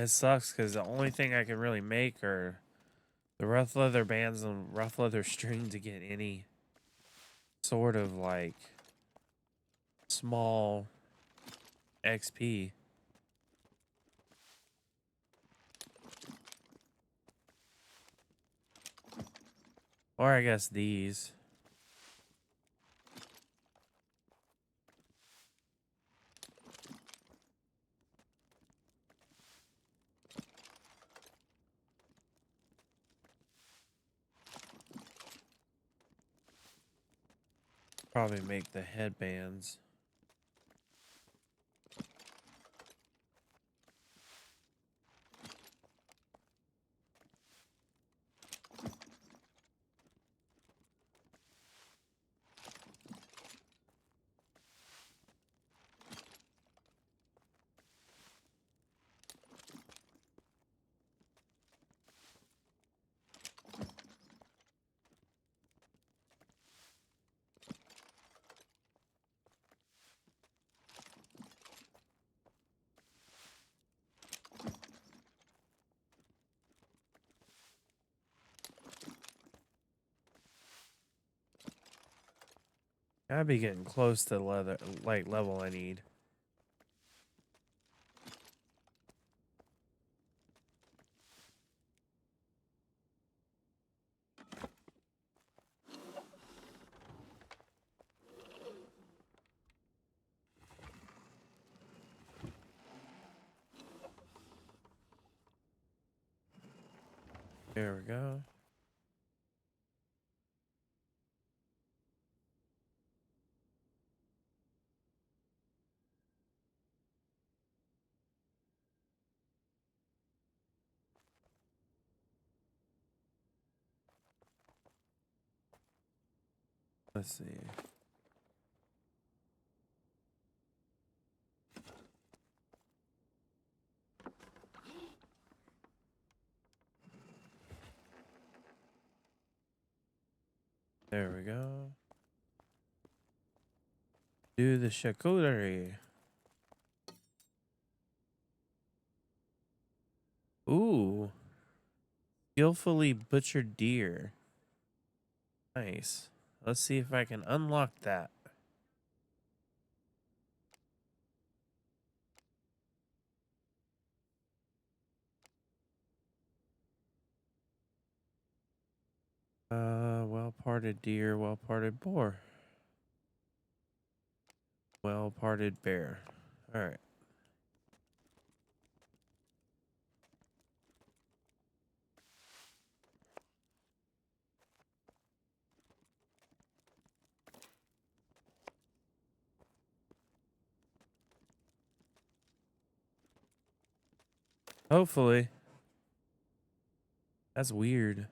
It sucks because the only thing I can really make are the rough leather bands and rough leather string to get any sort of like small XP. Or I guess these. Probably make the headbands. Gotta be getting close to leather like level I need. There we go. Let's see. There we go. Do the charcuterie. Ooh. Skillfully butchered deer. Nice. Let's see if I can unlock that. Well-parted deer, well-parted boar. Well-parted bear. All right. Hopefully. That's weird.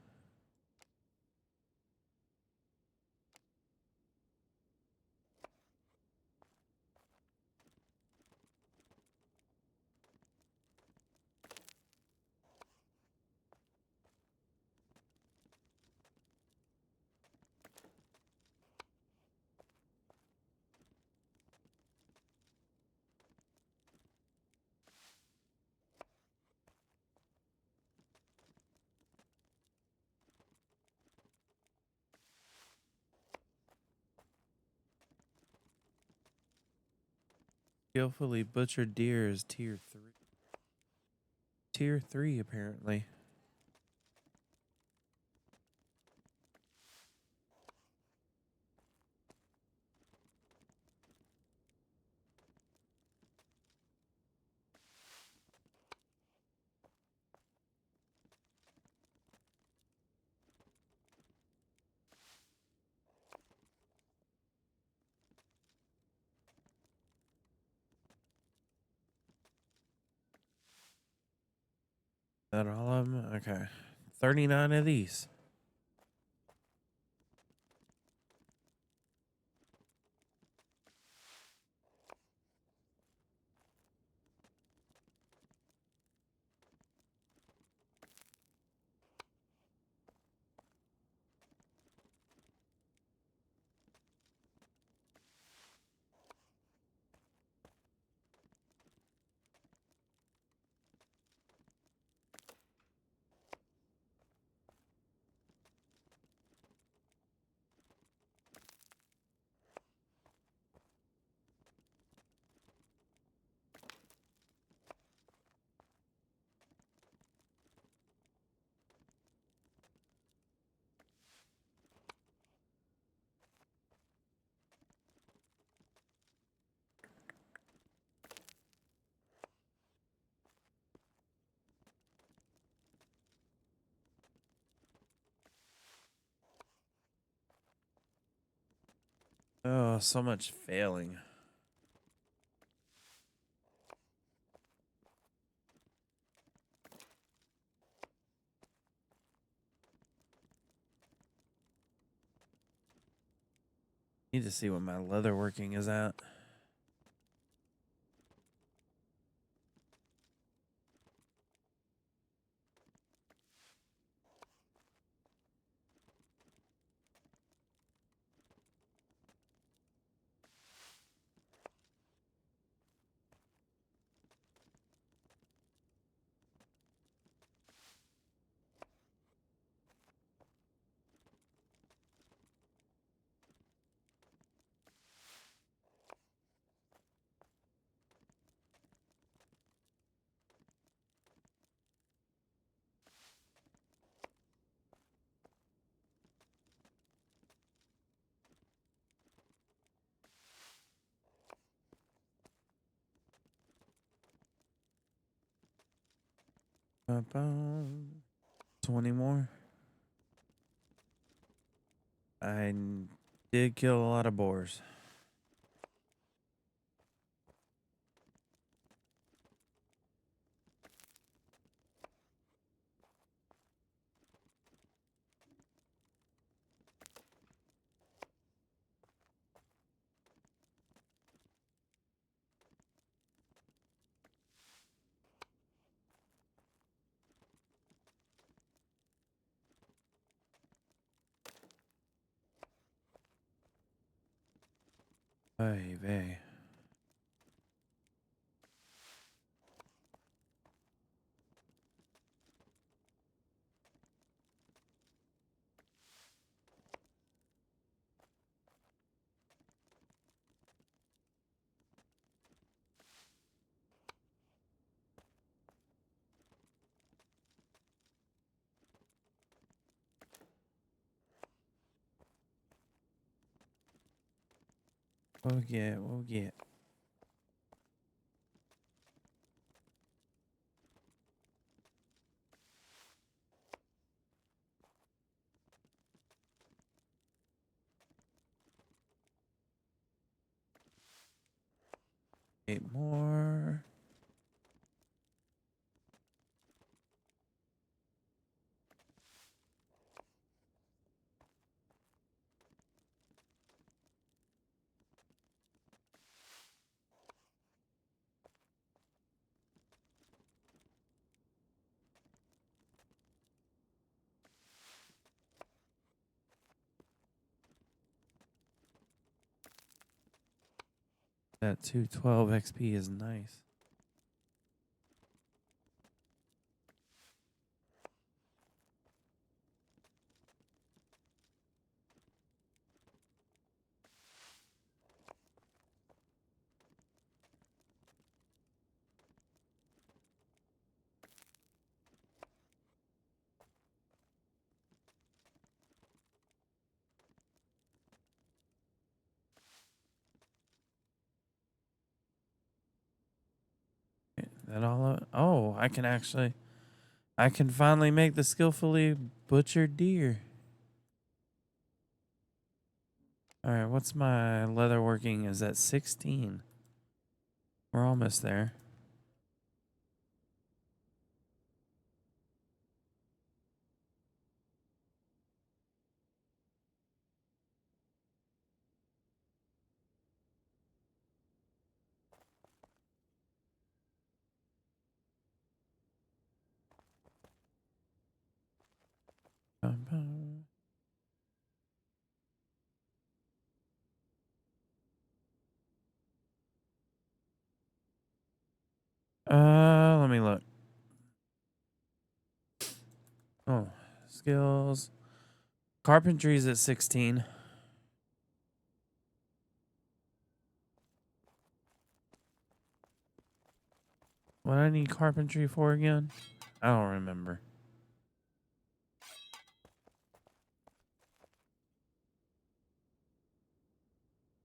Skillfully butchered deer is tier 3. Tier 3, apparently. That all of them? Okay. 39 of these. Oh, so much failing. Need to see what my leather working is at. Ba-bum. 20 more. Did kill a lot of boars. Baby. We'll get. 8 more. That 212 XP is nice. That all? Oh, I can finally make the skillfully butchered deer. All right, what's my leather working? Is at 16. We're almost there. Bum, bum. Let me look. Oh, skills. Carpentry's at 16. What I need carpentry for again? I don't remember.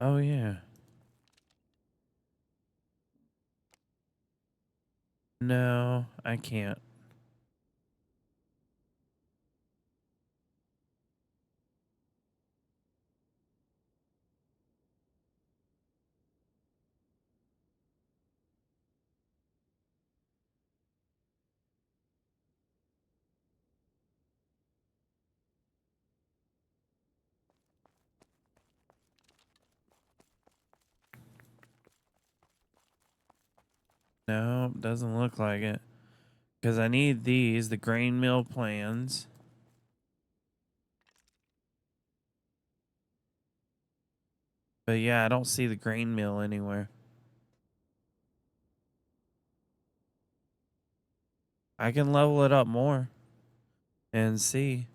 Oh yeah. No, I can't. No, doesn't look like it. Because I need these, the grain mill plans. But yeah, I don't see the grain mill anywhere. I can level it up more and see.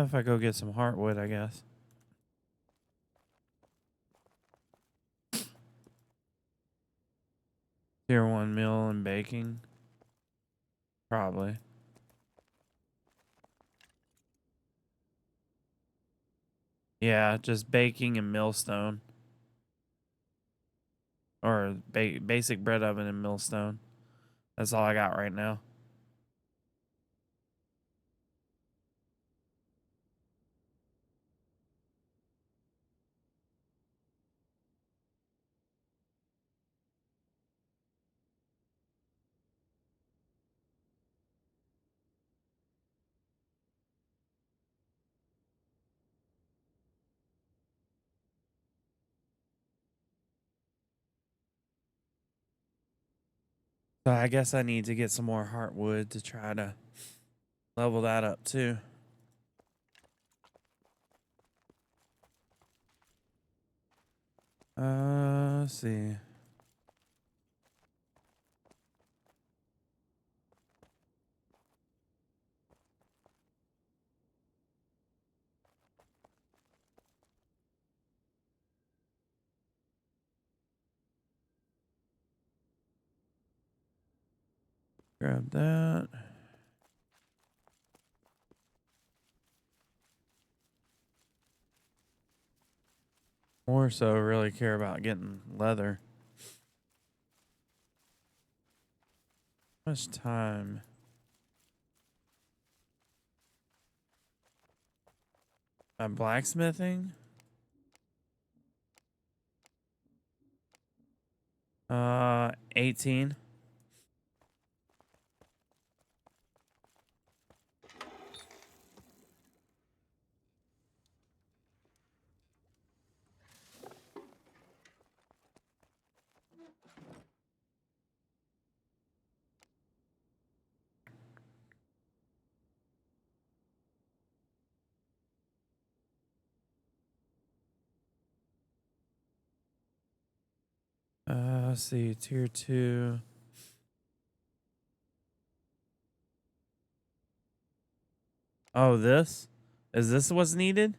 If I go get some heartwood, I guess. Tier 1 mill and baking. Probably. Yeah, just baking and millstone. Or basic bread oven and millstone. That's all I got right now. So I guess I need to get some more heartwood to try to level that up too. Let's see. Grab that. More so, really care about getting leather. How much time? I'm blacksmithing. 18. Let's see, tier 2. Oh, this? Is this what's needed?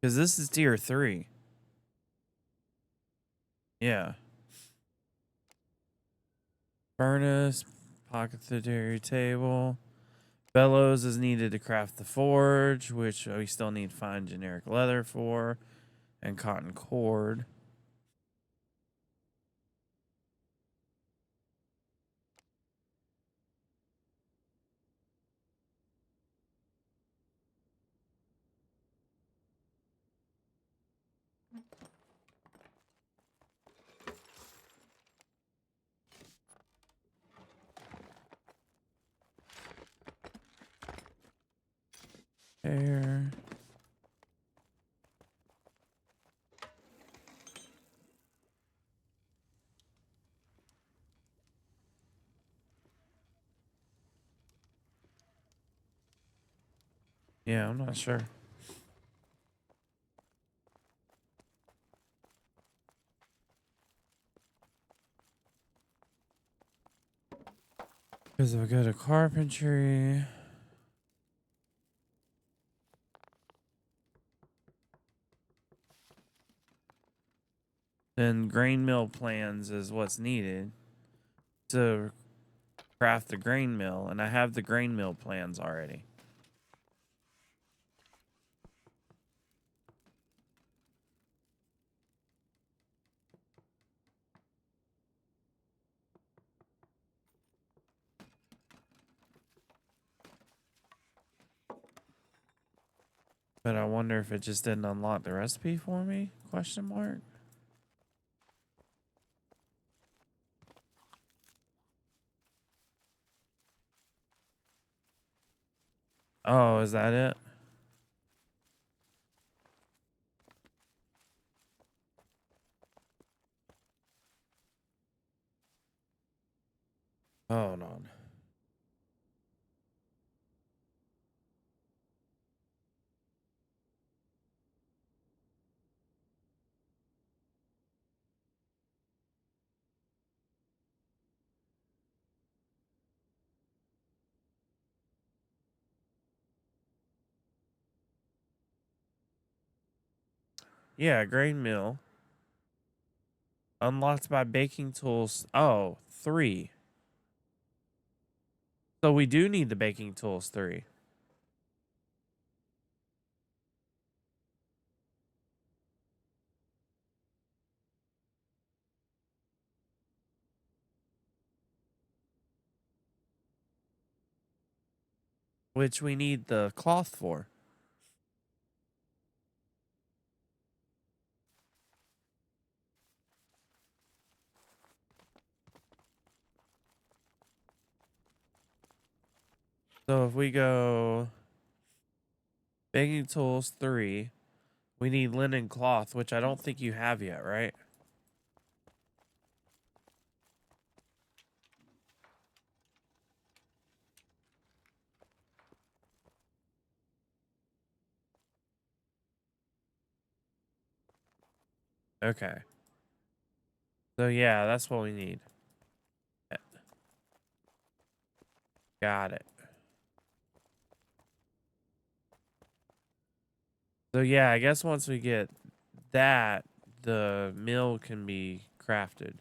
Because this is tier 3. Yeah. Furnace, pocketary table. Bellows is needed to craft the forge, which we still need fine generic leather for, and cotton cord. There. Yeah, I'm not sure. Because if I go to carpentry. Then grain mill plans is what's needed to craft the grain mill, and I have the grain mill plans already. But I wonder if it just didn't unlock the recipe for me? Question mark. Oh, is that it? Hold on. Yeah, grain mill. Unlocked by baking tools. Oh, 3. So we do need the baking tools 3. Which we need the cloth for. So if we go baking tools 3, we need linen cloth, which I don't think you have yet, right? Okay. So yeah, that's what we need. Got it. So yeah, I guess once we get that, the mill can be crafted.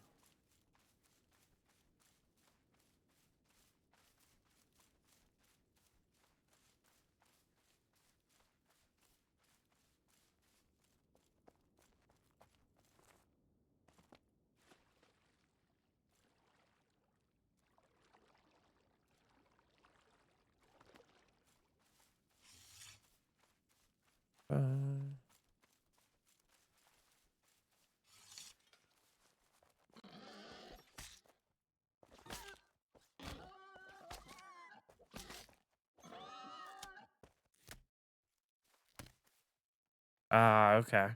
Uh, okay.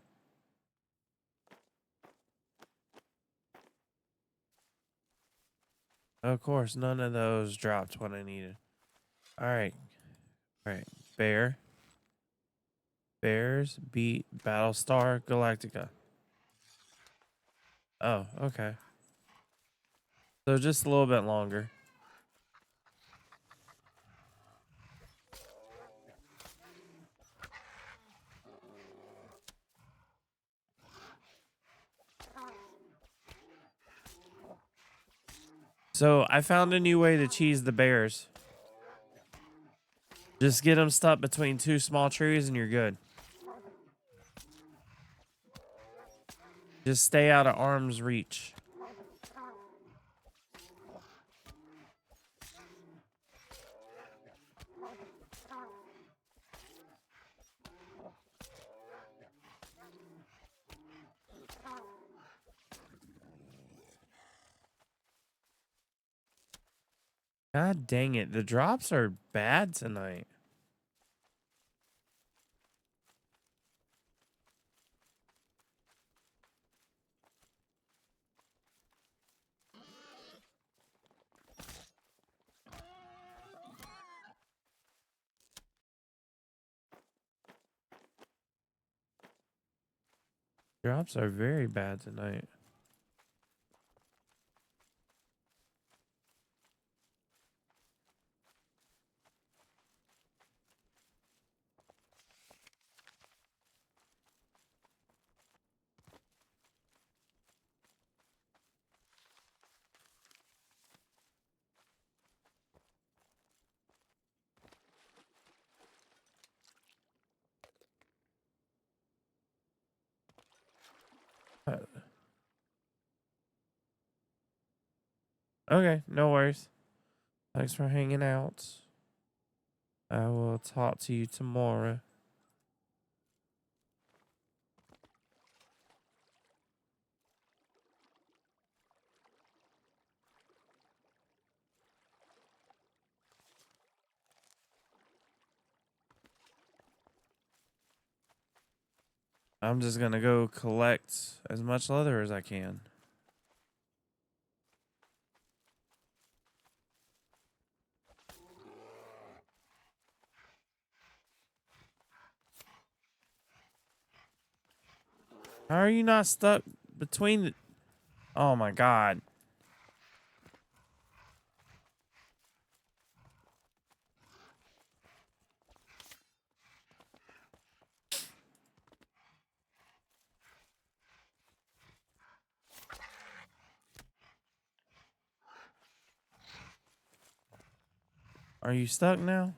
Of course, none of those dropped what I needed. All right. All right. Bears beat Battlestar Galactica. Oh, okay. So just a little bit longer. So I found a new way to cheese the bears. Just get them stuck between 2 small trees and you're good. Just stay out of arm's reach. God dang it. The drops are bad tonight. Drops are very bad tonight. Uh, Okay, no worries. Thanks for hanging out. I will talk to you tomorrow. I'm just gonna go collect as much leather as I can. How are you not stuck between the... Oh my god. Are you stuck now?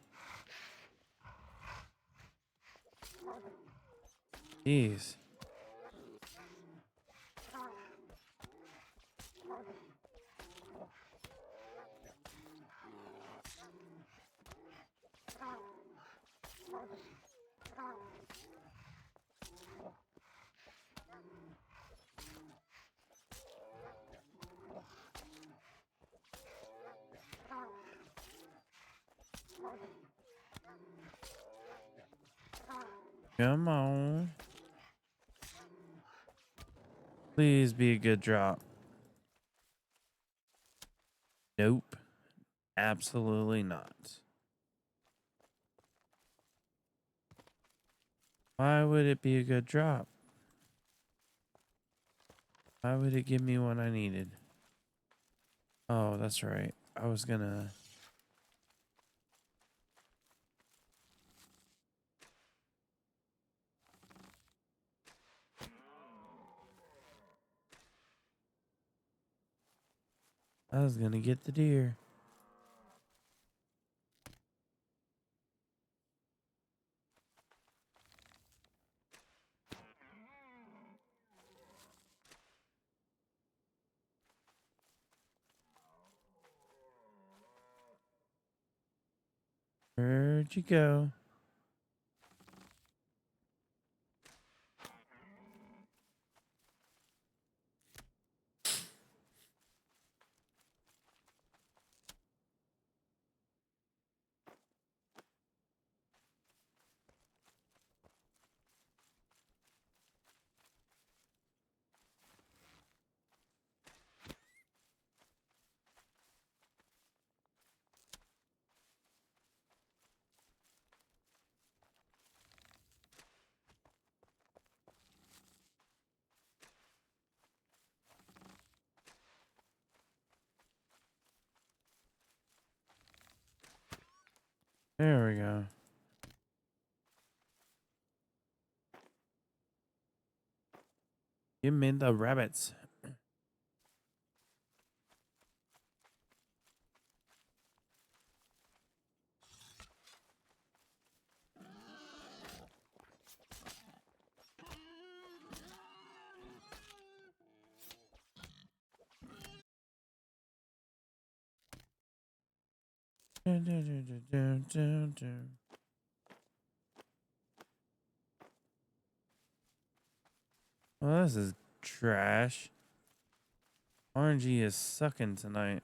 Jeez. Come on. Please be a good drop. Nope. Absolutely not. Why would it be a good drop? Why would it give me what I needed? Oh, that's right. I was gonna... get the deer. Where'd you go? There we go. Give me the rabbits. Dun, dun, dun, dun, dun, dun. Well, this is trash. RNG is sucking tonight.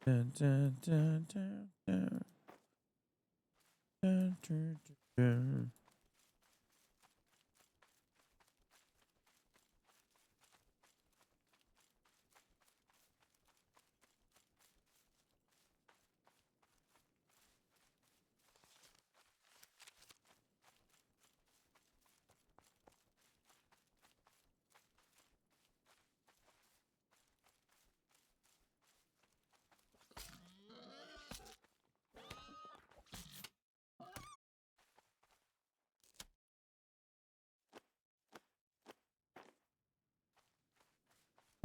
Dun, dun, dun, dun, dun. Dun, dun, dun, dun.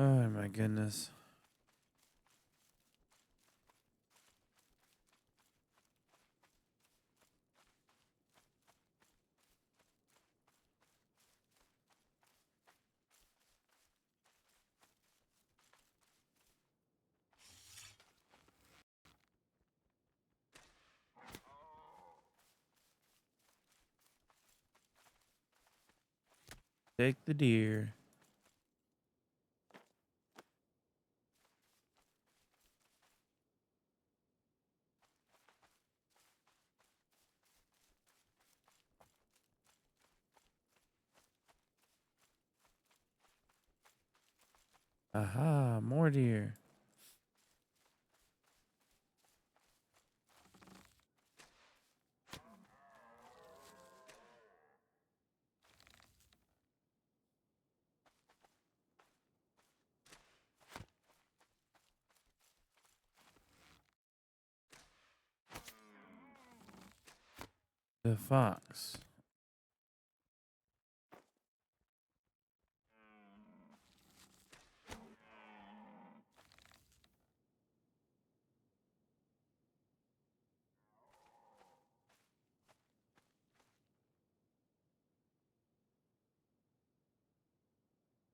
Oh my goodness. Take the deer. Aha, more deer. The fox.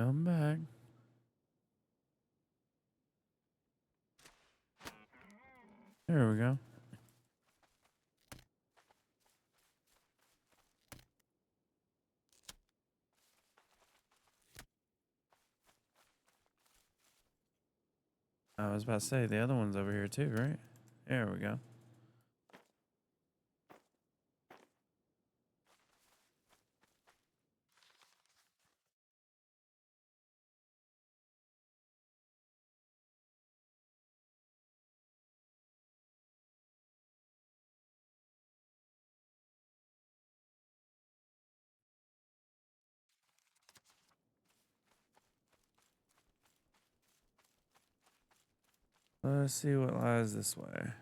Come back. There we go. I was about to say the other one's over here too, right? There we go. Let's see what lies this way.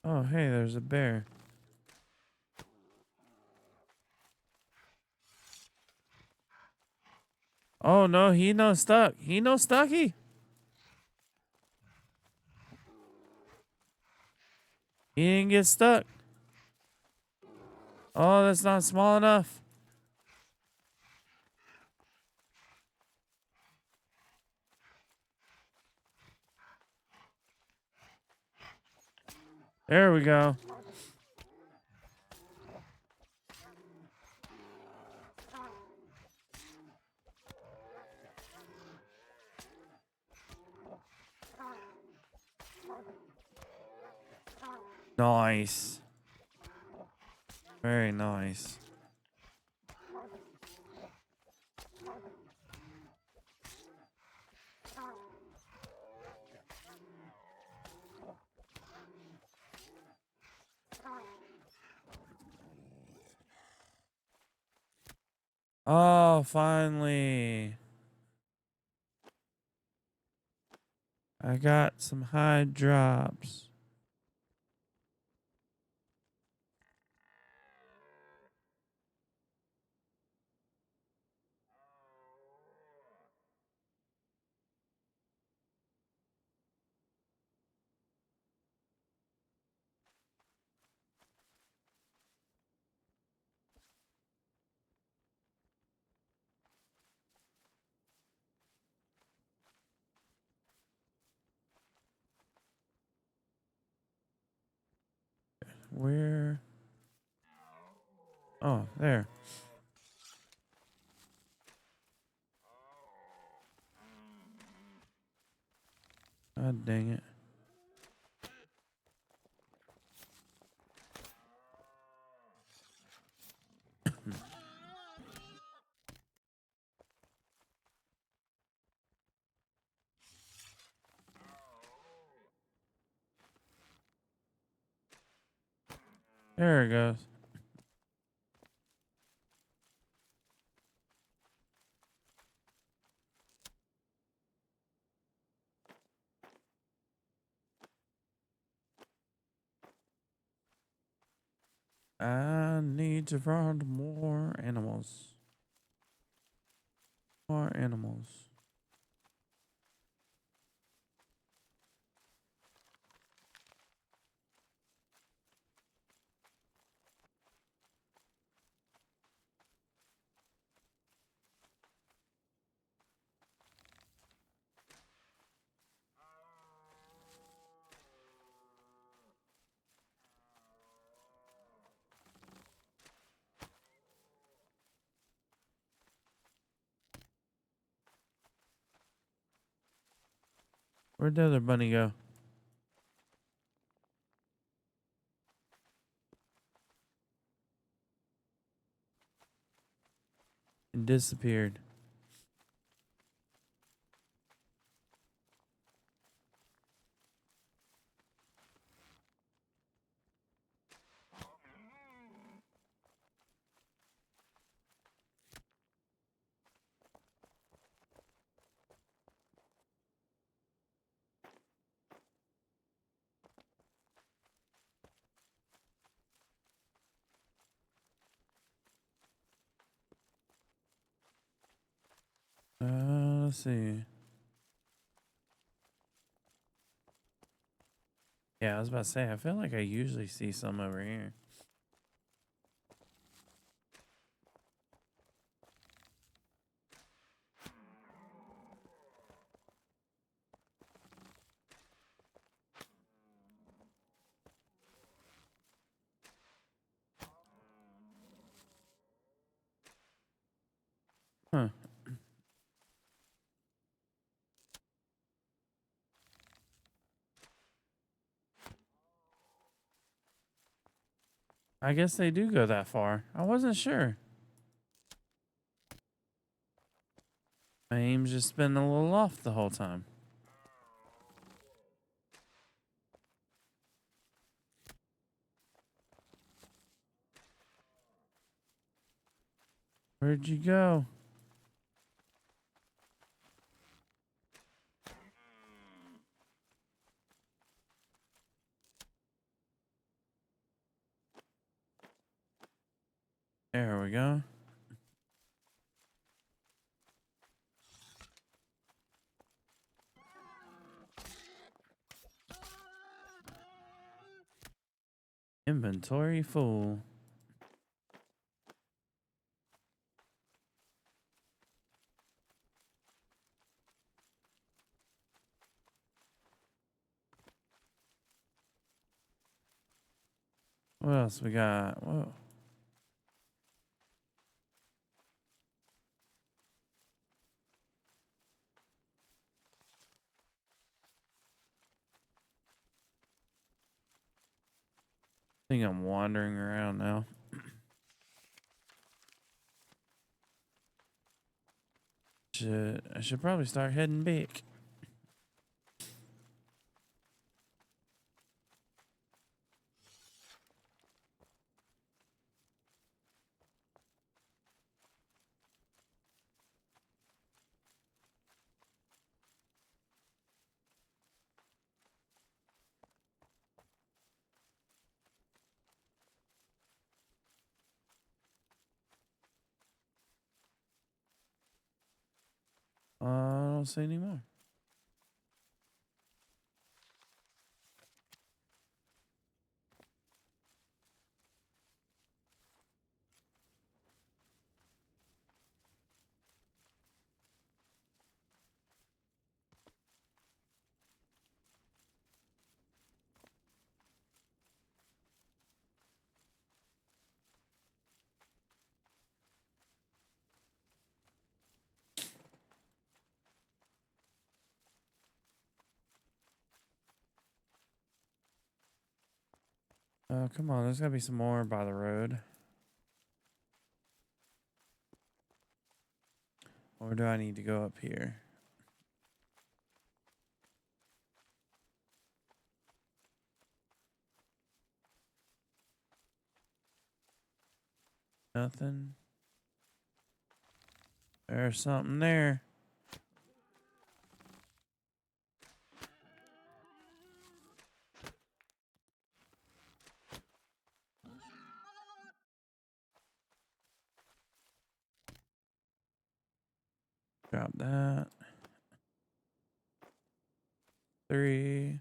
Oh, hey, there's a bear. Oh no, he no stuck. He no stucky. He didn't get stuck. Oh, that's not small enough. There we go. Nice. Very nice. Oh, finally. I got some high drops. Where? Oh, there. God dang it. There it goes. I need to find more animals. More animals. Where'd the other bunny go? It disappeared. Let's see. Yeah, I was about to say, I feel like I usually see some over here. Huh. I guess they do go that far. I wasn't sure. My aim's just been a little off the whole time. Where'd you go? There we go. Inventory full. What else we got? Whoa. I think I'm wandering around now. I should probably start heading back. I don't see any more. Come on, there's gotta be some more by the road. Or do I need to go up here? Nothing. There's something there. Drop that. 3.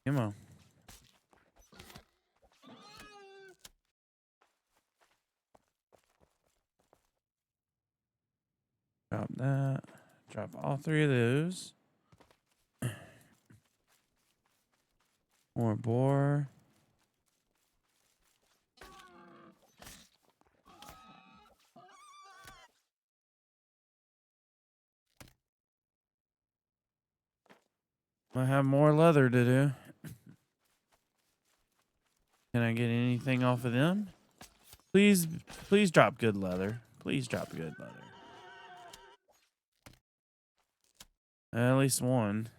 Come on. Drop that. Drop all 3 of those. More boar. I have more leather to do. Can I get anything off of them? Please, please drop good leather. Please drop good leather. At least one.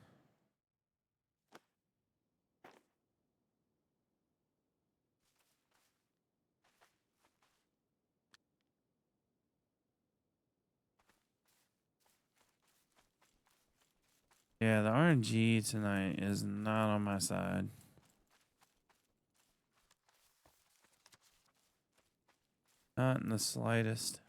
Yeah, the RNG tonight is not on my side. Not in the slightest.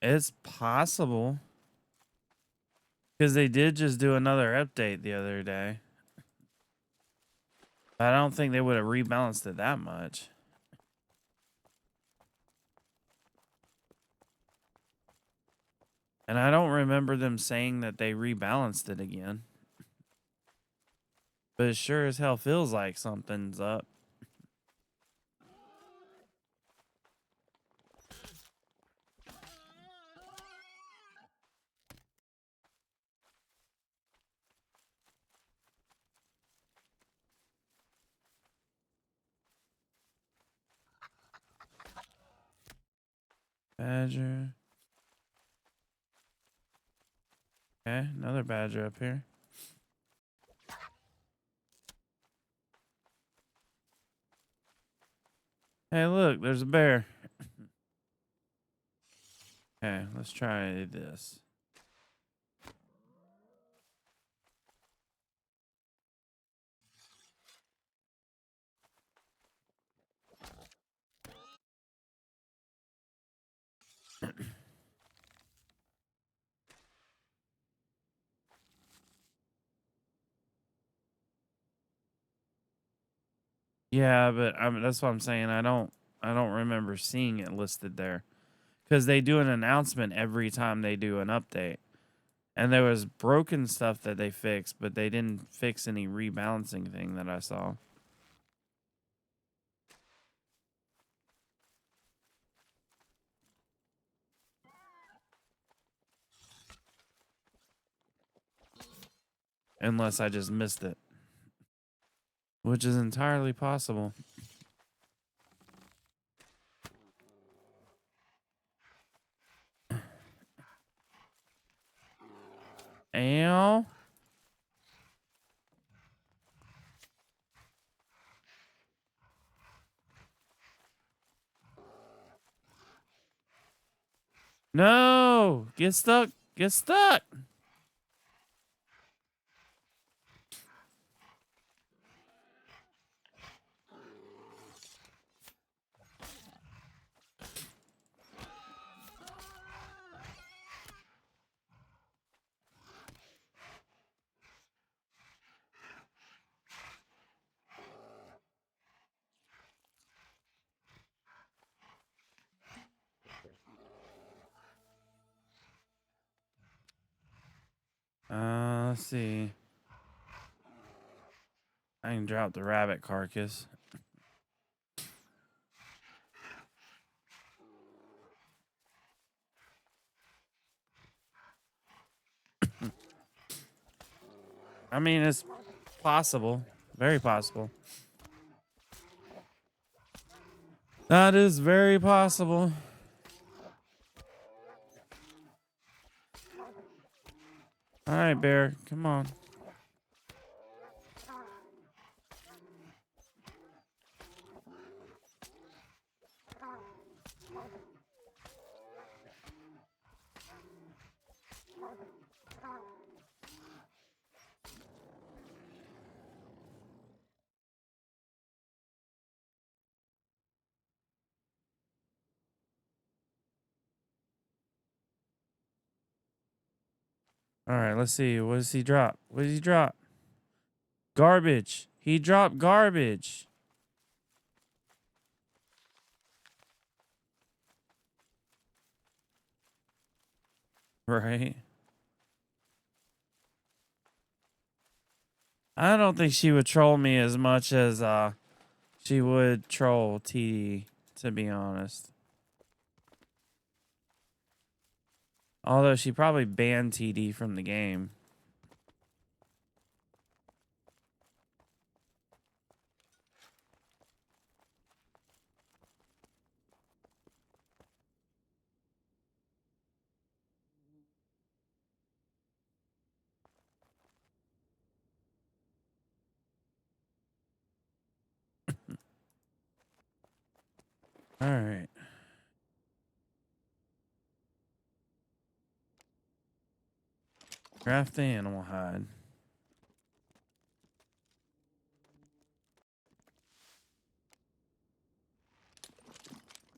It's possible. Because they did just do another update the other day. I don't think they would have rebalanced it that much. And I don't remember them saying that they rebalanced it again. But it sure as hell feels like something's up. Badger. Okay, another badger up here. Hey, look, there's a bear. Okay, let's try this. Yeah, but that's what I'm saying. I don't remember seeing it listed there. Because they do an announcement every time they do an update. And there was broken stuff that they fixed, but they didn't fix any rebalancing thing that I saw. Unless I just missed it. Which is entirely possible. Ow. No! Get stuck! Get stuck! Let's see. I can drop the rabbit carcass. I mean, it's possible. Very possible. That is very possible. All right, bear. Come on. All right, let's see. What does he drop? What does he drop? Garbage. He dropped garbage. Right. I don't think she would troll me as much as she would troll TD, to be honest. Although she probably banned TD from the game. All right. Craft the animal hide.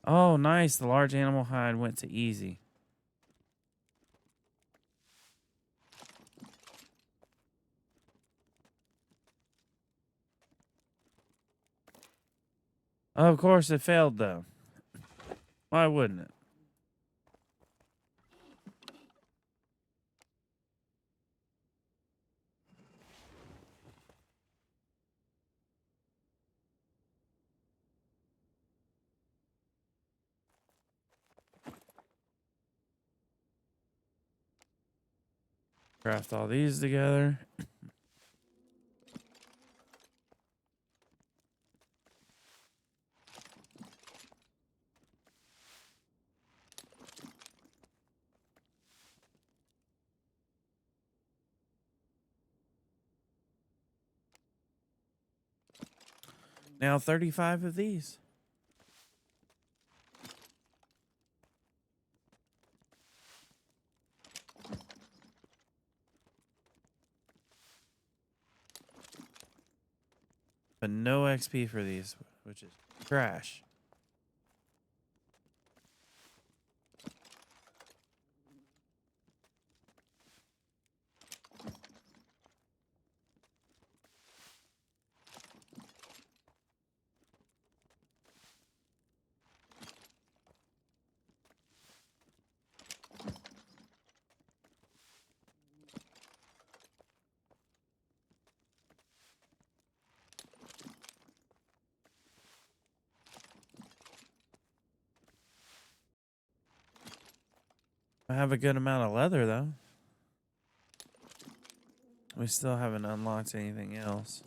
Oh, nice. The large animal hide went to easy. Of course, it failed, though. Why wouldn't it? Craft all these together. Now 35 of these. But no XP for these, which is trash. I have a good amount of leather, though. We still haven't unlocked anything else.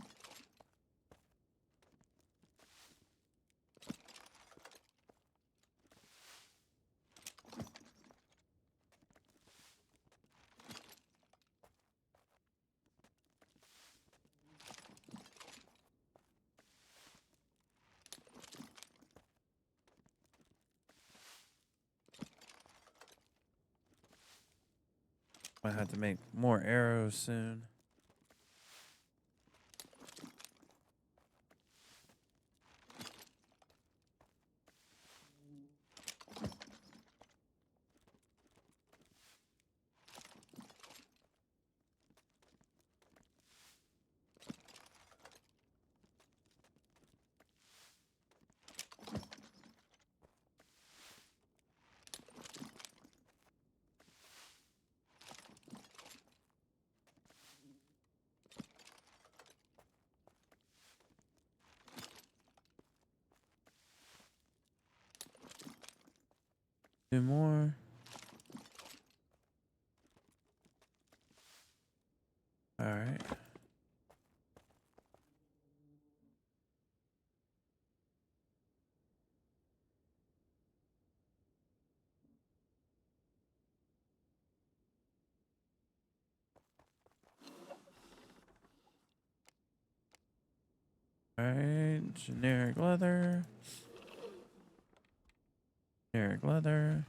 I have to make more arrows soon. Two more. All right. All right. Generic leather. Generic leather.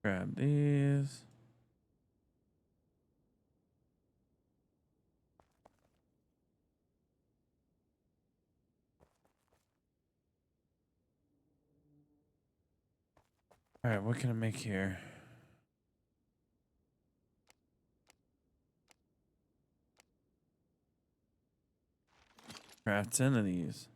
Grab these. All right, what can I make here? Craft 10 of these.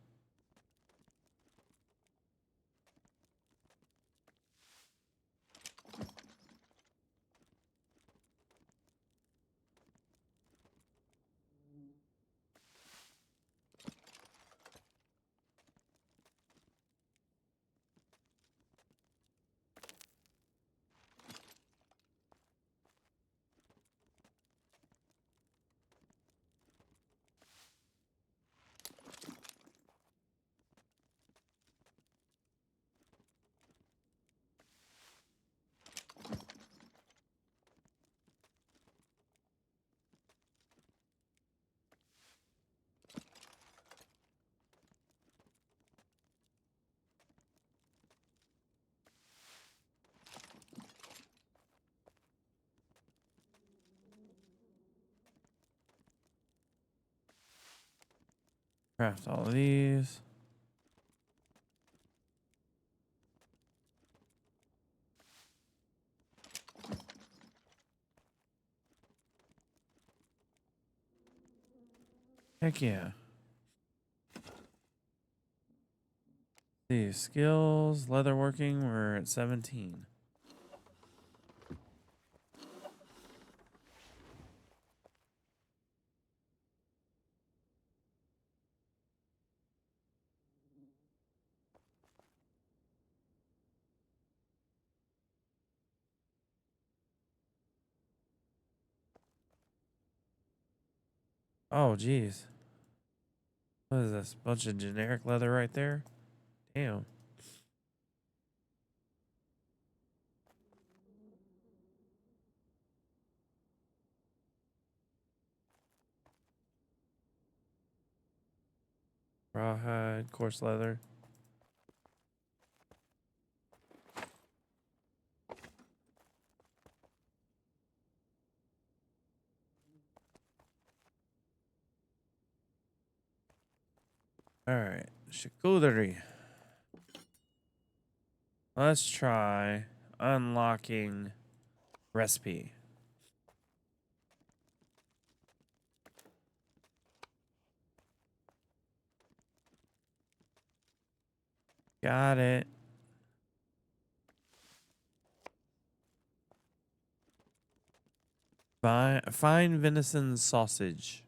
Craft all of these. Heck yeah. See, skills, leatherworking, we're at 17. Oh, geez. What is this? Bunch of generic leather right there? Damn. Rawhide, coarse leather. Alright. Charcuterie. Let's try unlocking recipe. Got it. Fine venison sausage.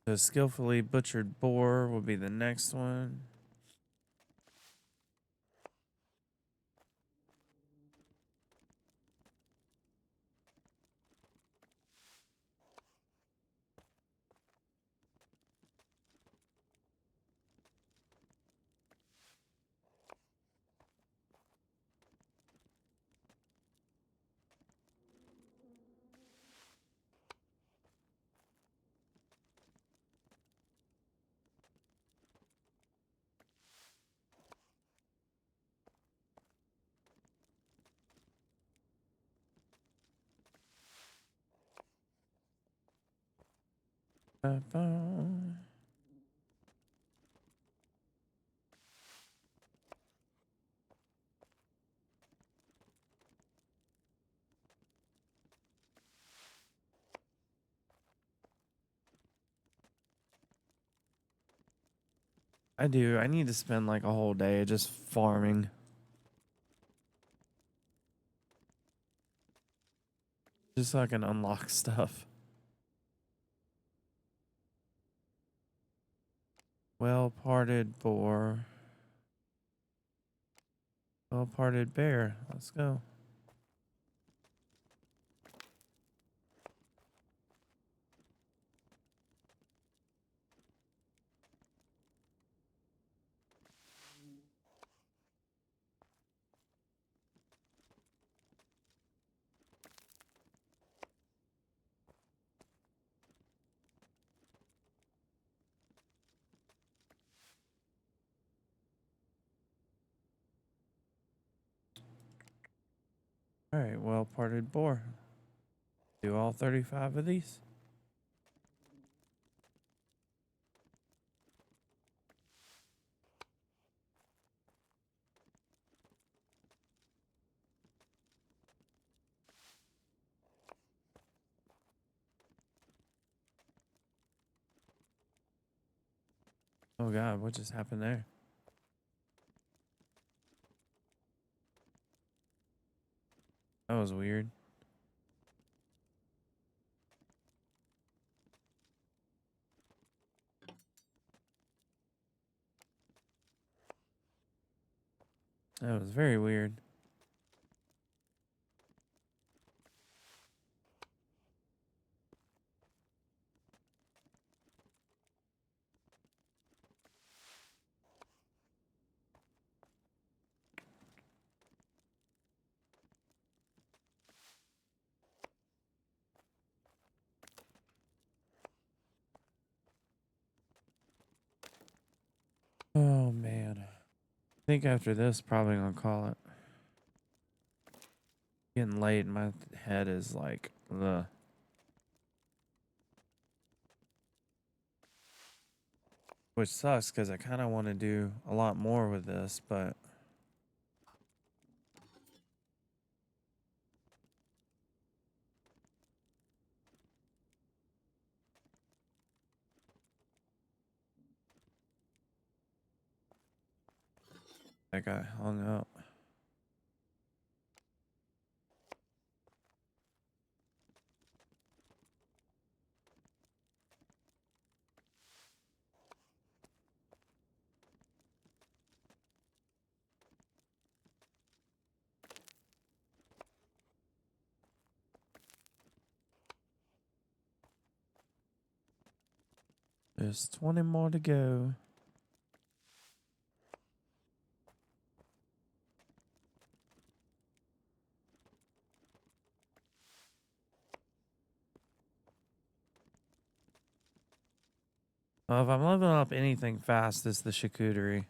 The skillfully butchered boar will be the next one. Ba-ba. I do. I need to spend like a whole day just farming. Just so I can unlock stuff. Well-parted boar. Well-parted bear. Let's go. All right, well parted boar. Do all 35 of these. Oh God, what just happened there? That was weird. That was very weird. Oh man. I think after this, probably gonna call it. Getting late, and my head is like, ugh. Which sucks because I kind of want to do a lot more with this, but I got hung up. There's 20 more to go. Well, if I'm leveling up anything fast, it's the charcuterie.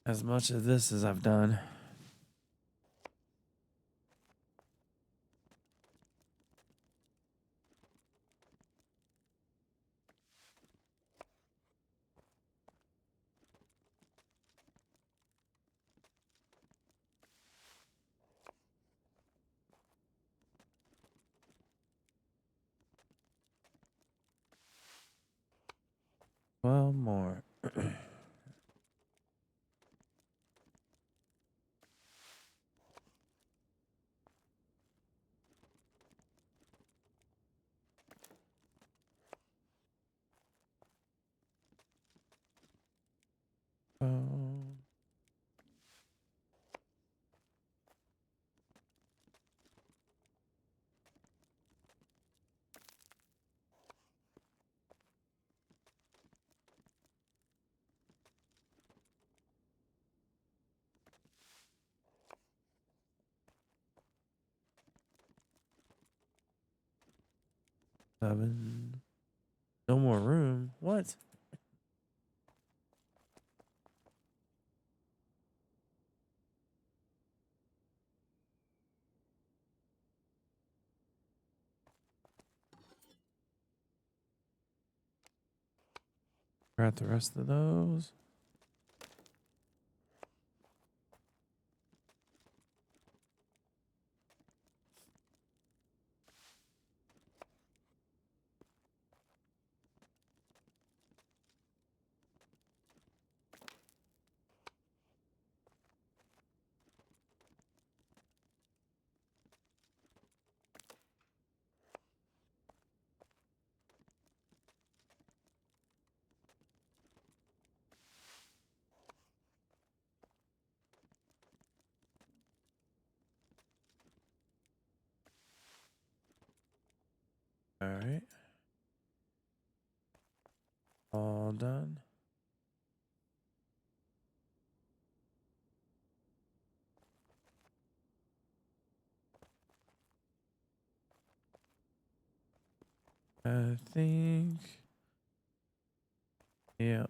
As much of this as I've done. Well, more. 7. No more room. What? Got the rest of those. All right. All done. I think. Yeah.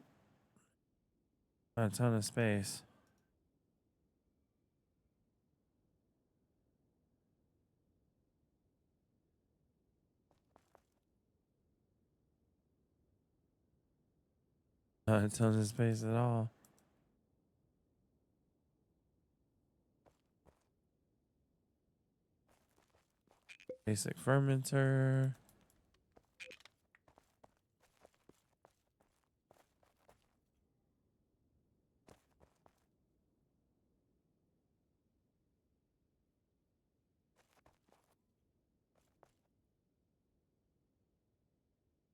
A ton of space. Not a ton of space at all. Basic fermenter.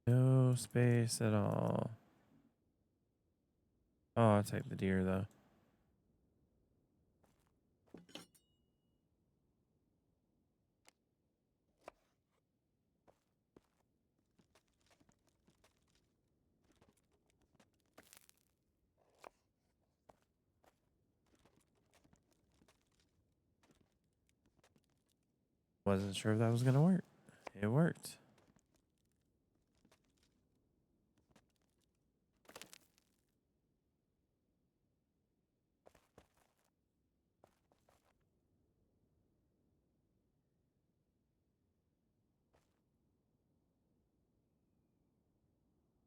No space at all. Oh, I'll take the deer though. Wasn't sure if that was gonna work. It worked.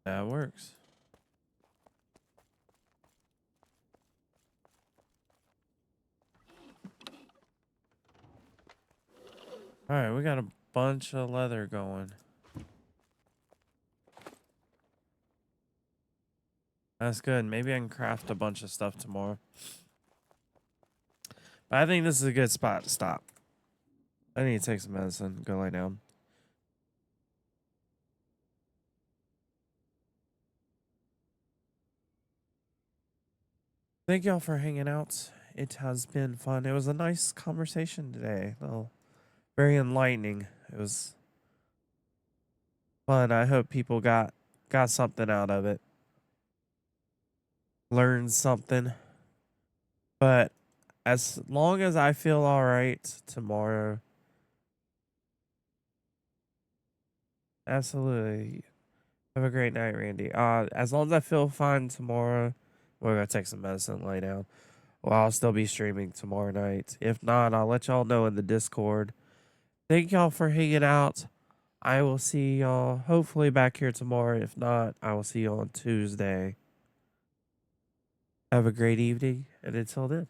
That works. All right, we got a bunch of leather going. That's good. Maybe I can craft a bunch of stuff tomorrow. But I think this is a good spot to stop. I need to take some medicine. Go lie down. Thank y'all for hanging out. It has been fun. It was a nice conversation today. Well, very enlightening. It was fun. I hope people got something out of it. Learned something. But as long as I feel all right tomorrow, absolutely. Have a great night, Randy. As long as I feel fine tomorrow, we're gonna take some medicine and lay down. Well, I'll still be streaming tomorrow night. If not, I'll let y'all know in the Discord. Thank y'all for hanging out. I will see y'all hopefully back here tomorrow. If not, I will see you on Tuesday. Have a great evening, and until then.